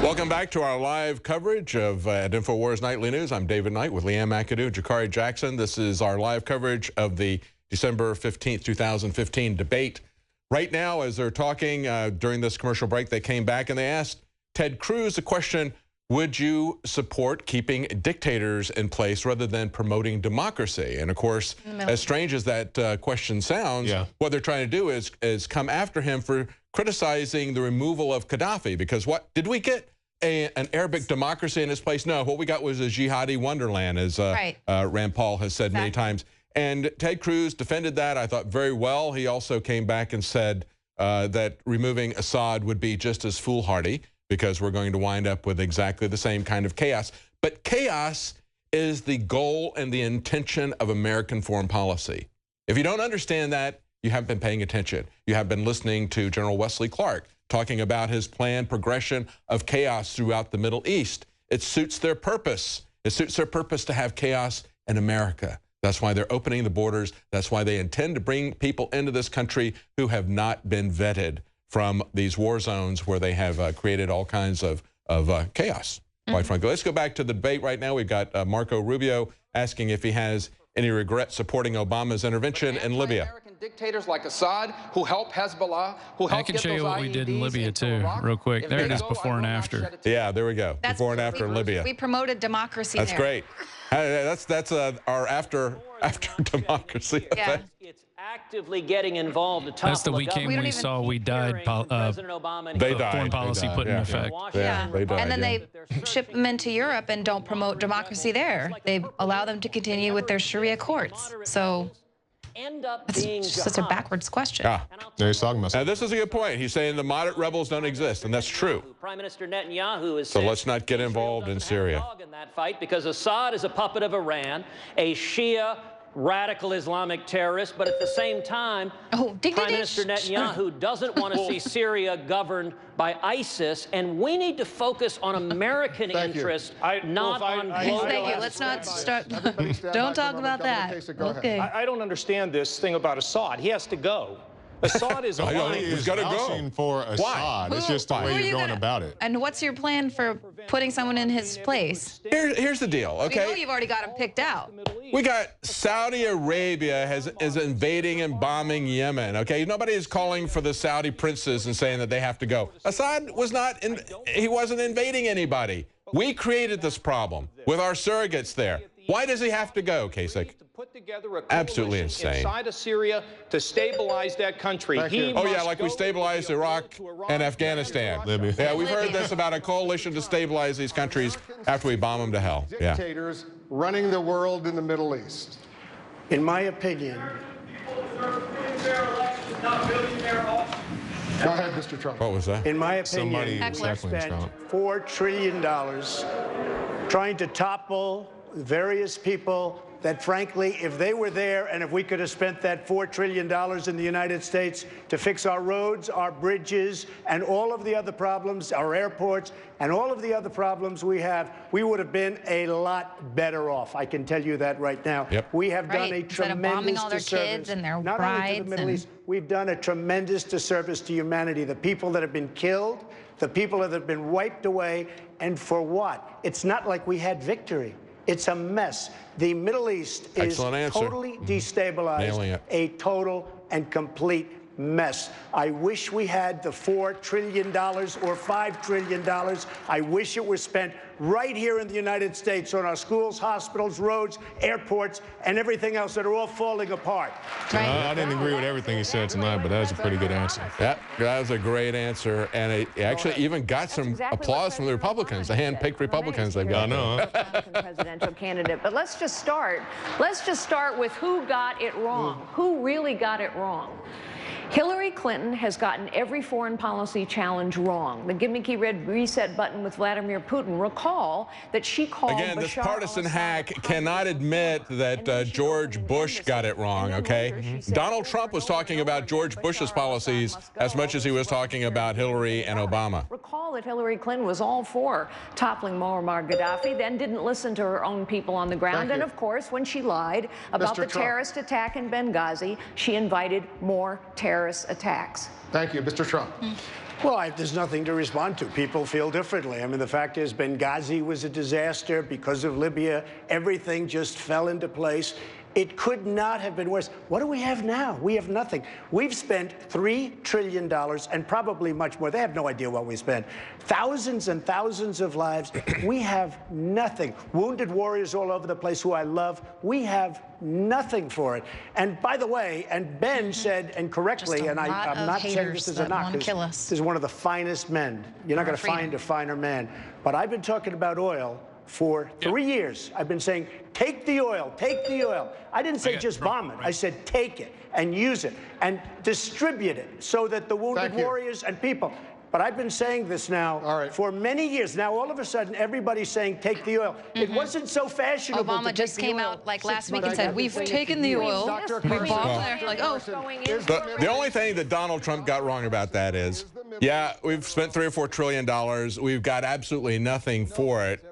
Welcome back to our live coverage of at InfoWars Nightly News. I'm David Knight with Leanne McAdoo, Jakari Jackson. This is our live coverage of the December 15th, 2015 debate. Right now, as they're talking during this commercial break, they came back and they asked Ted Cruz the question, would you support keeping dictators in place rather than promoting democracy? And of course, as strange as that question sounds, what they're trying to do is come after him for criticizing the removal of Gaddafi. Because what did we get? an Arabic democracy in its place? No, what we got was a jihadi wonderland, as Rand Paul has said many times. And Ted Cruz defended that, I thought, very well. He also came back and said that removing Assad would be just as foolhardy because we're going to wind up with exactly the same kind of chaos. But chaos is the goal and the intention of American foreign policy. If you don't understand that, you haven't been paying attention. You have been listening to General Wesley Clark talking about his planned progression of chaos throughout the Middle East. It suits their purpose. It suits their purpose to have chaos in America. That's why they're opening the borders. That's why they intend to bring people into this country who have not been vetted from these war zones where they have created all kinds of chaos, quite frankly. Let's go back to the debate right now. We've got Marco Rubio asking if he has any regret supporting Obama's intervention in Libya. Dictators like Assad who help Hezbollah, who help I can show you what we did in Libya too, real quick. There it is, before and after. Yeah, there we go. Before and after in Libya. We promoted democracy. That's great. That's our after democracy. Yeah. It's actively getting involved. That's the weekend we saw we died. They died. Foreign policy put in effect. Yeah. They died, and then they ship them into Europe and don't promote democracy there. They allow them to continue with their Sharia courts. So that's such a backwards question. There he's talking about. Now, this is a good point. He's saying the moderate rebels don't exist, and that's true. Prime Minister Netanyahu is so let's not get involved in Syria. In that fight, because Assad is a puppet of Iran, a Shia radical Islamic terrorist, but at the same time, Prime Minister Netanyahu doesn't want to see Syria governed by ISIS, and we need to focus on American interests, not on global. Thank you. Let's not start. Don't talk about that. Okay. I don't understand this thing about Assad. He has to go. Assad is He's got to go. For Assad. Why? It's just the way you're going about it. And what's your plan for putting someone in his place? Here's the deal, okay? We know you've already got him picked out. We got Saudi Arabia is invading and bombing Yemen, okay? Nobody is calling for the Saudi princes and saying that they have to go. Assad he wasn't invading anybody. We created this problem with our surrogates there. Why does he have to go, Kasich? Put together a Absolutely coalition insane. inside of Syria to stabilize that country. Oh yeah, like we stabilized Iraq and Afghanistan. Yeah, we've heard this about a coalition to stabilize these countries after we bomb them to hell. Yeah. Dictators running the world in the Middle East. In my opinion. Go ahead, Mr. Trump. What was that? In my opinion, we spent $4 trillion trying to topple various people that, frankly, if they were there and if we could have spent that $4 trillion in the United States to fix our roads, our bridges, and all of the other problems, our airports, and all of the other problems we have, we would have been a lot better off. I can tell you that right now. We have done a tremendous all their disservice. Kids and their not brides only to the Middle East, we've done a tremendous disservice to humanity. The people that have been killed, the people that have been wiped away, and for what? It's not like we had victory. It's a mess. The Middle East is totally destabilized, a total and complete mess. I wish we had the $4 trillion or $5 trillion. I wish it was spent right here in the United States on our schools, hospitals, roads, airports, and everything else that are all falling apart. I didn't agree with everything he said tonight, but that was a pretty good answer. That was a great answer, and it actually even got some applause from the Republicans, the hand-picked Republicans they've got. I know. Presidential candidate. But let's just start with who got it wrong. Who really got it wrong? Hillary Clinton has gotten every foreign policy challenge wrong. The gimmicky red reset button with Vladimir Putin. Recall that she called Again, this partisan hack cannot admit that George Bush got it wrong, okay? Donald Trump was talking about George Bush's policies as much as he was talking about Hillary and Obama. Recall that Hillary Clinton was all for toppling Muammar Gaddafi, then didn't listen to her own people on the ground. And of course, when she lied about the terrorist attack in Benghazi, she invited more terrorist attacks. Thank you. Mr. Trump. Well, there's nothing to respond to. People feel differently. I mean, the fact is Benghazi was a disaster because of Libya. Everything just fell into place. It could not have been worse. What do we have now? We have nothing. We've spent $3 trillion and probably much more. They have no idea what we spent. Thousands and thousands of lives. We have nothing. Wounded warriors all over the place who I love. We have nothing for it. And by the way, and Ben said, and correctly, and I'm not saying this is a knock, this is one of the finest men. You're not going to find a finer man. But I've been talking about oil for 3 years. I've been saying, take the oil, take the oil. I didn't say just bomb it. I said take it and use it and distribute it so that the wounded warriors and people. But I've been saying this now for many years. Now, all of a sudden, everybo's saying take the oil. It wasn't so fashionable. Obama just came out like last week and said, we've taken the oil. We bombed it. Like, oh. The only thing that Donald Trump got wrong about that is, yeah, we've spent $3 or $4 trillion. We've got absolutely nothing for it,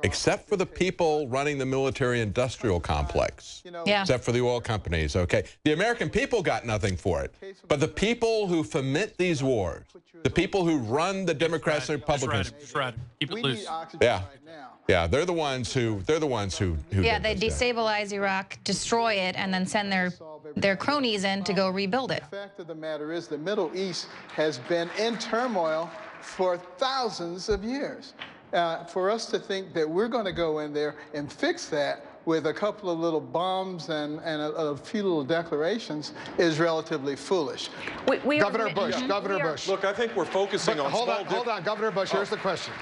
except for the people running the military-industrial complex. Except for the oil companies, okay? The American people got nothing for it. But the people who foment these wars, the people who run the Democrats and Republicans. That's right. Keep it loose. Yeah. Yeah, they're the ones who yeah, they destabilize Iraq, destroy it, and then send their cronies in to go rebuild it. The fact of the matter is the Middle East has been in turmoil for thousands of years. For us to think that we're going to go in there and fix that with a couple of little bombs and a few little declarations is relatively foolish. Governor Bush, Governor Bush. Look, I think we're focusing on hold on, Governor Bush, here's the question.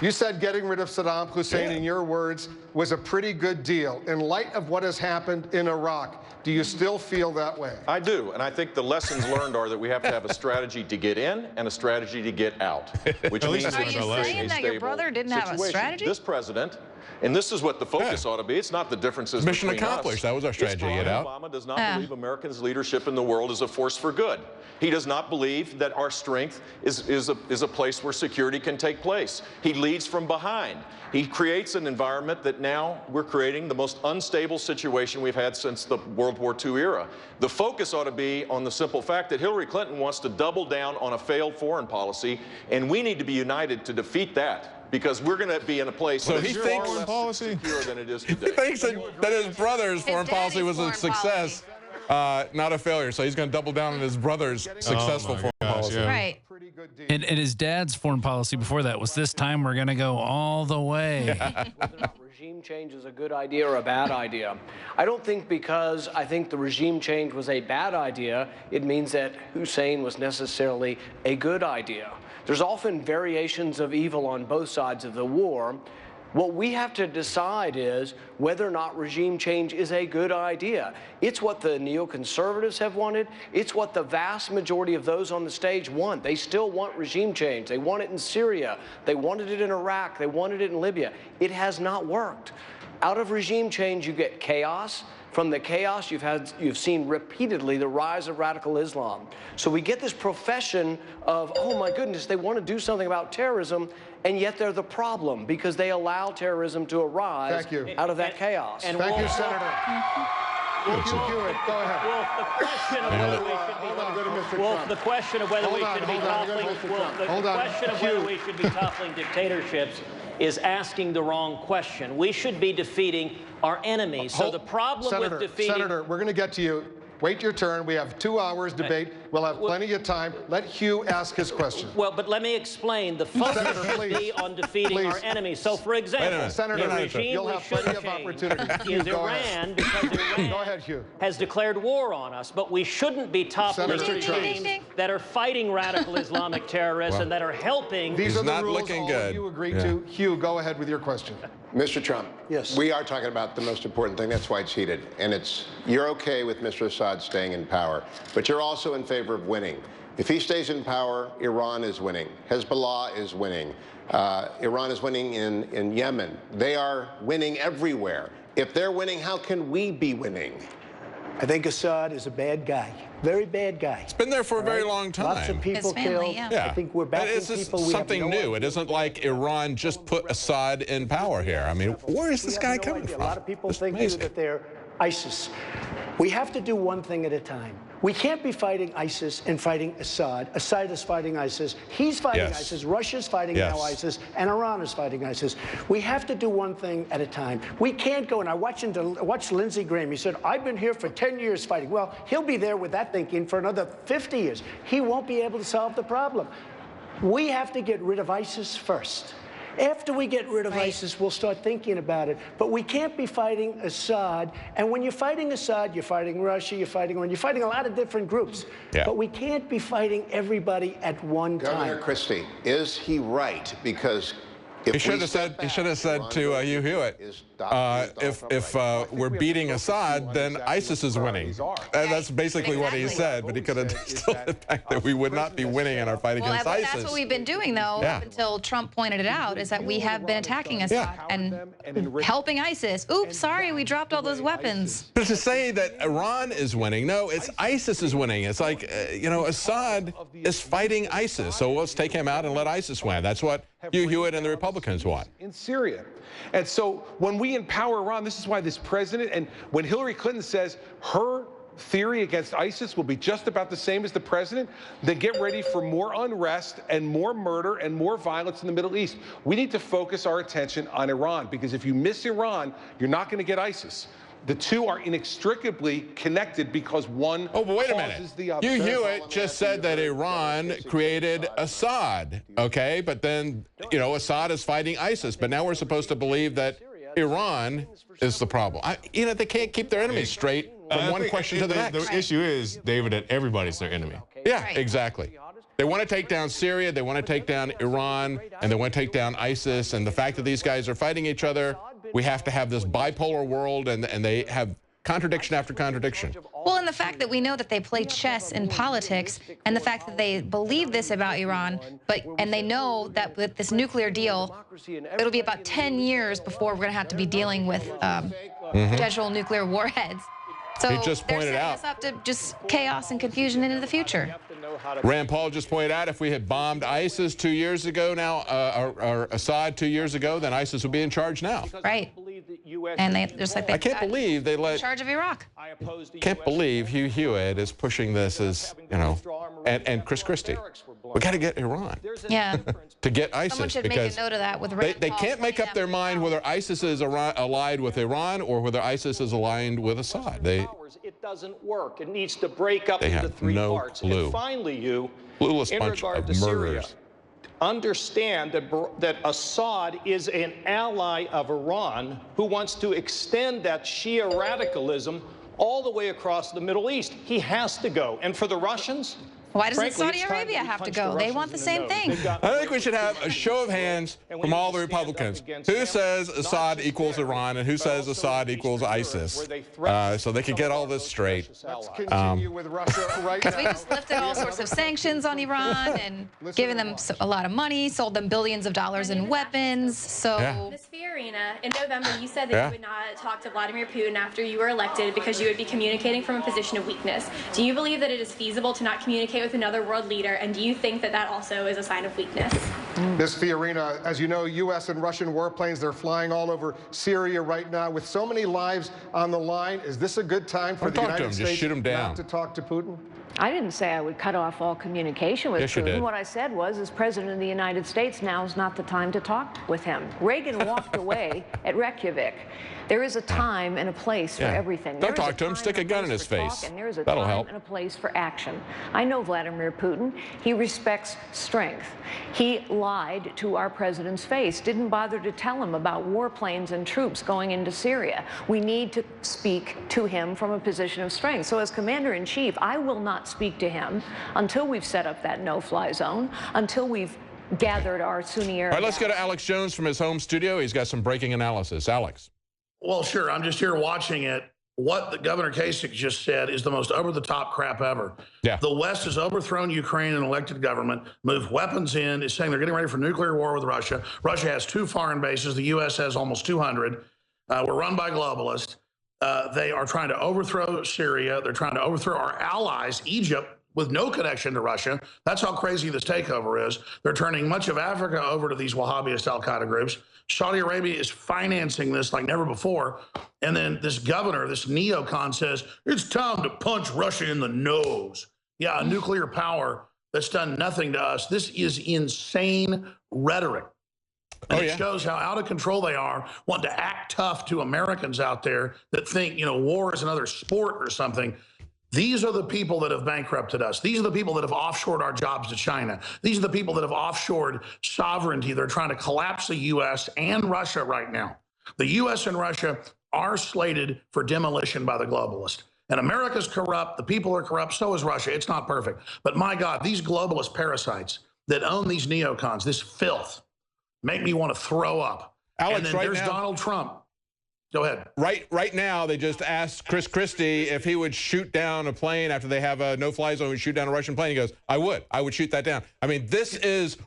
You said getting rid of Saddam Hussein, in your words, was a pretty good deal. In light of what has happened in Iraq, do you still feel that way? I do, and I think the lessons learned are that we have to have a strategy to get in and a strategy to get out, which means Are you saying that your brother didn't have a strategy? This president, and this is what the focus ought to be. It's not the differences Mission between accomplished. That was our strategy to get out. Obama does not believe Americans' leadership in the world is a force for good. He does not believe that our strength is a place where security can take place. He leads from behind. He creates an environment that now we're creating the most unstable situation we've had since the World War II era. The focus ought to be on the simple fact that Hillary Clinton wants to double down on a failed foreign policy, and we need to be united to defeat that. Because we're going to be in a place so that is far less secure than it is today. He thinks that his brother's foreign policy was a success, not a failure. So he's going to double down on his brother's successful foreign policy. Yeah. Right. And his dad's foreign policy before that was this time we're going to go all the way. Whether or not regime change is a good idea or a bad idea. I don't think because I think the regime change was a bad idea, it means that Hussein was necessarily a good idea. There's often variations of evil on both sides of the war. What we have to decide is whether or not regime change is a good idea. It's what the neoconservatives have wanted. It's what the vast majority of those on the stage want. They still want regime change. They want it in Syria. They wanted it in Iraq. They wanted it in Libya. It has not worked. Out of regime change, you get chaos. From the chaos, you've seen repeatedly the rise of radical Islam. So we get this profession of, oh my goodness, they want to do something about terrorism, and yet they're the problem because they allow terrorism to arise out of that chaos. Thank you, Senator. Go ahead. Wolf, the question of whether we should be toppling dictatorships is asking the wrong question. We should be defeating our enemies. So the problem with defeating... Senator, we're going to get to you. Wait your turn. We have 2 hours debate. We'll have plenty of time. Let Hugh ask his question. Well, but let me explain. The focus should be on defeating our enemies. So, for example, Senator, the regime you'll have plenty of opportunity. is Iran, because Iran has declared war on us. But we shouldn't be toppling regimes that are fighting radical Islamic terrorists and that are helping. These are the rules all of you agree to. Hugh, go ahead with your question. Mr. Trump, yes, we are talking about the most important thing. That's why it's heated. And it's, you're okay with Mr. Assad staying in power, but you're also in favor of winning. If he stays in power, Iran is winning. Hezbollah is winning. Iran is winning in Yemen. They are winning everywhere. If they're winning, how can we be winning? I think Assad is a bad guy. Very bad guy. It's been there for a very long time. Lots of people killed. I think we're backing people. It's something new. It isn't like Iran just put Assad in power here. I mean, where is this guy coming from? A lot of people think that they're ISIS. We have to do one thing at a time. We can't be fighting ISIS and fighting Assad. Assad is fighting ISIS. He's fighting ISIS. Russia's fighting now ISIS. And Iran is fighting ISIS. We have to do one thing at a time. We can't go, and I watched Lindsey Graham. He said, I've been here for 10 years fighting. Well, he'll be there with that thinking for another 50 years. He won't be able to solve the problem. We have to get rid of ISIS first. After we get rid of ISIS, we'll start thinking about it. But we can't be fighting Assad. And when you're fighting Assad, you're fighting Russia, you're fighting Iran, you're fighting a lot of different groups. Yeah. But we can't be fighting everybody at one time. Governor Christie, is he right? Because he should have said to Hugh Hewitt, if we're beating Assad, then ISIS is winning. That's basically what he said, but he could have still the fact that we would not be winning in our fight against ISIS. That's what we've been doing, though, up until Trump pointed it out, is that we have been attacking Assad and helping ISIS. Oops, sorry, we dropped all those weapons. But to say that Iran is winning, no, it's ISIS is winning. It's like, you know, Assad is fighting ISIS, so let's take him out and let ISIS win. That's what Hugh Hewitt and the Republicans want. In Syria. And so when we empower Iran, this is why this president, and when Hillary Clinton says her theory against ISIS will be just about the same as the president, then get ready for more unrest and more murder and more violence in the Middle East. We need to focus our attention on Iran, because if you miss Iran, you're not going to get ISIS. The two are inextricably connected because one causes the other. Hugh Hewitt just said that Iran created Assad, okay? But then, you know, Assad is fighting ISIS. But now we're supposed to believe that Iran is the problem. You know, they can't keep their enemies straight from one question to the next. The issue is, David, that everybody's their enemy. Yeah, exactly. They want to take down Syria, they want to take down Iran, and they want to take down ISIS. And the fact that these guys are fighting each other, we have to have this bipolar world, and they have contradiction after contradiction. Well, and the fact that we know that they play chess in politics, and the fact that they believe this about Iran, and they know that with this nuclear deal, it'll be about 10 years before we're going to have to be dealing with potential nuclear warheads. So he just pointed they're setting out us up to just chaos and confusion into the future. Rand Paul just pointed out, if we had bombed ISIS 2 years ago now, or Assad 2 years ago, then ISIS would be in charge now. Right. And they just like they I can't believe they let. in charge of Iraq. Can't believe Hugh Hewitt is pushing this as, you know, and Chris Christie. We got to get Iran. Yeah. To get ISIS, Someone should because make a note of that with they can't make up their mind whether ISIS is allied with Iran or whether ISIS is aligned with Assad. It doesn't work. It needs to break up into three parts. Clue. And finally, in bunch regard of to Syria, murderers. understand that Assad is an ally of Iran who wants to extend that Shia radicalism all the way across the Middle East. He has to go. And for the Russians, why doesn't frankly, Saudi Arabia have to go? They want the same thing. I think we should have a show of hands from all the Republicans. Who says Assad equals Iran and who says Assad equals ISIS? So they could get all this straight. Let's continue with Russia right now. We just lifted all sorts of sanctions on Iran and given them a lot of money, sold them billions of dollars in weapons. So, Ms. Fiorina, in November, you said that you would not talk to Vladimir Putin after you were elected because you would be communicating from a position of weakness. Do you believe that it is feasible to not communicate with another world leader, and do you think that that also is a sign of weakness? Ms. Fiorina, as you know, U.S. and Russian warplanes, they're flying all over Syria right now. With so many lives on the line, is this a good time for the United States not to talk to Putin? I didn't say I would cut off all communication with Putin. What I said was, as President of the United States, now is not the time to talk with him. Reagan walked away at Reykjavik. There is a time and a place for everything. Don't talk to him. Stick a gun in his face. And there is a That'll time help. and a place for action. I know Vladimir Putin. He respects strength. He lied to our president's face, didn't bother to tell him about warplanes and troops going into Syria. We need to speak to him from a position of strength. So as commander-in-chief, I will not speak to him until we've set up that no-fly zone, until we've gathered our Sunni Arab. All right, let's go to Alex Jones from his home studio. He's got some breaking analysis. Alex. Well, sure. I'm just here watching it. What the Governor Kasich just said is the most over-the-top crap ever. Yeah. The West has overthrown Ukraine and elected government, moved weapons in, is saying they're getting ready for nuclear war with Russia. Russia has 2 foreign bases. The U.S. has almost 200. We're run by globalists. They are trying to overthrow Syria. They're trying to overthrow our allies, Egypt, with no connection to Russia. That's how crazy this takeover is. They're turning much of Africa over to these Wahhabist al-Qaeda groups. Saudi Arabia is financing this like never before. And then this governor, this neocon, says, it's time to punch Russia in the nose. Yeah, a nuclear power that's done nothing to us. This is insane rhetoric. And it shows how out of control they are, wanting to act tough to Americans out there that think, you know, war is another sport or something. These are the people that have bankrupted us. These are the people that have offshored our jobs to China. These are the people that have offshored sovereignty. They're trying to collapse the U.S. and Russia right now. The U.S. and Russia are slated for demolition by the globalists. And America's corrupt. The people are corrupt. So is Russia. It's not perfect. But my God, these globalist parasites that own these neocons, this filth, make me want to throw up. Alex, and then right there's now, Donald Trump. Go ahead. Right now, they just asked Christie if he would shoot down a plane after they have a no-fly zone, shoot down a Russian plane. He goes, I would shoot that down. I mean, this is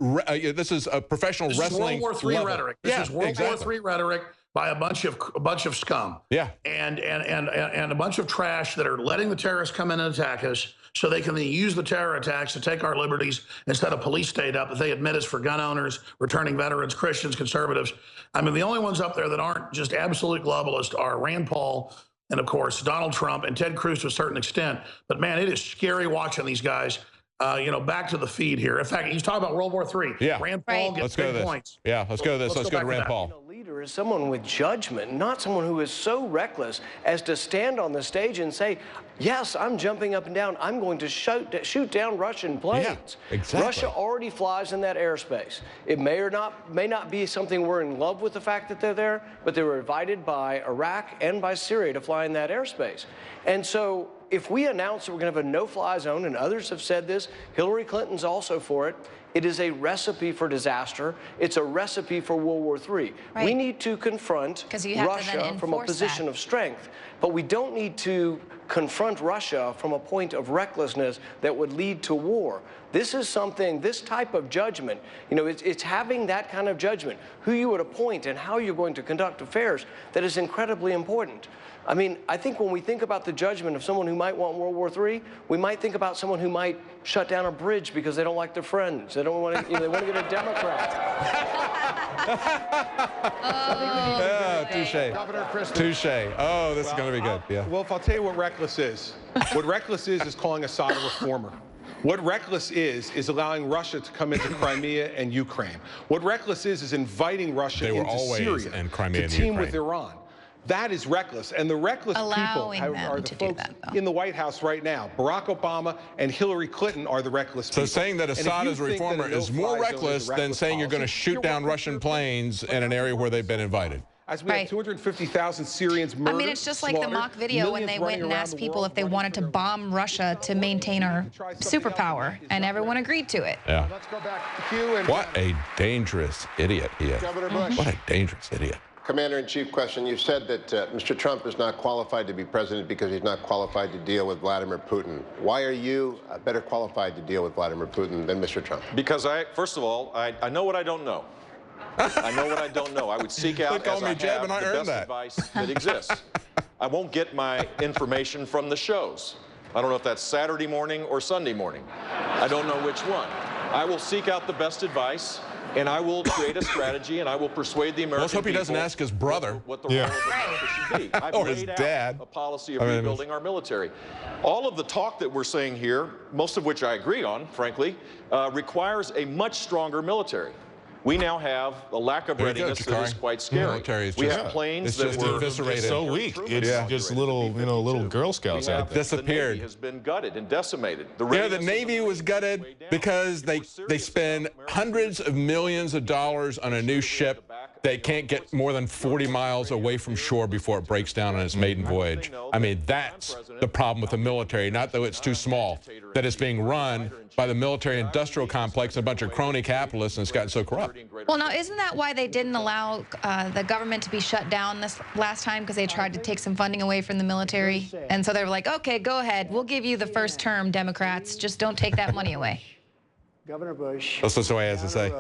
this is a professional wrestling. This is World War III rhetoric. This is World War III rhetoric by a bunch of scum. Yeah. And a bunch of trash that are letting the terrorists come in and attack us so they can then use the terror attacks to take our liberties instead of police state up that they admit us for gun owners, returning veterans, Christians, conservatives. I mean, the only ones up there that aren't just absolute globalists are Rand Paul and, of course, Donald Trump and Ted Cruz to a certain extent. But, man, it is scary watching these guys. Back to the feed here. In fact, he's talking about World War III. Yeah. Rand Paul gets big points. Yeah, let's go to this. Let's go to Rand Paul. Leader is someone with judgment, not someone who is so reckless as to stand on the stage and say, yes, I'm jumping up and down. I'm going to shoot down Russian planes. Yeah, exactly. Russia already flies in that airspace. It may not be something we're in love with the fact that they're there, but they were invited by Iraq and by Syria to fly in that airspace. And so if we announce that we're going to have a no-fly zone, and others have said this, Hillary Clinton's also for it, it is a recipe for disaster. It's a recipe for World War III. Right. We need to confront Russia from a position of strength, but we don't need to confront Russia from a point of recklessness that would lead to war. This is something, this type of judgment, it's having that kind of judgment, who you would appoint and how you're going to conduct affairs, that is incredibly important. I mean, I think when we think about the judgment of someone who might want World War III, we might think about someone who might shut down a bridge because they don't like their friends. They don't want to, they want to get a Democrat. Touche. Oh, this is going to be good. Yeah. Well, if I'll tell you what reckless is. What reckless is calling Assad a reformer. What reckless is allowing Russia to come into Crimea and Ukraine. What reckless is inviting Russia into Syria to team with Iran. That is reckless. And the reckless people are the folks in the White House right now. Barack Obama and Hillary Clinton are the reckless people. So saying that Assad is a reformer is more reckless than saying you're going to shoot down Russian planes in an area where they've been invited. As we have 250,000 Syrians murdered, I mean, it's just like the mock video when they went and asked people if they wanted to bomb Russia to maintain our superpower, and everyone agreed to it. Yeah. Let's go back to Hugh and what a dangerous idiot he is. Governor Bush. What a dangerous idiot. Commander-in-Chief question. You said that Mr. Trump is not qualified to be president because he's not qualified to deal with Vladimir Putin. Why are you better qualified to deal with Vladimir Putin than Mr. Trump? Because first of all, I know what I don't know. I know what I don't know. I would seek out, as I have, the best advice that exists. I won't get my information from the shows. I don't know if that's Saturday morning or Sunday morning. I don't know which one. I will seek out the best advice, and I will create a strategy, and I will persuade the American people. Let's hope he doesn't ask his brother. What the role of America should be. I've or his dad. A policy of rebuilding our military. All of the talk that we're saying here, most of which I agree on, frankly, requires a much stronger military. We now have a lack of readiness that is quite scary. We have planes that were eviscerated. It's so weak. It's just little, little Girl Scouts out there. Disappeared. The Navy has been gutted and decimated. The Navy was gutted because they spend hundreds of millions of dollars on a new ship that can't get more than 40 miles away from shore before it breaks down on its maiden voyage. I mean, that's the problem with the military, not that it's too small, that it's being run by the military-industrial complex and a bunch of crony capitalists, and it's gotten so corrupt. Well, now, isn't that why they didn't allow the government to be shut down this last time? Because they tried to take some funding away from the military? And so they were like, okay, go ahead. We'll give you the first term, Democrats. Just don't take that money away. Governor Bush. That's what he has to say.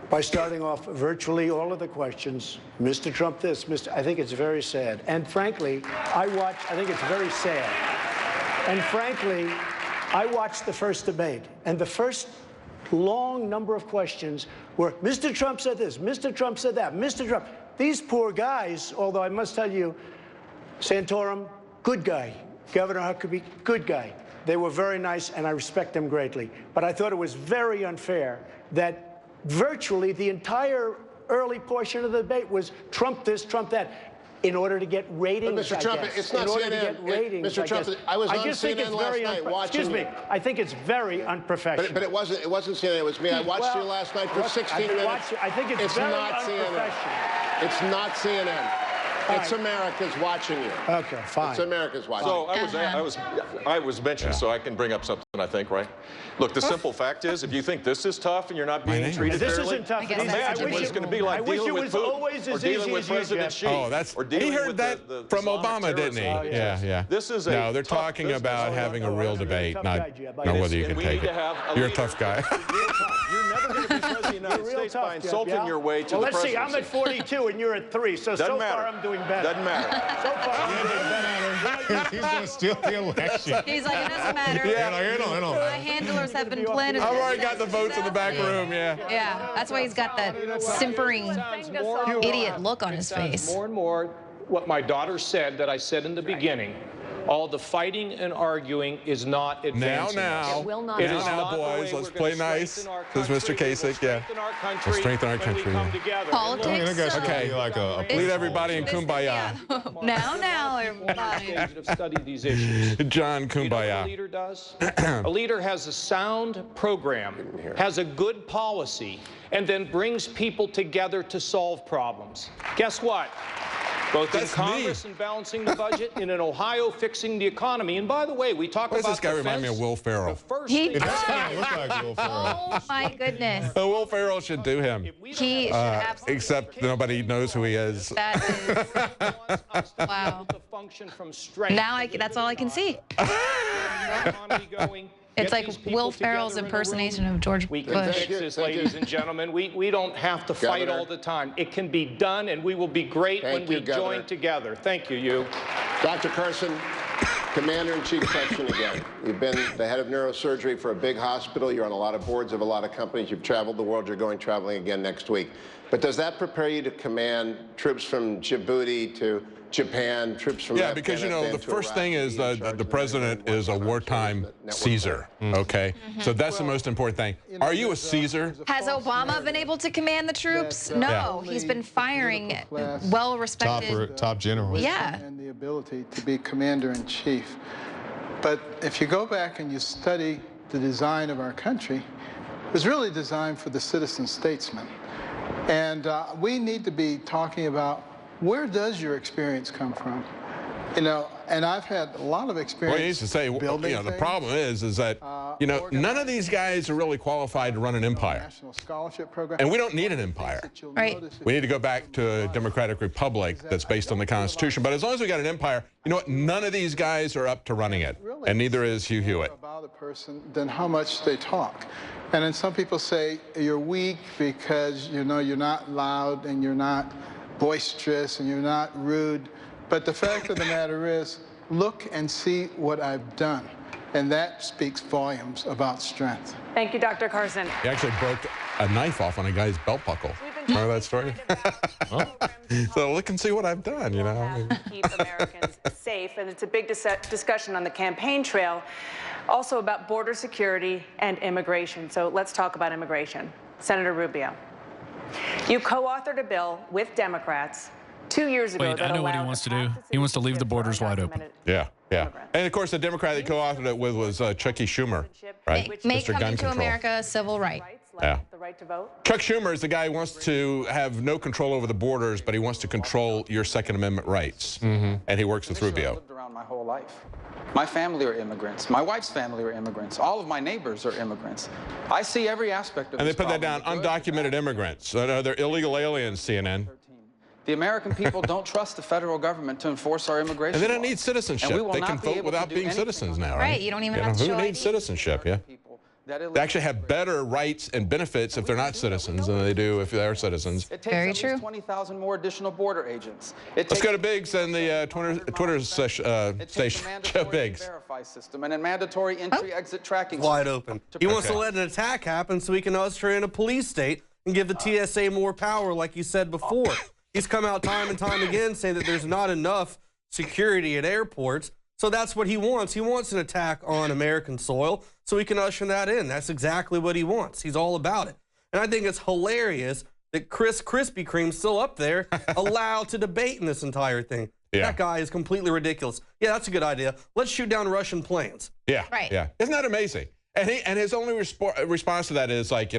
By starting off virtually all of the questions, Mr. Trump this, I think it's very sad. And frankly, I think it's very sad. And frankly, I watched the first debate, and the first long number of questions were, Mr. Trump said this, Mr. Trump said that, Mr. Trump. These poor guys, although I must tell you, Santorum, good guy. Governor Huckabee, good guy. They were very nice, and I respect them greatly. But I thought it was very unfair that virtually the entire early portion of the debate was Trump this, Trump that. in order to get ratings, But Mr. Trump, it's not in order CNN. to get ratings, Mr. Trump, I was on CNN last night watching. Excuse me. I think it's very unprofessional. But it wasn't CNN. It was me. I watched you last night for 16 minutes. I think it's very not CNN. It's not CNN. It's America's watching you. Okay, fine. It's America's watching. So I was mentioned, so I can bring up something, I think, right? Look, the simple fact is, if you think this is tough and you're not being treated This fairly, isn't tough. imagine what it's going to be like dealing with Putin or dealing with President Xi. Oh, he heard that from Obama, didn't he? Oh, Yeah. This is no, they're talking about having a real debate, not whether you can take it. You're a tough guy. You're never going to be president of the United States by insulting your way to the presidency. Let's see, I'm at 42 and you're at 3, so far I'm doing better. Doesn't matter. So far I'm doing better. He's going to steal the election. He's like, it doesn't matter. My handlers have been planted. I've already got the votes in the back room, Yeah, that's why he's got that simpering idiot look on his face. More and more what my daughter said that I said in the beginning. All the fighting and arguing is not advancing. Now, boys, let's play nice. Says Mr. Kasich, Let's strengthen our country. Politics. Okay, lead everybody in kumbaya. Now, everybody. Have studied these issues. John Kumbaya. You know what a leader does? A leader has a sound program, has a good policy, and then brings people together to solve problems. Guess what? Both in Congress and balancing the budget, and in Ohio fixing the economy. And by the way, we talk about this guy remind me of Will Ferrell? He does kind of look like Will Ferrell. Oh my goodness. Will Ferrell should do him. He should absolutely. Except nobody knows who he is. That is wow. Now that's all I can see. It's like Will Ferrell's impersonation of George Bush. We can fix this, ladies and gentlemen. We don't have to fight all the time. It can be done, and we will be great when we join together. Thank you, Dr. Carson, Commander-in-Chief question again. You've been the head of neurosurgery for a big hospital. You're on a lot of boards of a lot of companies. You've traveled the world. You're going traveling again next week. But does that prepare you to command troops from Djibouti to Japan, troops from because, the first thing is the president is a wartime Caesar, okay? So that's the most important thing. Are you a Caesar? Has Obama been able to command the troops? No, he's been firing well-respected top generals. Yeah. And the ability to be commander-in-chief. But if you go back and you study the design of our country, it was really designed for the citizen statesman. And we need to be talking about, where does your experience come from? And I've had a lot of experience. Well, you used to say, the problem is that, none of these guys are really qualified to run an empire. National scholarship program. And we don't need an empire. Right. We need to go back to a democratic republic that's based on the Constitution. But as long as we got an empire, you know what? None of these guys are up to running it. And neither is Hugh Hewitt. About a person than how much they talk. And then some people say you're weak because, you're not loud and you're not boisterous and you're not rude. But the fact of the matter is, look and see what I've done. And that speaks volumes about strength. Thank you, Dr. Carson. He actually broke a knife off on a guy's belt buckle. Remember that story? So look and see what I've done, To keep Americans safe. And it's a big discussion on the campaign trail, also about border security and immigration. So let's talk about immigration. Senator Rubio, you co-authored a bill with Democrats 2 years ago. Wait, I know what he wants to do. He wants to leave the borders wide open. Yeah. And of course, the Democrat that co-authored it with was Chucky Schumer, right? Make Mr. coming Gun to Control. America a civil right. Yeah. The right to vote. Chuck Schumer is the guy who wants to have no control over the borders, but he wants to control your Second Amendment rights. And he works with Rubio. I've lived around my whole life. My family are immigrants. My wife's family are immigrants. All of my neighbors are immigrants. I see every aspect of And they this put that down, problem. undocumented immigrants. They're illegal aliens, CNN. The American people don't trust the federal government to enforce our immigration And they don't laws. need citizenship. And we will They not can be vote able without to do being anything citizens now, Right, you don't even have to show Who needs citizenship, They actually have better rights and benefits if they're not citizens than they do if they're citizens. It takes at least 20,000 more additional border agents. Let's go to Biggs and the Twitter station. Joe Biggs. Verify system and a mandatory entry-exit tracking Wide system. open. He wants to let an attack happen so he can usher in a police state and give the TSA more power, like you said before. He's come out time and time again saying that there's not enough security at airports. So that's what he wants. He wants an attack on American soil so he can usher that in. That's exactly what he wants. He's all about it. And I think it's hilarious that Chris Krispy Kreme's still up there, allowed to debate in this entire thing. Yeah. That guy is completely ridiculous. Yeah, that's a good idea. Let's shoot down Russian planes. Yeah, right. Yeah, isn't that amazing? And his only response to that is like,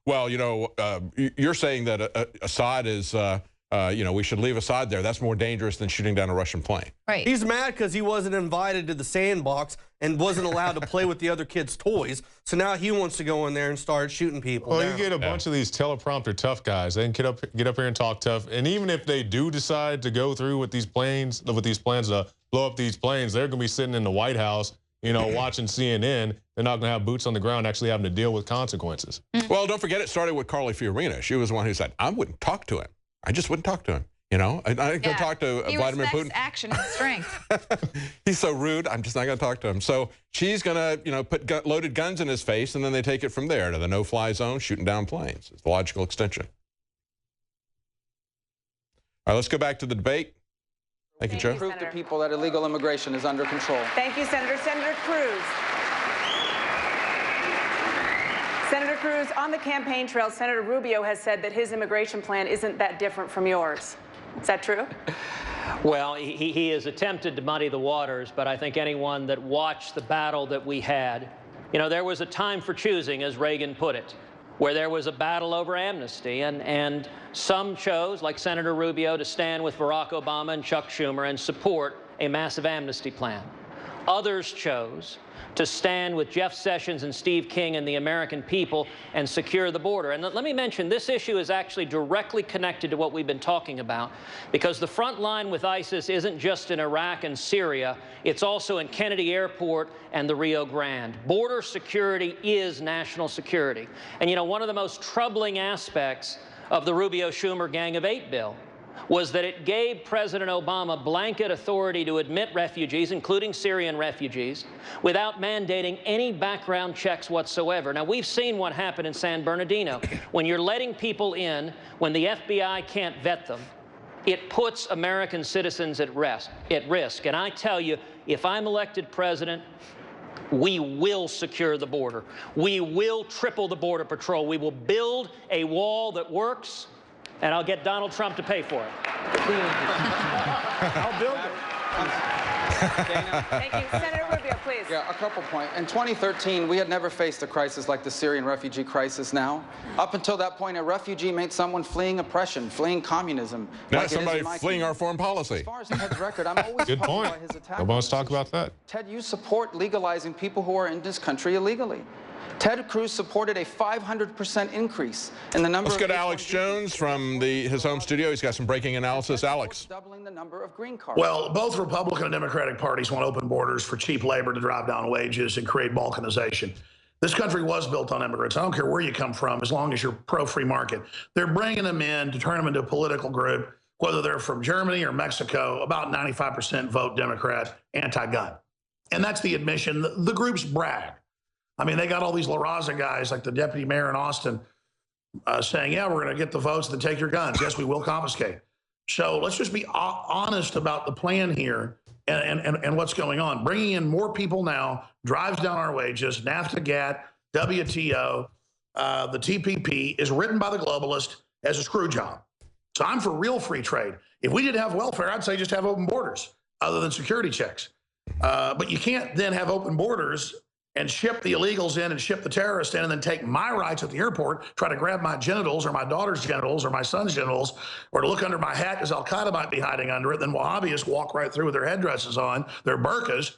well, you're saying that Assad is, we should leave Assad there. That's more dangerous than shooting down a Russian plane. Right. He's mad because he wasn't invited to the sandbox and wasn't allowed to play with the other kids' toys. So now he wants to go in there and start shooting people. Well, you get a bunch of these teleprompter tough guys. They can get up here and talk tough. And even if they do decide to go through with these plans to blow up these planes, they're going to be sitting in the White House, watching CNN. They're not going to have boots on the ground actually having to deal with consequences. Well, don't forget it started with Carly Fiorina. She was the one who said, I wouldn't talk to him. I just wouldn't talk to him. I didn't go talk to Vladimir Putin. Action and strength. He's so rude. I'm just not going to talk to him. So she's going to, put loaded guns in his face, and then they take it from there to the no-fly zone, shooting down planes. It's the logical extension. All right, let's go back to the debate. Thank you, Joe. Prove to people that illegal immigration is under control. Thank you, Senator. Senator Cruz. Senator Cruz, on the campaign trail, Senator Rubio has said that his immigration plan isn't that different from yours. Is that true? Well, he has attempted to muddy the waters, but I think anyone that watched the battle that we had, there was a time for choosing, as Reagan put it, where there was a battle over amnesty, and some chose, like Senator Rubio, to stand with Barack Obama and Chuck Schumer and support a massive amnesty plan. Others chose to stand with Jeff Sessions and Steve King and the American people and secure the border. And let me mention, this issue is actually directly connected to what we've been talking about, because the front line with ISIS isn't just in Iraq and Syria, it's also in Kennedy Airport and the Rio Grande. Border security is national security. And one of the most troubling aspects of the Rubio-Schumer Gang of Eight bill was that it gave President Obama blanket authority to admit refugees, including Syrian refugees, without mandating any background checks whatsoever. Now, we've seen what happened in San Bernardino. When you're letting people in, when the FBI can't vet them, it puts American citizens at risk. And I tell you, if I'm elected president, we will secure the border. We will triple the Border Patrol. We will build a wall that works, and I'll get Donald Trump to pay for it. I'll build it. Thank you. Senator Rubio, please. Yeah, a couple points. In 2013, we had never faced a crisis like the Syrian refugee crisis now. Up until that point, a refugee meant someone fleeing oppression, fleeing communism. Not like somebody fleeing our foreign policy. As far as Ted's record, I'm always good point. By his attack. Nobody wants to talk about that. Ted, you support legalizing people who are in this country illegally. Ted Cruz supported a 500% increase in the number. Let's go to Alex Jones from his home studio. He's got some breaking analysis. Alex. Doubling the number of green cards. Well, both Republican and Democratic parties want open borders for cheap labor to drive down wages and create balkanization. This country was built on immigrants. I don't care where you come from, as long as you're pro-free market. They're bringing them in to turn them into a political group, whether they're from Germany or Mexico. About 95% vote Democrat, anti-gun. And that's the admission. The groups brag. I mean, they got all these La Raza guys, like the deputy mayor in Austin, saying, yeah, we're going to get the votes to take your guns. Yes, we will confiscate. So let's just be honest about the plan here and what's going on. Bringing in more people now drives down our wages. NAFTA, GATT, WTO, the TPP is written by the globalist as a screw job. So I'm for real free trade. If we didn't have welfare, I'd say just have open borders other than security checks. But you can't then have open borders and ship the illegals in and ship the terrorists in and then take my rights at the airport, try to grab my genitals or my daughter's genitals or my son's genitals, or to look under my hat because Al-Qaeda might be hiding under it. Then Wahhabis walk right through with their headdresses on, their burqas,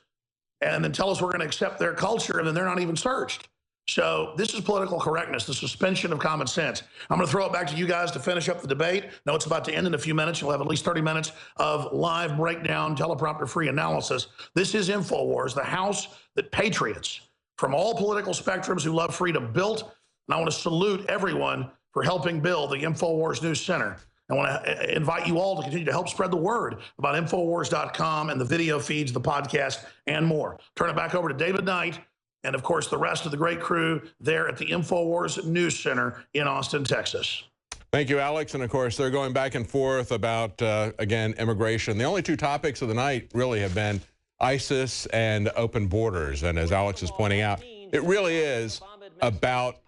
and then tell us we're going to accept their culture, and then they're not even searched. So this is political correctness, the suspension of common sense. I'm going to throw it back to you guys to finish up the debate. No, it's about to end in a few minutes. You'll have at least 30 minutes of live breakdown, teleprompter-free analysis. This is InfoWars, the house that patriots from all political spectrums who love freedom built. And I want to salute everyone for helping build the InfoWars News Center. I want to invite you all to continue to help spread the word about NoWorldOrder.com and the video feeds, the podcast, and more. Turn it back over to David Knight and, of course, the rest of the great crew there at the InfoWars News Center in Austin, Texas. Thank you, Alex. And, of course, they're going back and forth about, again, immigration. The only two topics of the night really have been ISIS and open borders. And as Alex is pointing out, it really is about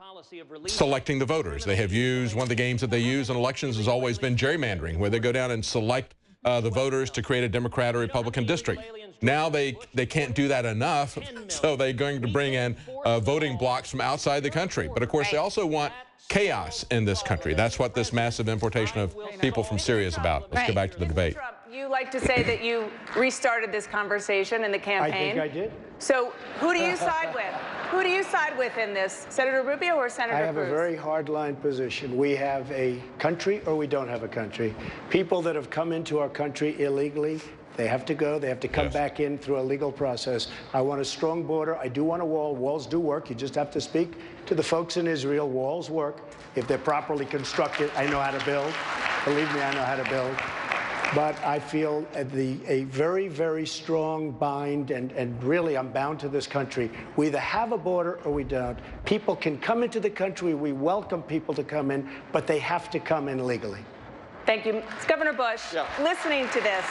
selecting the voters. They have used, one of the games that they use in elections has always been gerrymandering, where they go down and select the voters to create a Democrat or Republican district. Now they can't do that enough, so they're going to bring in voting blocks from outside the country. But of course, they also want chaos in this country. That's what this massive importation of people from Syria is about. Let's go back to the debate. You like to say that you restarted this conversation in the campaign. I think I did. So who do you side with? Who do you side with in this? Senator Rubio or Senator Cruz? I have a very hard-line position. We have a country or we don't have a country. People that have come into our country illegally, they have to go. They have to come back in through a legal process. I want a strong border. I do want a wall. Walls do work. You just have to speak to the folks in Israel. Walls work if they're properly constructed. I know how to build. Believe me, I know how to build. But I feel a very, very strong bind, and really I'm bound to this country. We either have a border or we don't. People can come into the country. We welcome people to come in, but they have to come in legally. Thank you. It's Governor Bush, listening to this,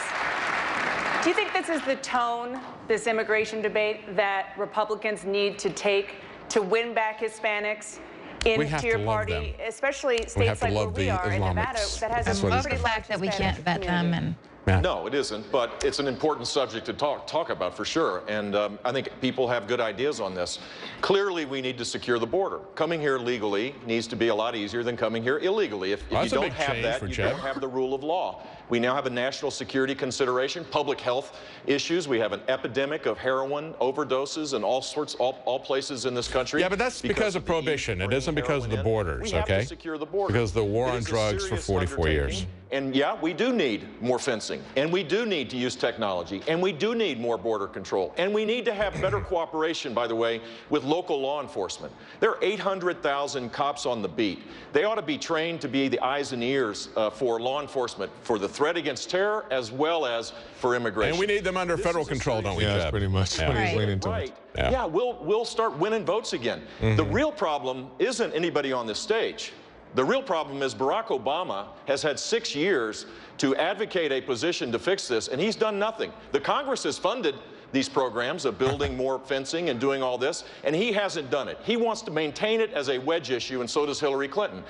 do you think this is the tone, this immigration debate, that Republicans need to take to win back Hispanics into your party, especially states like where we are in Nevada, that has a pretty the fact that we can't vet them and. No, it isn't, but it's an important subject to talk about for sure, and I think people have good ideas on this. Clearly, we need to secure the border. Coming here legally needs to be a lot easier than coming here illegally. If you don't have that, you don't have the rule of law. We now have a national security consideration, public health issues. We have an epidemic of heroin overdoses in all places in this country. Yeah, but that's because of prohibition. It isn't because of the borders, okay? We have to secure the border. Because of the war on drugs for 44 years. And yeah, we do need more fencing, and we do need to use technology, and we do need more border control, and we need to have better cooperation, by the way, with local law enforcement. There are 800,000 cops on the beat. They ought to be trained to be the eyes and ears for law enforcement, for the threat against terror as well as for immigration. And we need them under federal control, don't we, Jeb? That's pretty much what he's leaning to. Right. Yeah, we'll start winning votes again. The real problem isn't anybody on this stage. The real problem is Barack Obama has had 6 years to advocate a position to fix this, and he's done nothing. The Congress has funded these programs of building more fencing and doing all this, and he hasn't done it. He wants to maintain it as a wedge issue, and so does Hillary Clinton.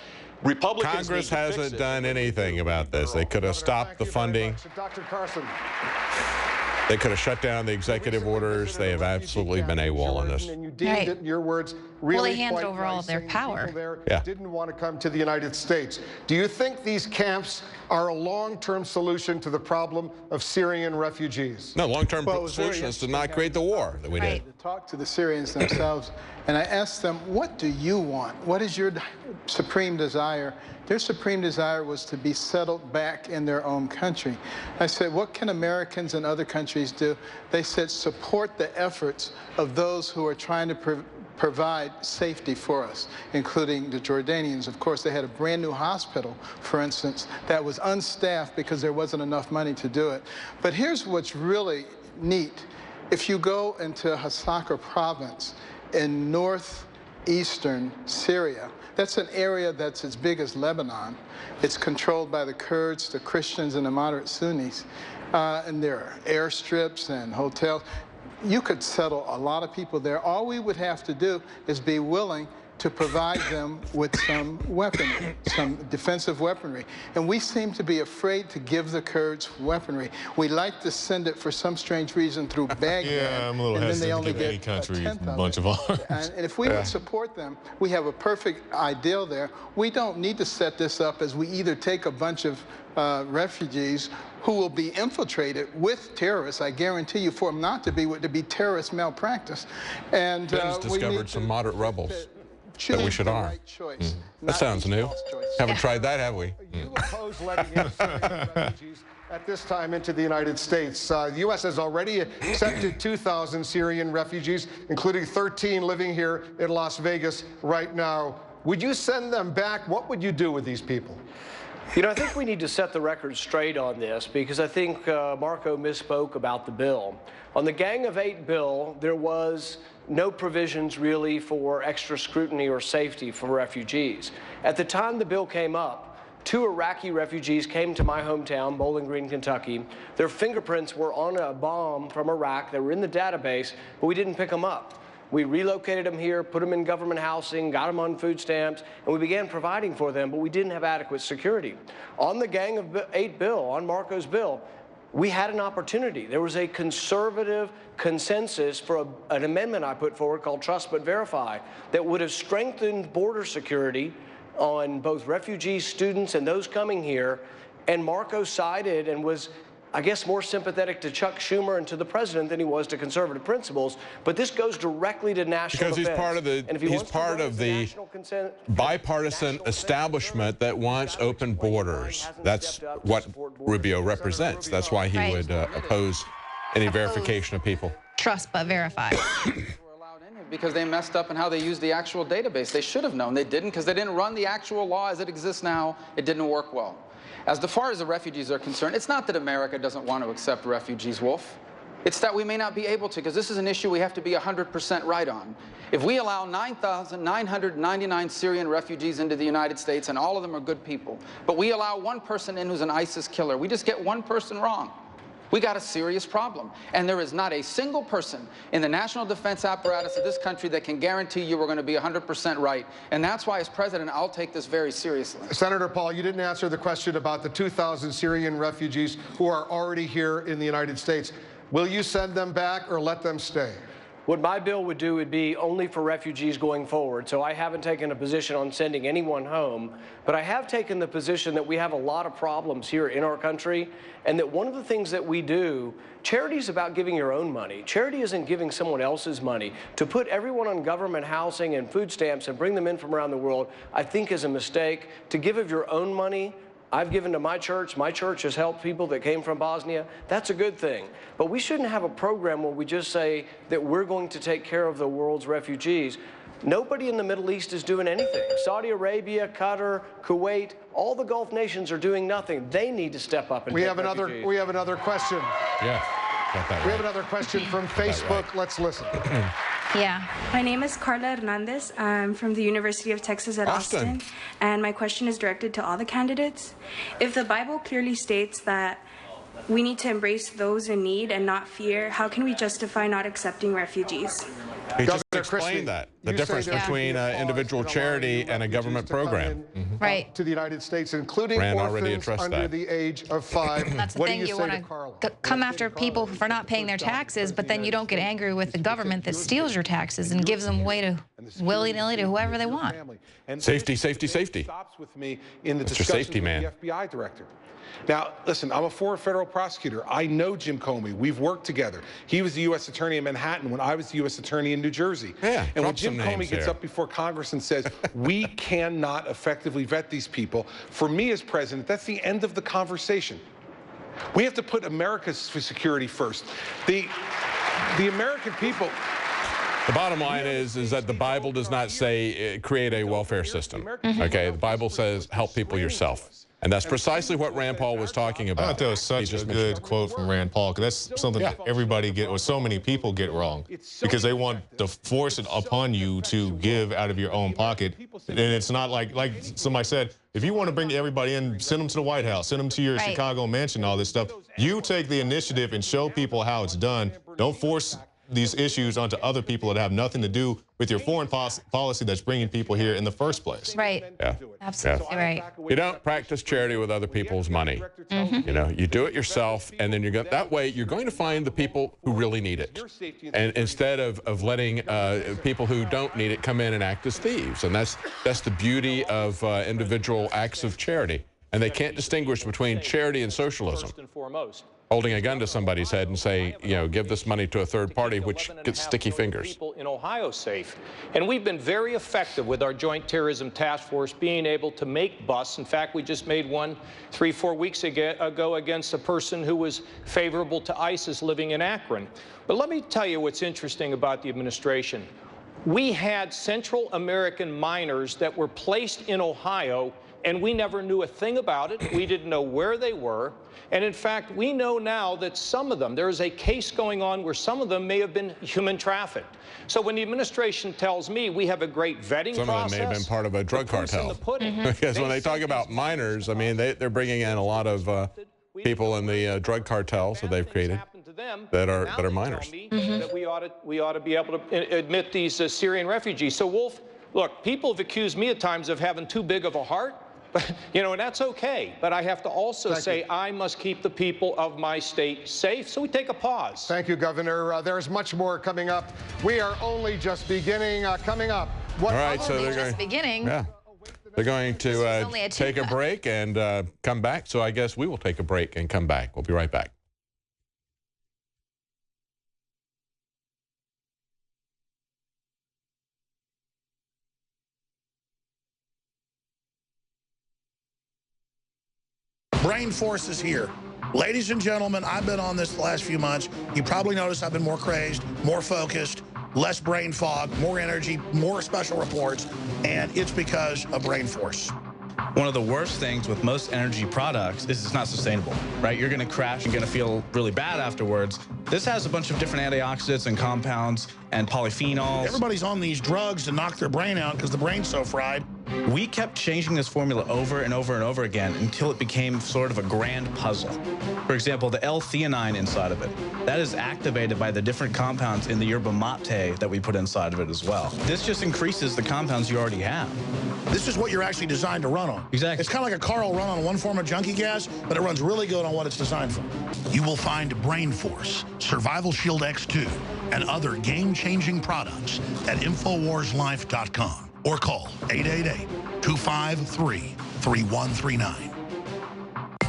Republicans Congress hasn't done anything about this. They could have stopped the funding. Dr. Carson. They could have shut down the executive orders. They have absolutely been AWOL on this. And you deemed it, in your words, really well, they handed over all of their power. Didn't want to come to the United States. Do you think these camps are a long-term solution to the problem of Syrian refugees? No, long-term solution is to not create the war that we did. To talk to the Syrians themselves, and I asked them, what do you want? What is your supreme desire? Their supreme desire was to be settled back in their own country. I said, what can Americans and other countries do? They said, support the efforts of those who are trying to provide safety for us, including the Jordanians. Of course, they had a brand new hospital, for instance, that was unstaffed because there wasn't enough money to do it. But here's what's really neat. If you go into Hasakah province in northeastern Syria, that's an area that's as big as Lebanon. It's controlled by the Kurds, the Christians, and the moderate Sunnis. And there are airstrips and hotels. You could settle a lot of people there. All we would have to do is be willing to provide them with some weaponry, some defensive weaponry. And we seem to be afraid to give the Kurds weaponry. We like to send it for some strange reason through Baghdad. Yeah, I'm a little hesitant to give any country a bunch of arms. And if we would support them, we have a perfect ideal there. We don't need to set this up as we either take a bunch of refugees who will be infiltrated with terrorists. I guarantee you, for them not to be, would to be terrorist malpractice. And Ben's discovered some moderate rebels that we should arm. That sounds new. Haven't tried that, have we? You oppose letting in Syrian refugees at this time into the United States. The U.S. has already accepted 2,000 Syrian refugees, including 13 living here in Las Vegas right now. Would you send them back? What would you do with these people? You know, I think we need to set the record straight on this, because I think Marco misspoke about the bill. On the Gang of 8 bill, there was no provisions really for extra scrutiny or safety for refugees. At the time the bill came up, 2 Iraqi refugees came to my hometown, Bowling Green, Kentucky. Their fingerprints were on a bomb from Iraq. They were in the database, but we didn't pick them up. We relocated them here, put them in government housing, got them on food stamps, and we began providing for them, but we didn't have adequate security. On the Gang of 8 bill, on Marco's bill, we had an opportunity. There was a conservative consensus for an amendment I put forward called Trust But Verify that would have strengthened border security on both refugees, students, and those coming here. And Marco sided and was, I guess, more sympathetic to Chuck Schumer and to the president than he was to conservative principles. But this goes directly to national defense. Because he's part of the bipartisan establishment that wants open borders. That's what Rubio represents. That's why he would oppose any verification of people. Trust but verify. Because they messed up in how they used the actual database. They should have known. They didn't, because they didn't run the actual law as it exists now. It didn't work well. As far as the refugees are concerned, it's not that America doesn't want to accept refugees, Wolf. It's that we may not be able to, because this is an issue we have to be 100% right on. If we allow 9,999 Syrian refugees into the United States, and all of them are good people, but we allow one person in who's an ISIS killer, we just get one person wrong. We got a serious problem. And there is not a single person in the national defense apparatus of this country that can guarantee you we're going to be 100% right. And that's why, as president, I'll take this very seriously. Senator Paul, you didn't answer the question about the 2,000 Syrian refugees who are already here in the United States. Will you send them back or let them stay? What my bill would do would be only for refugees going forward. So I haven't taken a position on sending anyone home, but I have taken the position that we have a lot of problems here in our country, and that one of the things that we do, charity is about giving your own money. Charity isn't giving someone else's money. To put everyone on government housing and food stamps and bring them in from around the world, I think is a mistake. To give of your own money, I've given to my church. My church has helped people that came from Bosnia. That's a good thing. But we shouldn't have a program where we just say that we're going to take care of the world's refugees. Nobody in the Middle East is doing anything. Saudi Arabia, Qatar, Kuwait, all the Gulf nations are doing nothing. They need to step up and take refugees. We have another question. Yeah, got that right. We have another question from Facebook. Right. Let's listen. Yeah. My name is Carla Hernandez. I'm from the University of Texas at Austin. And my question is directed to all the candidates. If the Bible clearly states that we need to embrace those in need and not fear, how can we justify not accepting refugees? He just explained that, the difference between individual charity and a government program. Right. To the United States, including orphans under the age of 5. That's the thing, you want to come after people for not paying their taxes, but then you don't get angry with the government that steals your taxes and gives them away to willy-nilly to whoever they want. Safety, safety, safety. Stops with me in the That's discussion your safety, man. with the FBI director. Now, listen, I'm a former federal prosecutor. I know Jim Comey. We've worked together. He was the U.S. attorney in Manhattan when I was the U.S. attorney in New Jersey. Yeah, and when Jim Comey gets up before Congress and says, we cannot effectively vet these people, for me as president, that's the end of the conversation. We have to put America's security first. The American people... The bottom line is that the Bible does not say create a welfare system. Okay, the Bible says help people yourself. And that's precisely what Rand Paul was talking about. I thought that was such a good quote from Rand Paul, because that's something that everybody or so many people get wrong, because they want to force it upon you to give out of your own pocket. And it's not like somebody said, if you want to bring everybody in, send them to the White House, send them to your Chicago mansion, all this stuff. You take the initiative and show people how it's done. Don't force these issues onto other people that have nothing to do with your foreign policy that's bringing people here in the first place. Right. Yeah. Absolutely right. You don't practice charity with other people's money. You know, you do it yourself, and then that way you're going to find the people who really need it, and instead of letting people who don't need it come in and act as thieves. And that's the beauty of individual acts of charity. And they can't distinguish between charity and socialism. First and foremost. Holding a gun to somebody's head and say, you know, give this money to a third party, which gets sticky fingers. People in Ohio safe. And we've been very effective with our Joint Terrorism Task Force being able to make busts. In fact, we just made one 3-4 weeks ago against a person who was favorable to ISIS living in Akron. But let me tell you what's interesting about the administration. We had Central American minors that were placed in Ohio, and we never knew a thing about it. We didn't know where they were. And in fact, we know now that some of them, there is a case going on where some of them may have been human trafficked. So when the administration tells me we have a great vetting process. Some of them may have been part of a drug cartel. Because when they talk about minors, I mean, they're bringing in a lot of people in the drug cartels that they've created. that are minors. That we ought to be able to admit these Syrian refugees. So, Wolf, look, people have accused me at times of having too big of a heart. But, you know, and that's okay. But I have to also say I must keep the people of my state safe. So we take a pause. Thank you, Governor. There's much more coming up. We are only just beginning. Coming up. All right, so they're just beginning. Yeah. They're going to take a break and come back. So I guess we will take a break and come back. We'll be right back. Brain Force is here. Ladies and gentlemen, I've been on this the last few months. You probably noticed I've been more crazed, more focused, less brain fog, more energy, more special reports, and it's because of Brain Force. One of the worst things with most energy products is it's not sustainable, right? You're going to crash and going to feel really bad afterwards. This has a bunch of different antioxidants and compounds and polyphenols. Everybody's on these drugs to knock their brain out because the brain's so fried. We kept changing this formula over and over and over again until it became sort of a grand puzzle. For example, the L-theanine inside of it, that is activated by the different compounds in the yerba mate that we put inside of it as well. This just increases the compounds you already have. This is what you're actually designed to run on. Exactly. It's kind of like a car will run on one form of junkie gas, but it runs really good on what it's designed for. You will find Brain Force, Survival Shield X2, and other game-changing products at InfoWarsLife.com or call 888-253-3139.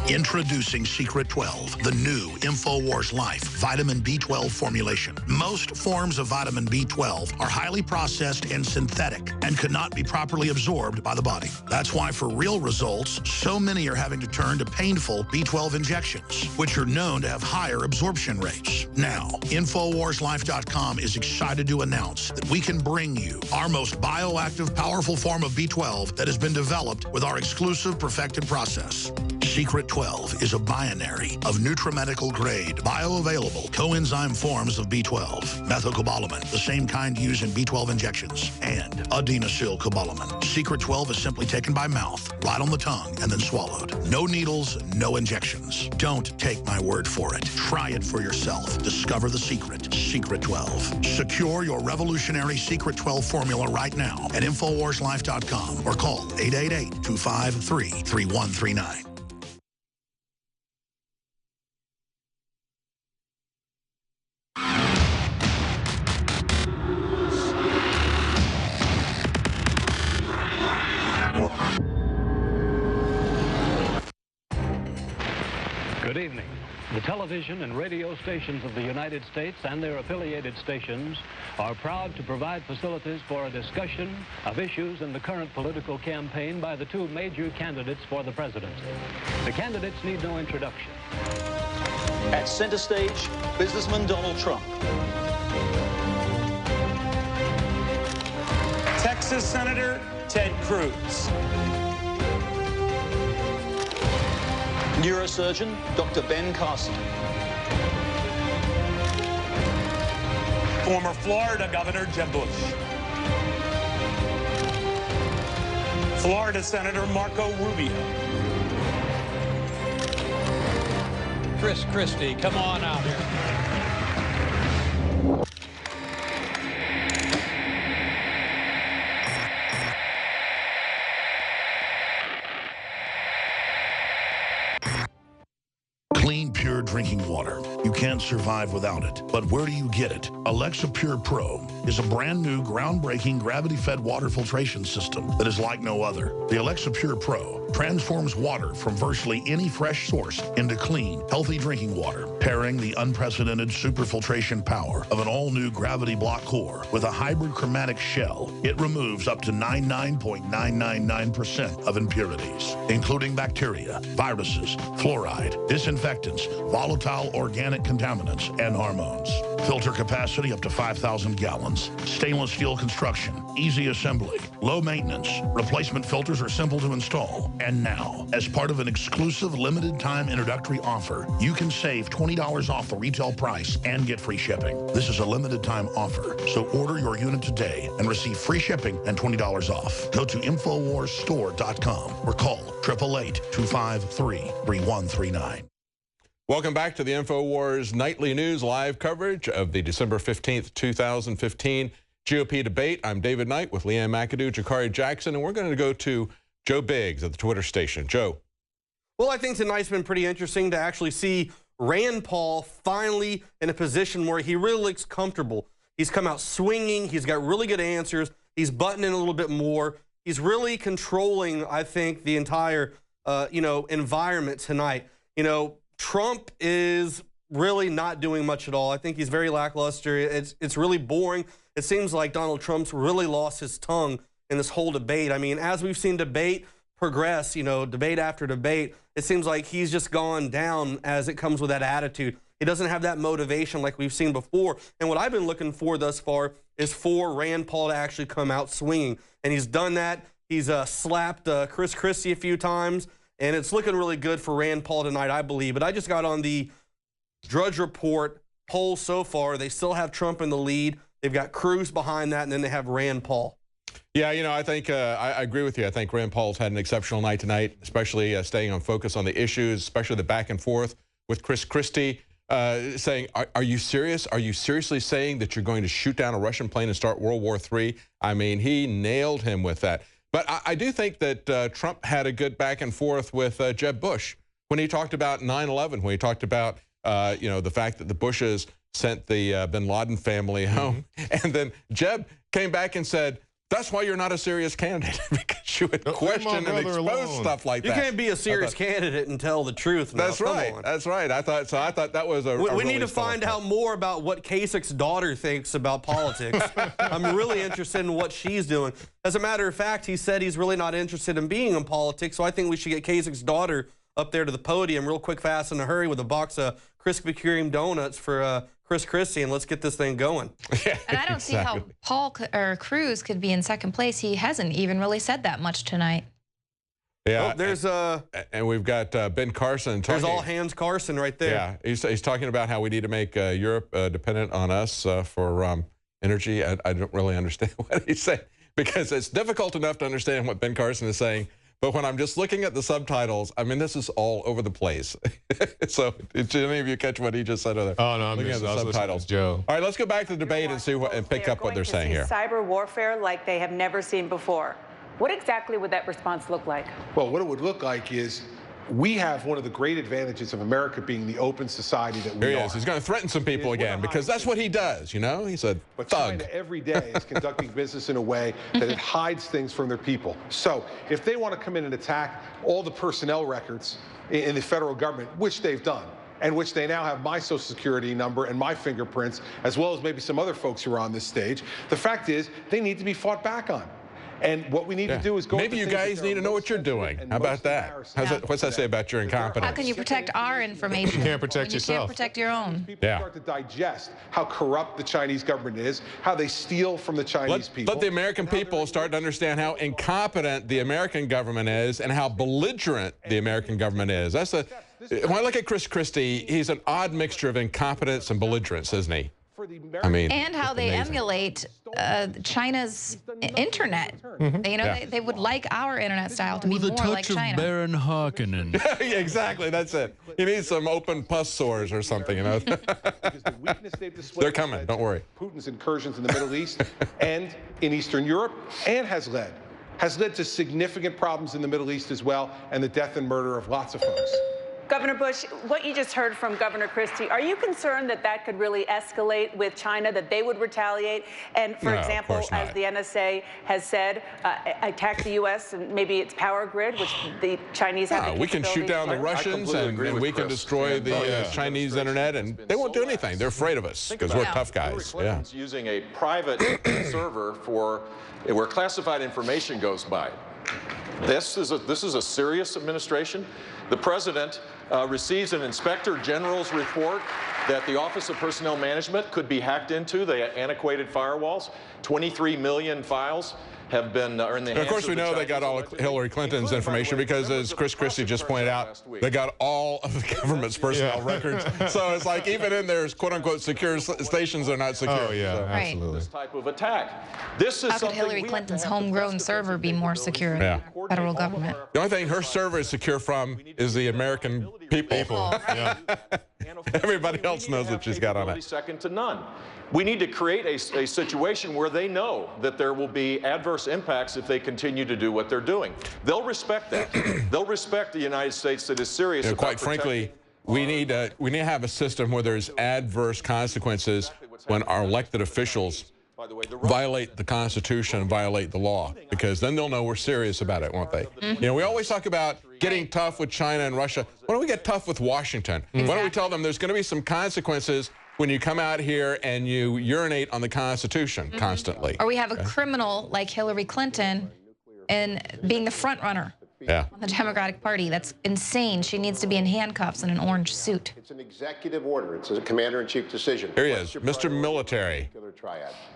Introducing Secret 12, the new InfoWars Life vitamin B12 formulation. Most forms of vitamin B12 are highly processed and synthetic and could not be properly absorbed by the body. That's why for real results, so many are having to turn to painful B12 injections, which are known to have higher absorption rates. Now, InfoWarsLife.com is excited to announce that we can bring you our most bioactive, powerful form of B12 that has been developed with our exclusive perfected process. Secret 12 is a binary of nutramedical grade, bioavailable coenzyme forms of B12, methylcobalamin, the same kind used in B12 injections, and adenosylcobalamin. Secret 12 is simply taken by mouth, right on the tongue, and then swallowed. No needles, no injections. Don't take my word for it. Try it for yourself. Discover the secret. Secret 12. Secure your revolutionary Secret 12 formula right now at InfoWarsLife.com or call 888-253-3139. Good evening. The television and radio stations of the United States and their affiliated stations are proud to provide facilities for a discussion of issues in the current political campaign by the two major candidates for the presidency. The candidates need no introduction. At center stage, businessman Donald Trump. Texas Senator Ted Cruz. Neurosurgeon Dr. Ben Carson. Former Florida Governor Jeb Bush. Florida Senator Marco Rubio. Christie, come on out here. Clean, pure drinking water. You can't survive without it. But where do you get it? Alexa Pure Pro is a brand new, groundbreaking, gravity-fed water filtration system that is like no other. The Alexa Pure Pro transforms water from virtually any fresh source into clean, healthy drinking water, pairing the unprecedented superfiltration power of an all-new gravity block core with a hybrid chromatic shell. It removes up to 99.999% of impurities, including bacteria, viruses, fluoride, disinfectants, volatile organic contaminants, and hormones. Filter capacity up to 5,000 gallons. Stainless steel construction, easy assembly, low maintenance. Replacement filters are simple to install. And now, as part of an exclusive limited time introductory offer, you can save $20 off the retail price and get free shipping. This is a limited time offer, so order your unit today and receive free shipping and $20 off. Go to InfoWarsStore.com or call 888-253-3139. Welcome back to the InfoWars Nightly News live coverage of the December 15th, 2015 GOP debate. I'm David Knight with Leanne McAdoo, Jakari Jackson, and we're going to go to Joe Biggs at the Twitter station. Joe. Well, I think tonight's been pretty interesting to actually see Rand Paul finally in a position where he really looks comfortable. He's come out swinging. He's got really good answers. He's buttoning in a little bit more. He's really controlling, I think, the entire, environment tonight. Trump is really not doing much at all. I think he's very lackluster. It's really boring. It seems like Donald Trump's really lost his tongue in this whole debate. I mean, as we've seen debate progress, debate after debate, it seems like he's just gone down as it comes with that attitude. He doesn't have that motivation like we've seen before. And what I've been looking for thus far is for Rand Paul to actually come out swinging. And he's done that. He's slapped Christie a few times. And it's looking really good for Rand Paul tonight, I believe. But I just got on the Drudge Report poll so far. They still have Trump in the lead. They've got Cruz behind that, and then they have Rand Paul. Yeah, I think I agree with you. I think Rand Paul's had an exceptional night tonight, especially staying on focus on the issues, especially the back and forth with Christie saying, are you serious? Are you seriously saying that you're going to shoot down a Russian plane and start World War III? I mean, he nailed him with that. But I do think that Trump had a good back and forth with Jeb Bush when he talked about 9/11, when he talked about, the fact that the Bushes sent the bin Laden family home. And then Jeb came back and said, that's why you're not a serious candidate, because you would question and expose stuff like that. You can't be a serious candidate and tell the truth. Now. That's right. That's right. I thought that was a we need to find out more about what Kasich's daughter thinks about politics. I'm really interested in what she's doing. As a matter of fact, he said he's really not interested in being in politics, so I think we should get Kasich's daughter up there to the podium real quick, fast, in a hurry with a box of Krispy Kreme donuts for Christie, and let's get this thing going. Yeah, and I don't see how Cruz could be in second place. He hasn't even really said that much tonight. Yeah, there's and we've got Ben Carson talking. There's all hands Carson right there. Yeah, he's talking about how we need to make Europe dependent on us for energy. I don't really understand what he's saying, because it's difficult enough to understand what Ben Carson is saying. But when I'm just looking at the subtitles, I mean, this is all over the place. So did any of you catch what he just said? Oh, no, I'm looking at the subtitles, Joe. All right, let's go back to the debate and see what, and pick up what they're saying here. Cyber warfare like they have never seen before. What exactly would that response look like? Well, what it would look like is we have one of the great advantages of America being the open society that we are. Here he is. He's going to threaten some people again, because that's what he does, He's a But thug. China every day is conducting business in a way that it hides things from their people. So if they want to come in and attack all the personnel records in the federal government, which they've done, and which they now have my Social Security number and my fingerprints, as well as maybe some other folks who are on this stage, the fact is they need to be fought back on. And what we need to do is go. Maybe you guys need to know what you're doing. How about that? What's that say about your incompetence? How can you protect our information? You can't protect yourself. You can't protect your own. People start to digest how corrupt the Chinese government is, how they steal from the Chinese people. Let the American people start to understand how incompetent the American government is and how belligerent the American government is. When I look at Christie, he's an odd mixture of incompetence and belligerence, isn't he? I mean, and how they emulate China's internet. They would like our internet style to be more like China. With a touch of Baron Harkonnen. Yeah, exactly, that's it. You need some open pus sores or something, They're coming, don't worry. Putin's incursions in the Middle East and in Eastern Europe, and has led to significant problems in the Middle East as well, and the death and murder of lots of folks. Governor Bush, what you just heard from Governor Christie, are you concerned that that could really escalate with China, that they would retaliate? And, for example, as the NSA has said, attack the U.S. and maybe its power grid, which the Chinese have the we can shoot down the Russians and we can destroy the Chinese internet, and they won't do anything. They're afraid of us because we're tough guys. Yeah. Using a private server where classified information goes by. This is a serious administration. The president receives an inspector general's report that the Office of Personnel Management could be hacked into. They had antiquated firewalls, 23 million files. have been are in the hands of course, we know they got all of Hillary Clinton's information because, as Christie just pointed out, they got all of the government's personnel records. So it's like even in their quote-unquote secure stations, they're not secure. Oh, yeah, so. absolutely. This type of attack. This is How could Hillary Clinton's homegrown server be more secure than the federal government? The only thing her server is secure from is the American people. Yeah. Everybody else knows what she's got on it. Second to none. We need to create a situation where they know that there will be adverse impacts if they continue to do what they're doing. They'll respect that. They'll respect the United States that is serious about quite frankly, we need to have a system where there's adverse consequences when our elected officials violate the Constitution and violate the law, because then they'll know we're serious about it, won't they? You know, we always talk about getting tough with China and Russia. Why don't we get tough with Washington? Why don't we tell them there's going to be some consequences when you come out here and you urinate on the Constitution constantly? Or we have a criminal like Hillary Clinton and being the front runner on the Democratic Party. That's insane. She needs to be in handcuffs and an orange suit. It's an executive order. It's a commander-in-chief decision. Here he is, Mr. Military.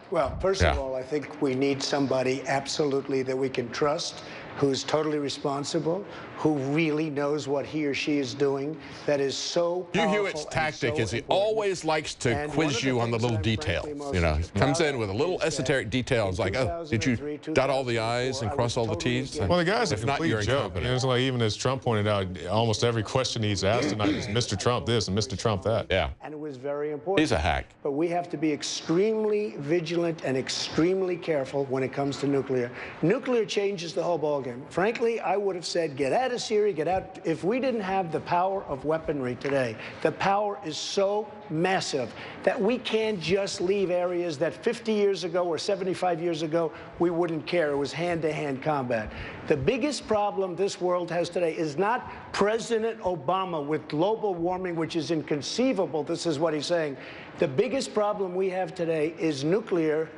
Well, first of all, I think we need somebody absolutely that we can trust, who's totally responsible, who really knows what he or she is doing, that is so powerful. Hugh Hewitt's tactic is he always likes to quiz you on the little details. You know, he comes in with a little esoteric detail. It's like, oh, did you dot all the I's and cross all the T's? Well, the guy's a if not, complete you're joke. incompetent. It's like, even as Trump pointed out, almost every question he's asked tonight is Mr. Trump this and Mr. Trump that. Yeah. And it was very important. He's a hack. But we have to be extremely vigilant and extremely careful when it comes to nuclear. Nuclear changes the whole ballgame. Frankly, I would have said, get out of Syria, get out. If we didn't have the power of weaponry today, the power is so massive that we can't just leave areas that 50 years ago or 75 years ago, we wouldn't care. It was hand-to-hand combat. The biggest problem this world has today is not President Obama with global warming, which is inconceivable. This is what he's saying. The biggest problem we have today is nuclear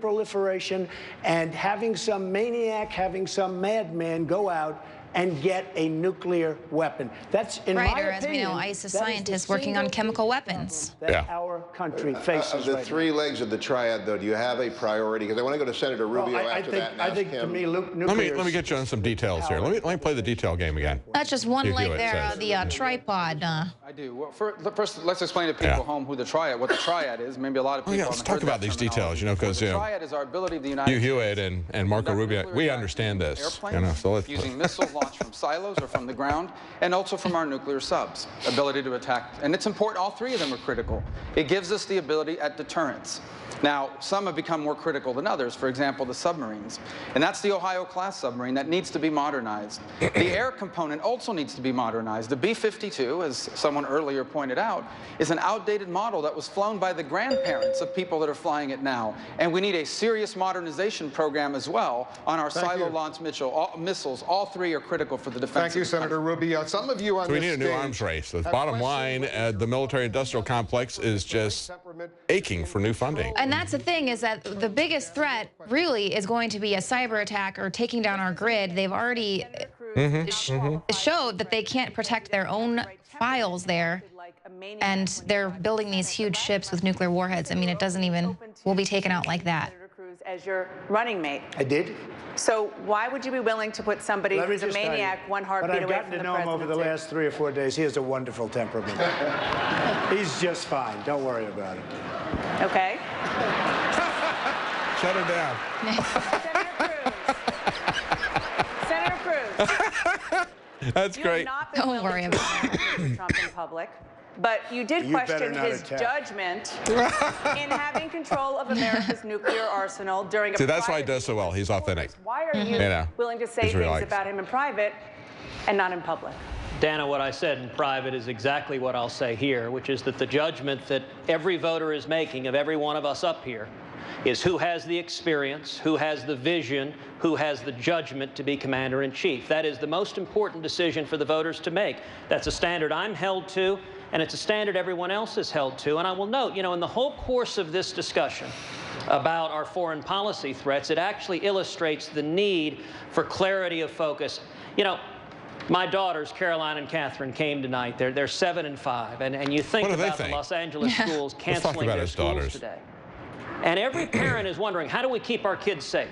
proliferation, and having some maniac, having some madman go out and get a nuclear weapon. That's, in my opinion, as we know, ISIS scientists working on chemical weapons. That our country faces Of the right three legs of the triad, though, do you have a priority? Because I want to go to Senator Rubio after that and I ask think him. to me, Let nuclear. me get you on some details here. Let me play the detail game again. That's just one Hugh leg Hewitt there, says. the tripod. I do. Well, first, let's explain to people home what the triad is. Maybe a lot of people. Let's talk about these details, you know, because the triad is our ability of the United Hugh Hewitt and Marco Rubio, we understand this. You know, so let's using missiles launched from silos or from the ground, and also from our nuclear subs, ability to attack. And it's important, all three of them are critical. It gives us the ability at deterrence. Now, some have become more critical than others, for example, the submarines. And that's the Ohio-class submarine that needs to be modernized. The air component also needs to be modernized. The B-52, as someone earlier pointed out, is an outdated model that was flown by the grandparents of people that are flying it now. And we need a serious modernization program as well on our silo-launched missiles. All three are critical for the defense. Thank you, Senator Rubio. Some of you on So we this need a new arms race. The bottom line, the military-industrial complex is just aching for new funding. And that's the thing, is that the biggest threat really is going to be a cyber attack or taking down our grid. They've already showed that they can't protect their own files there, and they're building these huge ships with nuclear warheads. I mean, it doesn't even, we'll be taken out like that. Cruz as your running mate. I did. So why would you be willing to put somebody who's a maniac one heartbeat away from the presidency? But I've gotten to know him over the last 3 or 4 days. He has a wonderful temperament. He's just fine. Don't worry about it. Okay. Shut her down. Senator Cruz. That's great. Don't worry about it. Trump in public. But you did question his judgment in having control of America's nuclear arsenal during a See, that's why he does so well. He's authentic. Why are you willing to say things about him in private and not in public? Dana, what I said in private is exactly what I'll say here, which is that the judgment that every voter is making of every one of us up here is who has the experience, who has the vision, who has the judgment to be commander-in-chief. That is the most important decision for the voters to make. That's a standard I'm held to, and it's a standard everyone else is held to. And I will note, you know, in the whole course of this discussion about our foreign policy threats, it actually illustrates the need for clarity of focus. You know, my daughters, Caroline and Catherine, came tonight. They're 7 and 5, and you think about the Los Angeles schools canceling their schools today. And every parent is wondering, how do we keep our kids safe?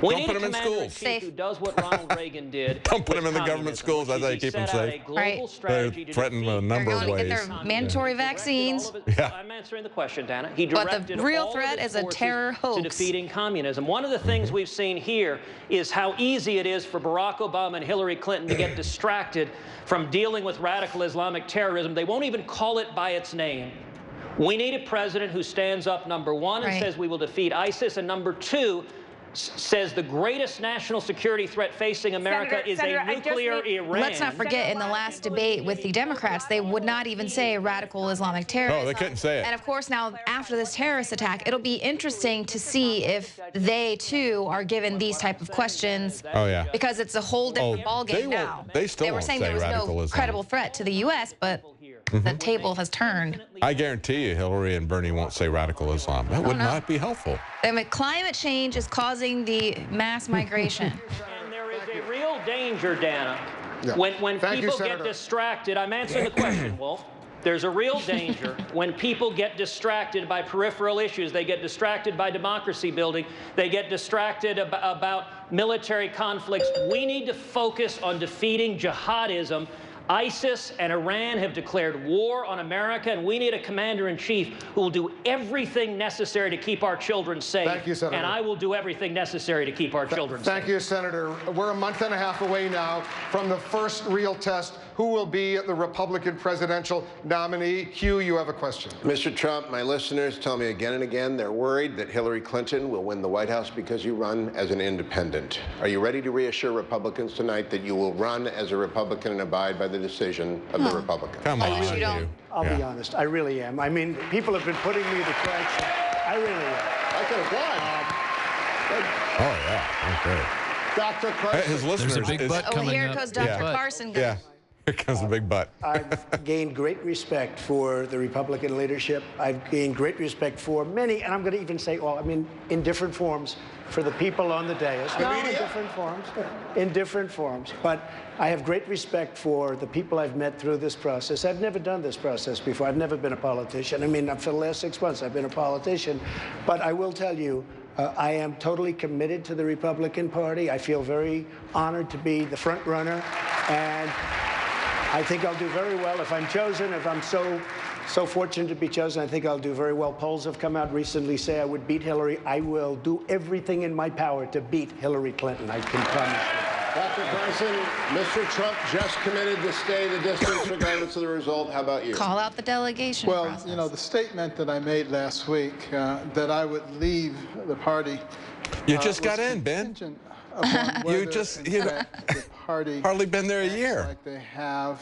We Don't need put a them in schools. commander-in-chief who does what Ronald Reagan did. Don't put them in the communism, government schools. That's how you keep them safe. Right. They're threatened in a number of They're going to ways. get their mandatory vaccines. Yeah. I'm answering the question, Dana. He But directed the real all threat of his is a forces terror hoax. to defeating communism. One of the things we've seen here is how easy it is for Barack Obama and Hillary Clinton to get distracted from dealing with radical Islamic terrorism. They won't even call it by its name. We need a president who stands up, number one, and says we will defeat ISIS, and number two, says the greatest national security threat facing America is a nuclear Iran. Let's not forget, in the last debate with the Democrats, they would not even say radical Islamic terrorism. Oh, they couldn't say it. And of course, now after this terrorist attack, it'll be interesting to see if they too are given these type of questions. Oh, yeah. Because it's a whole different ballgame now. They still were won't saying say there was no radical Islam. credible threat to the U.S., but the table has turned. I guarantee you Hillary and Bernie won't say radical Islam. That would not be helpful. I mean, climate change is causing the mass migration. And there is a real danger, Dana, Yeah. when Thank you, people get Senator. distracted. I'm answering the question, Wolf. There's a real danger when people get distracted by peripheral issues. They get distracted by democracy building. They get distracted about military conflicts. We need to focus on defeating jihadism. ISIS and Iran have declared war on America, and we need a commander-in-chief who will do everything necessary to keep our children safe. Thank you, Senator. And I will do everything necessary to keep our children safe. Thank you, Senator. We're a month and a half away now from the first real test. Who will be the Republican presidential nominee? Hugh, you have a question. Mr. Trump, my listeners tell me again and again they're worried that Hillary Clinton will win the White House because you run as an independent. Are you ready to reassure Republicans tonight that you will run as a Republican and abide by the decision of the Republicans? Come on, I'll be honest. I really am. I mean, people have been putting me to correction. I really am. I can apply. Oh, yeah. Okay. Dr. Carson. His listeners. There's a big butt coming here up. goes Dr. Carson. Yeah. Here comes the big butt. I've gained great respect for the Republican leadership. I've gained great respect for many, and I'm going to even say all, I mean, in different forms, for the people on the dais. No, in different forms. In different forms. But I have great respect for the people I've met through this process. I've never done this process before. I've never been a politician. I mean, for the last 6 months, I've been a politician. But I will tell you, I am totally committed to the Republican Party. I feel very honored to be the front runner. And I think I'll do very well if I'm chosen, if I'm so fortunate to be chosen. I think I'll do very well. Polls have come out recently say I would beat Hillary. I will do everything in my power to beat Hillary Clinton. I can promise you. Dr. Carson, Mr. Trump just committed to stay the distance regardless of the result. How about you? Call out the delegation process. You know, the statement that I made last week that I would leave the party. You just got in, Ben. You just, the party hardly been there a year. Like they have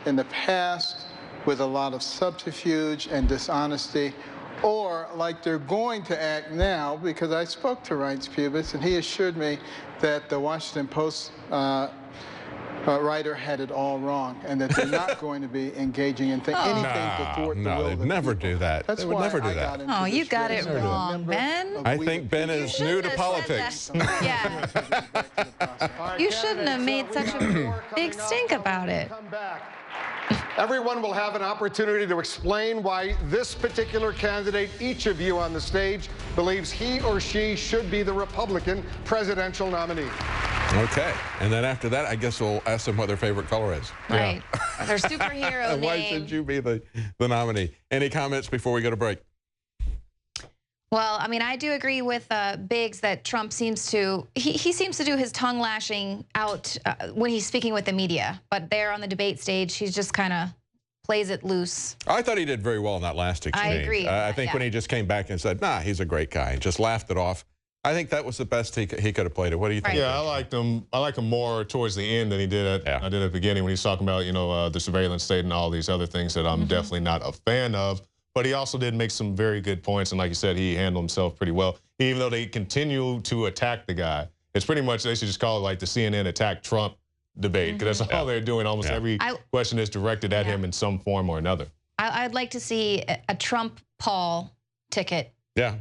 in the past, with a lot of subterfuge and dishonesty, or like they're going to act now, because I spoke to Reince Priebus, and he assured me that the Washington Post writer had it all wrong, and that they're not going to be engaging in anything to thwart the will of the they'd never do that. That's They would why never do I that. got into Oh, you this got race it as a wrong, member Ben. of I We think the Ben People. is new to politics. Yeah. You shouldn't have made such a big stink about it. Everyone will have an opportunity to explain why this particular candidate, each of you on the stage, believes he or she should be the Republican presidential nominee. Okay. And then after that, I guess we'll ask them what their favorite color is. Right. Their superhero And why name. should you be the nominee? Any comments before we go to break? Well, I mean, I do agree with Biggs that Trump seems to, he seems to do his tongue lashing out when he's speaking with the media. But there on the debate stage, he's just kind of plays it loose. I thought he did very well in that last exchange. I agree. I think when he just came back and said, nah, he's a great guy, and just laughed it off, I think that was the best he could have played it. What do you think? Yeah, I liked him more towards the end than he did at the beginning when he's talking about, you know, the surveillance state and all these other things that I'm definitely not a fan of. But he also did make some very good points, and like you said, he handled himself pretty well. Even though they continue to attack the guy, it's pretty much, they should just call it like the CNN attack Trump debate, because that's all they're doing. Almost every question is directed at him in some form or another. I'd like to see a Trump-Paul ticket. Yeah.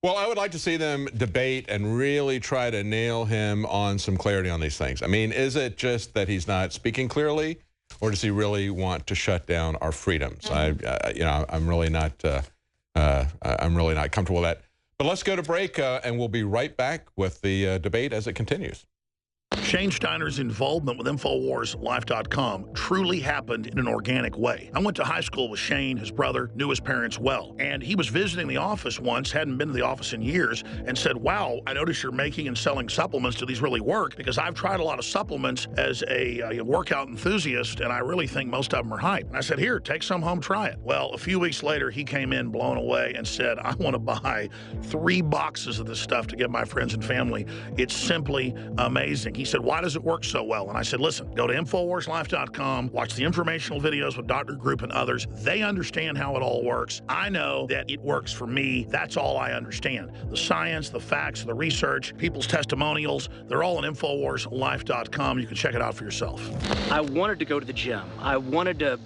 Well, I would like to see them debate and really try to nail him on some clarity on these things. I mean, is it just that he's not speaking clearly, or does he really want to shut down our freedoms? You know, I'm really not comfortable with that. But let's go to break, and we'll be right back with the debate as it continues. Shane Steiner's involvement with InfoWarsLife.com truly happened in an organic way. I went to high school with Shane, his brother, knew his parents well, and he was visiting the office once, hadn't been to the office in years, and said, wow, I notice you're making and selling supplements. Do these really work? Because I've tried a lot of supplements as a workout enthusiast, and I really think most of them are hype. And I said, here, take some home, try it. Well, a few weeks later, he came in blown away and said, I want to buy 3 boxes of this stuff to give my friends and family. It's simply amazing. He said, why does it work so well? And I said, listen, go to InfoWarsLife.com, watch the informational videos with Dr. Group and others. They understand how it all works. I know that it works for me. That's all I understand. The science, the facts, the research, people's testimonials, they're all on InfoWarsLife.com. You can check it out for yourself. I wanted to go to the gym. I wanted to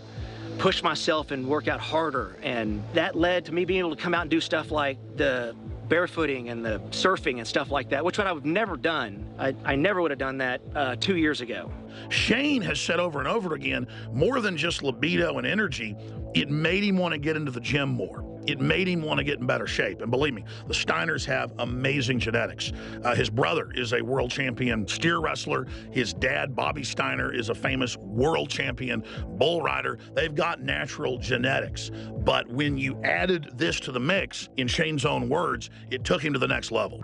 push myself and work out harder. And that led to me being able to come out and do stuff like the barefooting and the surfing and stuff like that, which I've never done. I never would have done that 2 years ago. Shane has said over and over again, more than just libido and energy, it made him want to get into the gym more. It made him want to get in better shape. And believe me, the Steiners have amazing genetics. His brother is a world champion steer wrestler. His dad, Bobby Steiner, is a famous world champion bull rider. They've got natural genetics. But when you added this to the mix, in Shane's own words, it took him to the next level.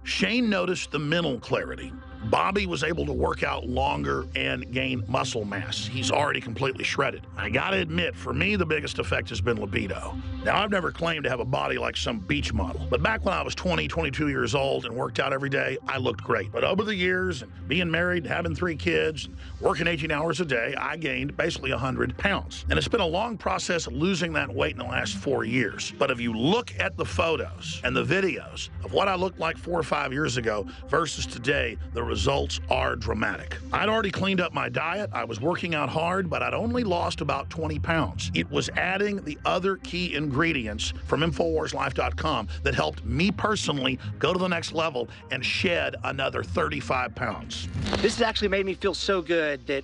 Shane noticed the mental clarity. Bobby was able to work out longer and gain muscle mass. He's already completely shredded. I gotta admit, for me, the biggest effect has been libido. Now, I've never claimed to have a body like some beach model, but back when I was 20, 22 years old and worked out every day, I looked great. But over the years, and being married, having 3 kids, and working 18 hours a day, I gained basically 100 pounds. And it's been a long process losing that weight in the last 4 years. But if you look at the photos and the videos of what I looked like 4 or 5 years ago versus today, the results are dramatic. I'd already cleaned up my diet. I was working out hard, but I'd only lost about 20 pounds. It was adding the other key ingredients from InfoWarsLife.com that helped me personally go to the next level and shed another 35 pounds. This has actually made me feel so good that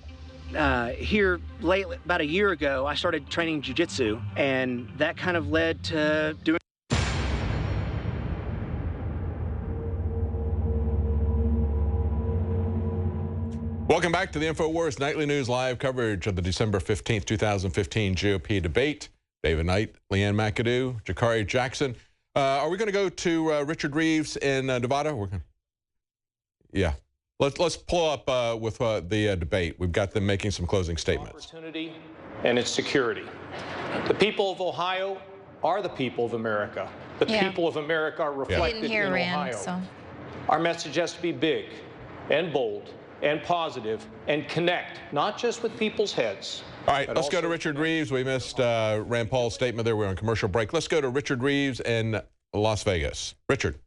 here lately, about a year ago, I started training jiu-jitsu, and that kind of led to doing. Welcome back to the InfoWars Nightly News live coverage of the December 15th, 2015 GOP debate. David Knight, Leanne McAdoo, Jakari Jackson. Are we going to go to Richard Reeves in Nevada? Yeah. Let's pull up with the debate. We've got them making some closing statements. Opportunity and its security. The people of Ohio are the people of America. The people of America are reflected in Ohio. Our message has to be big and bold and positive and connect, not just with people's heads. All right, let's go to Richard Reeves. We missed Rand Paul's statement there. We're on commercial break. Let's go to Richard Reeves in Las Vegas. Richard.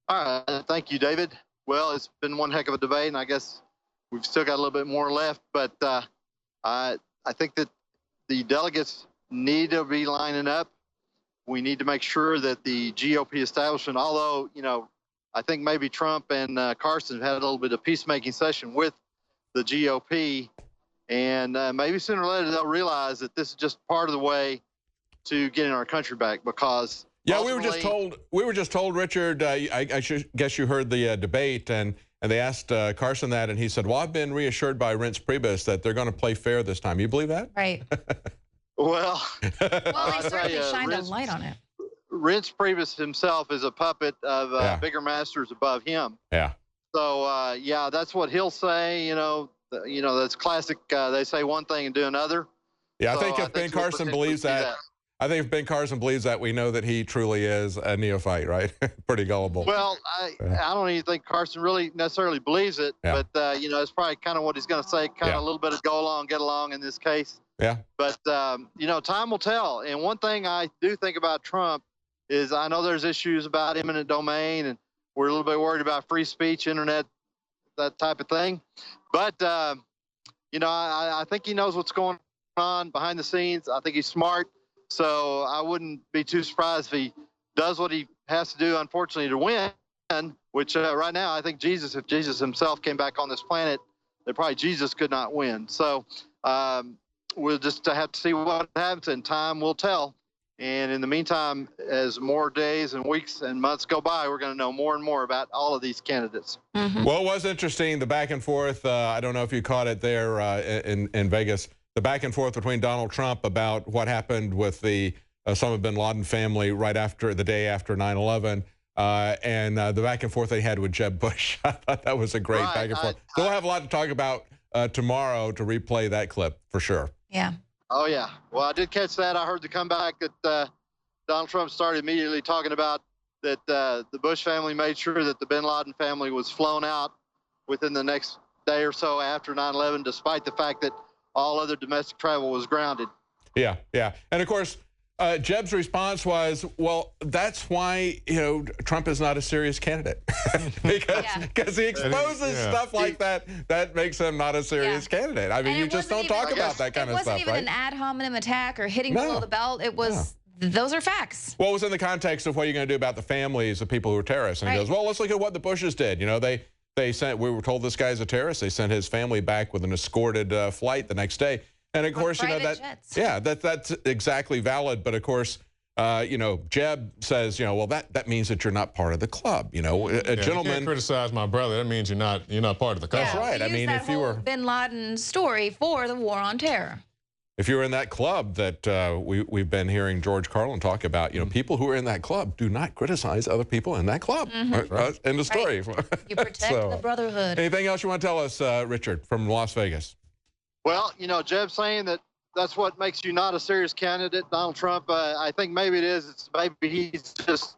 All right, thank you, David. Well, it's been one heck of a debate, and I guess we've still got a little bit more left, but I think that the delegates need to be lining up. We need to make sure that the GOP establishment, although, you know, I think maybe Trump and Carson had a little bit of peacemaking session with the GOP, and maybe sooner or later they'll realize that this is just part of the way to getting our country back. Because we were just told, Richard. I guess you heard the debate, and they asked Carson that, and he said, "Well, I've been reassured by Reince Priebus that they're going to play fair this time." You believe that? Right. Well, they certainly shined a light on it. Reince Priebus himself is a puppet of bigger masters above him. Yeah. So yeah, that's what he'll say. You know, that's classic. They say one thing and do another. Yeah, I think if Ben Carson believes that, we know that he truly is a neophyte, right? Pretty gullible. Well, I don't even think Carson really necessarily believes it, but you know, it's probably kind of what he's going to say. Kind of a little bit of go along, get along in this case. Yeah. But you know, time will tell. And one thing I do think about Trump is I know there's issues about eminent domain, and we're a little bit worried about free speech, internet, that type of thing. But, you know, I think he knows what's going on behind the scenes. I think he's smart. So I wouldn't be too surprised if he does what he has to do, unfortunately, to win. which right now I think Jesus, if Jesus himself came back on this planet, then probably Jesus could not win. So we'll just have to see what happens, and time will tell. And in the meantime, as more days and weeks and months go by, we're going to know more and more about all of these candidates. Well, it was interesting, the back and forth. I don't know if you caught it there in Vegas, the back and forth between Donald Trump about what happened with the Osama bin Laden family right after the day after 9/11, and the back and forth they had with Jeb Bush. I thought that was a great back and forth. So we'll have a lot to talk about tomorrow to replay that clip for sure. Yeah. Oh, yeah. Well, I did catch that. I heard the comeback that Donald Trump started immediately talking about that the Bush family made sure that the bin Laden family was flown out within the next day or so after 9/11, despite the fact that all other domestic travel was grounded. Yeah, yeah. And, of course, Jeb's response was, well, that's why, Trump is not a serious candidate. because he exposes stuff like that. That makes him not a serious candidate. I mean, you just don't talk about that kind of stuff, right? It wasn't even an ad hominem attack or hitting below the belt. It was, those are facts. Well, it was in the context of what you're going to do about the families of people who are terrorists. And he goes, well, let's look at what the Bushes did. They sent, we were told this guy's a terrorist. They sent his family back with an escorted flight the next day. And of course, that's exactly valid. But of course, Jeb says, well, that means that you're not part of the club. A gentleman. You can't criticize my brother. That means you're not part of the club. That's right. I mean, if you were bin Laden story for the war on terror. If you're in that club that we've been hearing George Carlin talk about, people who are in that club do not criticize other people in that club. End of story. Right. You protect the brotherhood. Anything else you want to tell us, Richard, from Las Vegas? Well, Jeb's saying that that's what makes you not a serious candidate, Donald Trump. I think maybe it is. Maybe he's just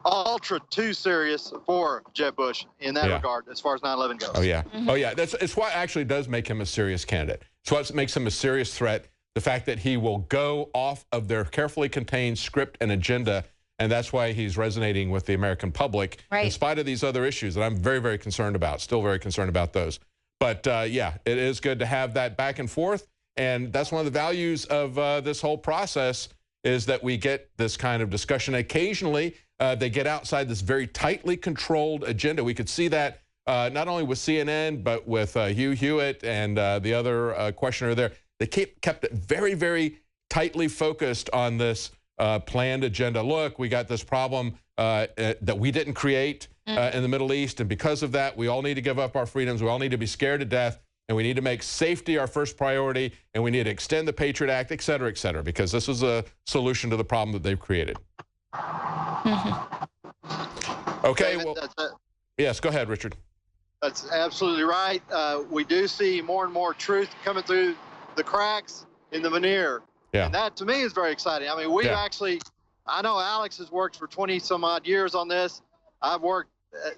ultra too serious for Jeb Bush in that regard, as far as 9/11 goes. Oh, yeah. Oh, yeah. It's what actually does make him a serious candidate. It's what makes him a serious threat, the fact that he will go off of their carefully contained script and agenda, and that's why he's resonating with the American public, in spite of these other issues that I'm very, very concerned about, still very concerned about those. But, yeah, it is good to have that back and forth, and that's one of the values of this whole process is that we get this kind of discussion. Occasionally, they get outside this very tightly controlled agenda. We could see that not only with CNN, but with Hugh Hewitt and the other questioner there. They kept it very, very tightly focused on this planned agenda. Look, we got this problem that we didn't create in the Middle East, and because of that, we all need to give up our freedoms. We all need to be scared to death, and we need to make safety our first priority, and we need to extend the Patriot Act, et cetera, because this is a solution to the problem that they've created. Okay, David, well, yes, go ahead, Richard. That's absolutely right. We do see more and more truth coming through the cracks in the veneer. Yeah. And that, to me, is very exciting. I mean, we've actually, I know Alex has worked for 20-some-odd years on this. I've worked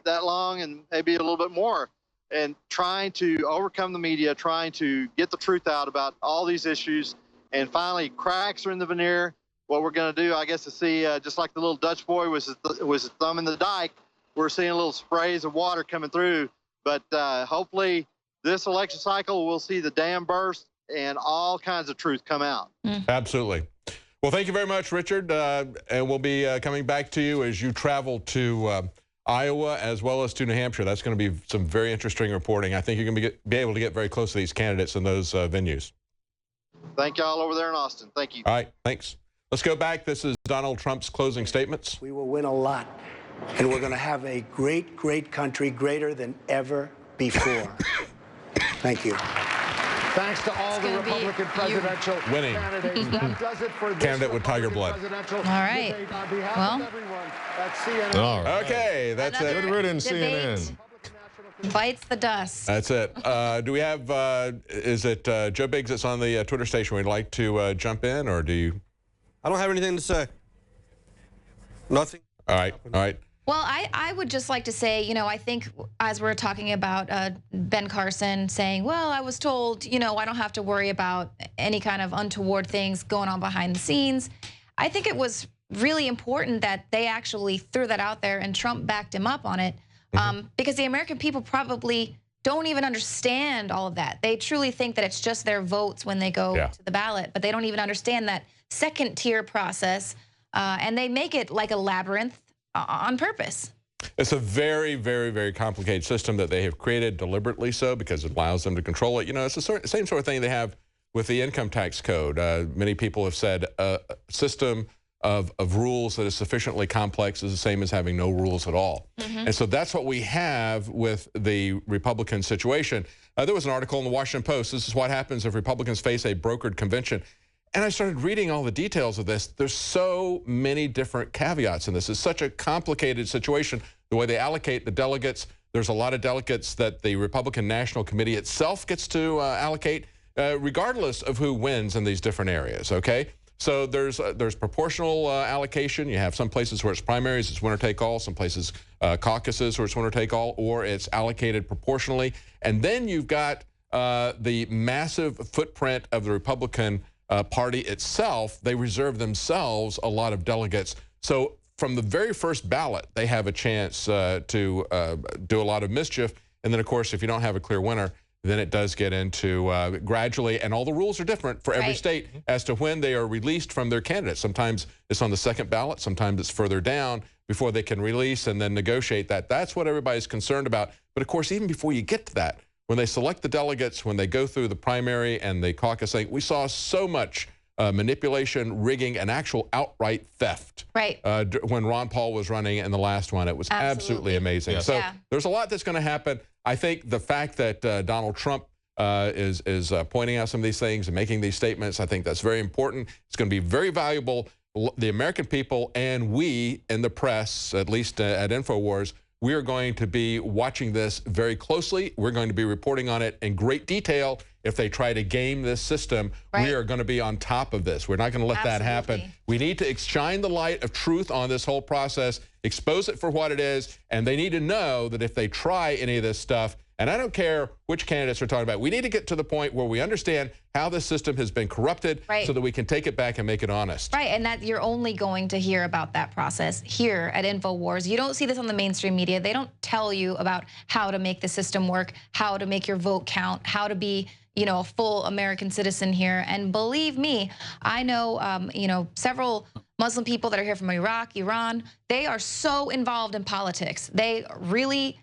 that long and maybe a little bit more, and trying to overcome the media, trying to get the truth out about all these issues, and finally cracks are in the veneer. What we're going to do, I guess, is see, just like the little Dutch boy was his thumb in the dike, we're seeing little sprays of water coming through. But hopefully this election cycle, we'll see the dam burst and all kinds of truth come out. Absolutely. Well, thank you very much, Richard. And we'll be coming back to you as you travel to Iowa as well as to New Hampshire. That's going to be some very interesting reporting. I think you're going to be able to get very close to these candidates in those venues. Thank y'all over there in Austin. Thank you. All right. Thanks. Let's go back. This is Donald Trump's closing statements. We will win a lot, and we're going to have a great, great country, greater than ever before. Thank you. Thanks to all the Republican presidential candidates. That does it for this candidate with tiger blood. All right. Well, okay, that's it. Good riddance, CNN. Bites the dust. That's it. Do we have, is it Joe Biggs that's on the Twitter station? Would you like to jump in, or do you? I don't have anything to say. Nothing. All right. All right. Well, I would just like to say, I think as we're talking about Ben Carson saying, well, I was told, I don't have to worry about any kind of untoward things going on behind the scenes. I think it was really important that they actually threw that out there and Trump backed him up on it because the American people probably don't even understand all of that. They truly think that it's just their votes when they go to the ballot, but they don't even understand that second tier process, and they make it like a labyrinth on purpose. It's a very, very, very complicated system that they have created deliberately so because it allows them to control it. You know, it's the same sort of thing they have with the income tax code. Many people have said a system of rules that is sufficiently complex is the same as having no rules at all. And so that's what we have with the Republican situation. There was an article in the Washington Post. This is what happens if Republicans face a brokered convention. And I started reading all the details of this. There's so many different caveats in this. It's such a complicated situation. The way they allocate the delegates, there's a lot of delegates that the Republican National Committee itself gets to allocate, regardless of who wins in these different areas, okay? So there's proportional allocation. You have some places where it's primaries, it's winner-take-all, some places caucuses where it's winner-take-all, or it's allocated proportionally. And then you've got the massive footprint of the Republican Party itself. They reserve themselves a lot of delegates. So from the very first ballot, they have a chance to do a lot of mischief. And then, of course, if you don't have a clear winner, then it does get into gradually, and all the rules are different for every state as to when they are released from their candidates. Sometimes it's on the second ballot, sometimes it's further down before they can release and then negotiate that. That's what everybody's concerned about. But of course, even before you get to that, when they select the delegates, when they go through the primary and the caucusing, we saw so much manipulation, rigging, and actual outright theft. When Ron Paul was running in the last one, it was absolutely amazing. Yes. So there's a lot that's going to happen. I think the fact that Donald Trump is pointing out some of these things and making these statements, I think that's very important. It's going to be very valuable. The American people and we in the press, at least at InfoWars, we are going to be watching this very closely. We're going to be reporting on it in great detail. If they try to game this system, we are going to be on top of this. We're not going to let that happen. We need to shine the light of truth on this whole process, expose it for what it is, and they need to know that if they try any of this stuff, and I don't care which candidates we're talking about, we need to get to the point where we understand how this system has been corrupted so that we can take it back and make it honest. And that you're only going to hear about that process here at InfoWars. You don't see this on the mainstream media. They don't tell you about how to make the system work, how to make your vote count, how to be, you know, a full American citizen here. And believe me, I know, you know, several Muslim people that are here from Iraq, Iran. They are so involved in politics. They really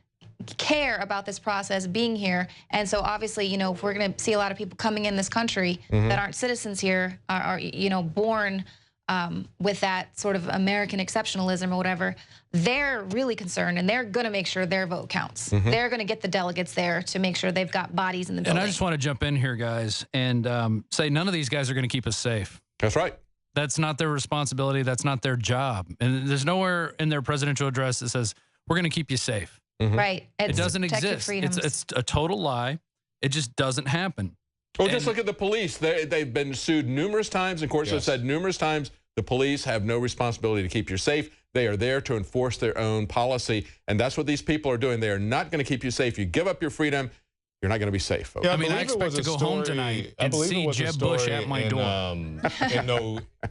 care about this process being here. And so obviously, you know, if we're going to see a lot of people coming in this country that aren't citizens here, are you know, born with that sort of American exceptionalism or whatever, they're really concerned, and they're going to make sure their vote counts. They're going to get the delegates there to make sure they've got bodies in the building. And I just want to jump in here, guys, and say none of these guys are going to keep us safe. That's right. That's not their responsibility. That's not their job. And there's nowhere in their presidential address that says, we're going to keep you safe. Right. It doesn't exist. It's a total lie. It just doesn't happen. Well, just look at the police. They've been sued numerous times. And of course, I've said numerous times, the police have no responsibility to keep you safe. They are there to enforce their own policy. And that's what these people are doing. They are not going to keep you safe. You give up your freedom, you're not going to be safe. Yeah, I mean, I expect to go home tonight and see Jeb Bush at my door.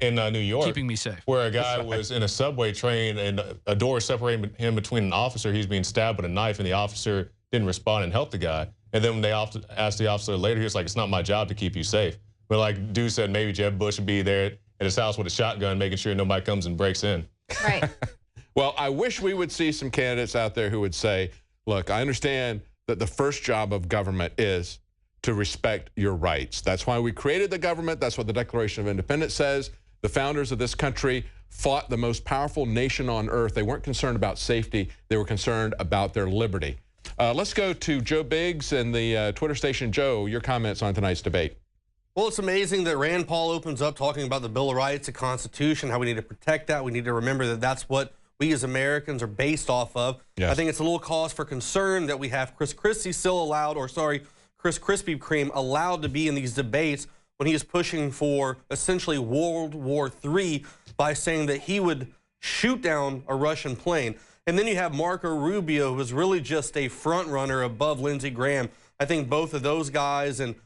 In New York. Keeping me safe. Where a guy was in a subway train and a door separating him between an officer. He's being stabbed with a knife, and the officer didn't respond and help the guy. And then when they asked the officer later, he was like, it's not my job to keep you safe. But like dude said, maybe Jeb Bush would be there at his house with a shotgun, making sure nobody comes and breaks in. Right. Well, I wish we would see some candidates out there who would say, look, I understand that the first job of government is to respect your rights. That's why we created the government. That's what the Declaration of Independence says. The founders of this country fought the most powerful nation on earth. They weren't concerned about safety. They were concerned about their liberty. Let's go to Joe Biggs and the Twitter station. Joe, your comments on tonight's debate. Well, it's amazing that Rand Paul opens up talking about the Bill of Rights, the Constitution, how we need to protect that. We need to remember that that's what we as Americans are based off of. Yes. I think it's a little cause for concern that we have Chris Christie still allowed, or sorry, Chris Krispy Kreme allowed to be in these debates when he is pushing for essentially World War III by saying that he would shoot down a Russian plane. And then you have Marco Rubio, who is really just a front runner above Lindsey Graham. I think both of those guys and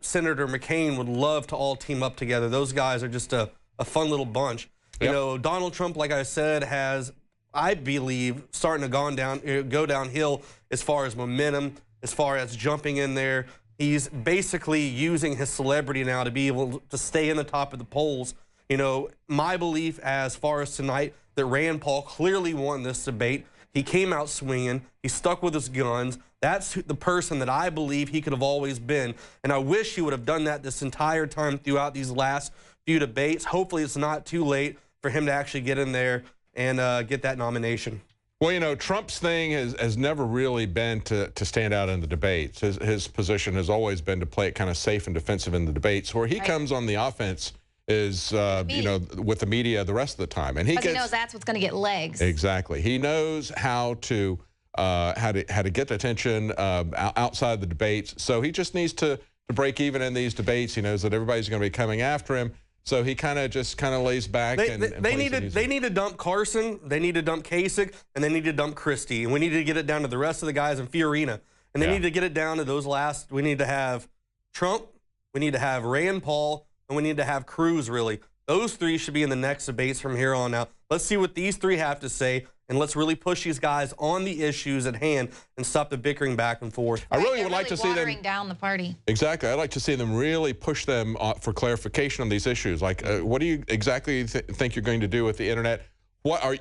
Senator McCain would love to all team up together. Those guys are just a fun little bunch. You know, Donald Trump, like I said, has, I believe, starting to go downhill as far as momentum, as far as jumping in there. He's basically using his celebrity now to be able to stay in the top of the polls. You know, my belief as far as tonight, that Rand Paul clearly won this debate. He came out swinging. He stuck with his guns. That's the person that I believe he could have always been. And I wish he would have done that this entire time throughout these last few debates. Hopefully it's not too late for him to actually get in there and get that nomination. Well, you know, Trump's thing has never really been to stand out in the debates. His position has always been to play it kind of safe and defensive in the debates. Where he comes on the offense is, you know, with the media the rest of the time. And he knows that's what's going to get legs. Exactly. He knows how to get attention outside the debates. So he just needs to break even in these debates. He knows that everybody's going to be coming after him. So he kind of lays back. They need to dump Carson. They need to dump Kasich, and they need to dump Christie. And we need to get it down to the rest of the guys in Fiorina. And they need to get it down to those last. We need to have Trump. We need to have Rand Paul. And we need to have Cruz, really. Those three should be in the next debates from here on out. Let's see what these three have to say, and let's really push these guys on the issues at hand and stop the bickering back and forth. I really would like to see them watering down the party. Exactly. I'd like to see them really push them for clarification on these issues. Like, what do you exactly think you're going to do with the internet?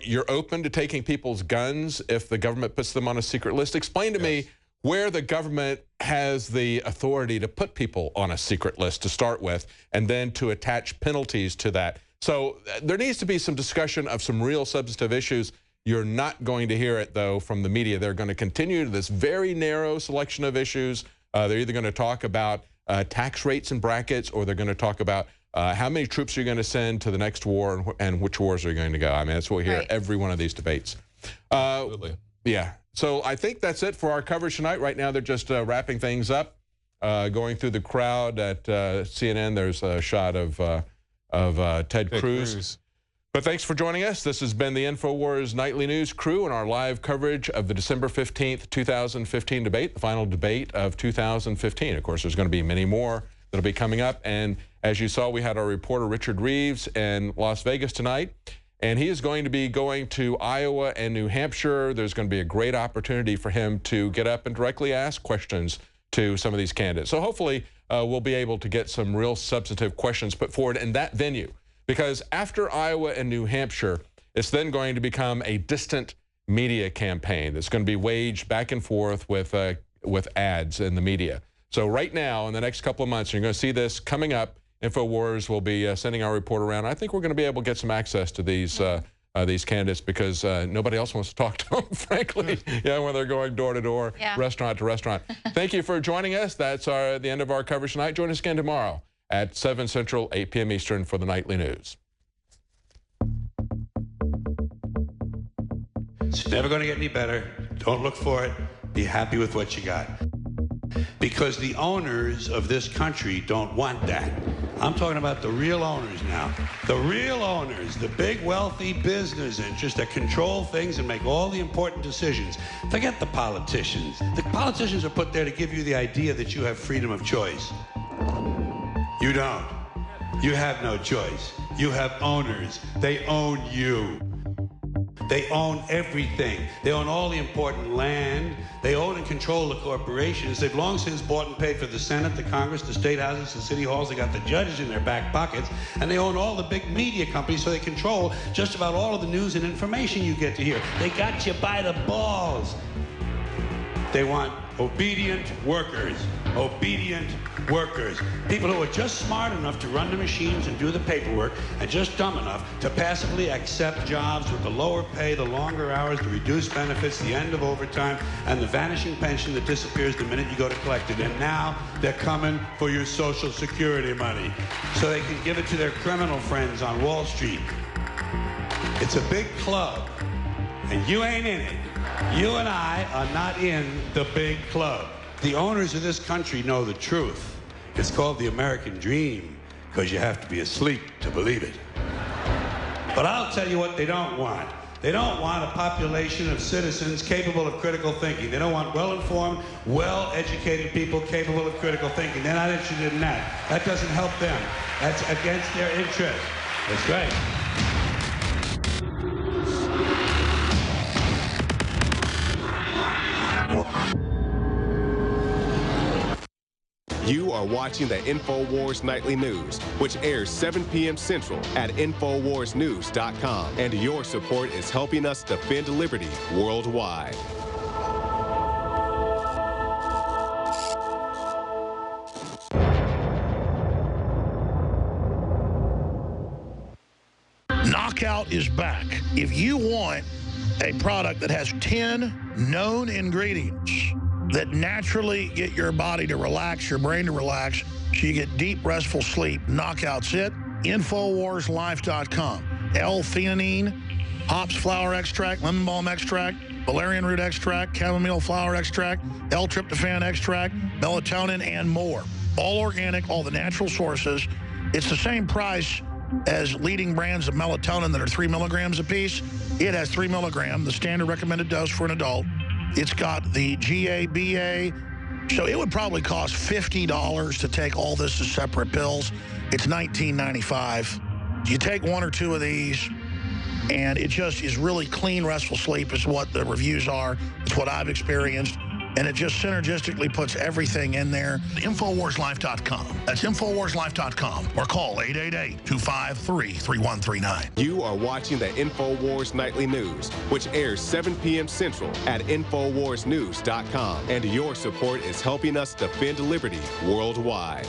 You're open to taking people's guns if the government puts them on a secret list? Explain to me where the government has the authority to put people on a secret list to start with, and then to attach penalties to that. So there needs to be some discussion of some real substantive issues. You're not going to hear it, though, from the media. They're going to continue this very narrow selection of issues. They're either going to talk about tax rates and brackets, or they're going to talk about how many troops you're going to send to the next war and which wars are going to go. I mean, that's what we hear at every one of these debates. Absolutely. Yeah. So I think that's it for our coverage tonight. Right now, they're just wrapping things up. Going through the crowd at CNN, there's a shot of Ted Cruz. But thanks for joining us. This has been the InfoWars Nightly News crew and our live coverage of the December 15th, 2015 debate, the final debate of 2015. Of course, there's going to be many more that'll be coming up. And as you saw, we had our reporter Richard Reeves in Las Vegas tonight. And he is going to be going to Iowa and New Hampshire. There's going to be a great opportunity for him to get up and directly ask questions to some of these candidates. So hopefully we'll be able to get some real substantive questions put forward in that venue. Because after Iowa and New Hampshire, it's then going to become a distant media campaign that's going to be waged back and forth with ads in the media. So right now, in the next couple of months, you're going to see this coming up. InfoWars will be sending our report around. I think we're going to be able to get some access to these candidates because nobody else wants to talk to them, frankly, when they're going door to door, restaurant to restaurant. Thank you for joining us. That's the end of our coverage tonight. Join us again tomorrow at 7 Central, 8 p.m. Eastern for the Nightly News. It's never going to get any better. Don't look for it. Be happy with what you got. Because the owners of this country don't want that. I'm talking about the real owners now. The real owners, the big wealthy business interests that control things and make all the important decisions. Forget the politicians. The politicians are put there to give you the idea that you have freedom of choice. You don't. You have no choice. You have owners. They own you. They own everything. They own all the important land. They own and control the corporations. They've long since bought and paid for the Senate, the Congress, the state houses, the city halls. They got the judges in their back pockets. And they own all the big media companies, so they control just about all of the news and information you get to hear. They got you by the balls. They want obedient workers. Obedient workers. People who are just smart enough to run the machines and do the paperwork and just dumb enough to passively accept jobs with the lower pay, the longer hours, the reduced benefits, the end of overtime, and the vanishing pension that disappears the minute you go to collect it. And now they're coming for your Social Security money so they can give it to their criminal friends on Wall Street. It's a big club, and you ain't in it. You and I are not in the big club. The owners of this country know the truth. It's called the American dream because you have to be asleep to believe it. But I'll tell you what they don't want. They don't want a population of citizens capable of critical thinking. They don't want well-informed, well-educated people capable of critical thinking. They're not interested in that. That doesn't help them. That's against their interest. That's right. You are watching the InfoWars Nightly News, which airs 7 p.m. Central at InfoWarsNews.com. And your support is helping us defend liberty worldwide. Knockout is back. If you want a product that has 10 known ingredients that naturally get your body to relax, your brain to relax, so you get deep, restful sleep, Knockout's it. InfoWarsLife.com. L-theanine, hops flower extract, lemon balm extract, valerian root extract, chamomile flower extract, L-tryptophan extract, melatonin, and more. All organic, all the natural sources. It's the same price as leading brands of melatonin that are 3 milligrams apiece. It has 3 milligrams, the standard recommended dose for an adult. It's got the GABA, so it would probably cost $50 to take all this as separate pills. It's $19.95. You take 1 or 2 of these, and it just is really clean, restful sleep is what the reviews are. It's what I've experienced. And it just synergistically puts everything in there. InfoWarsLife.com. That's InfoWarsLife.com. Or call 888-253-3139. You are watching the InfoWars Nightly News, which airs 7 p.m. Central at InfoWarsNews.com. And your support is helping us defend liberty worldwide.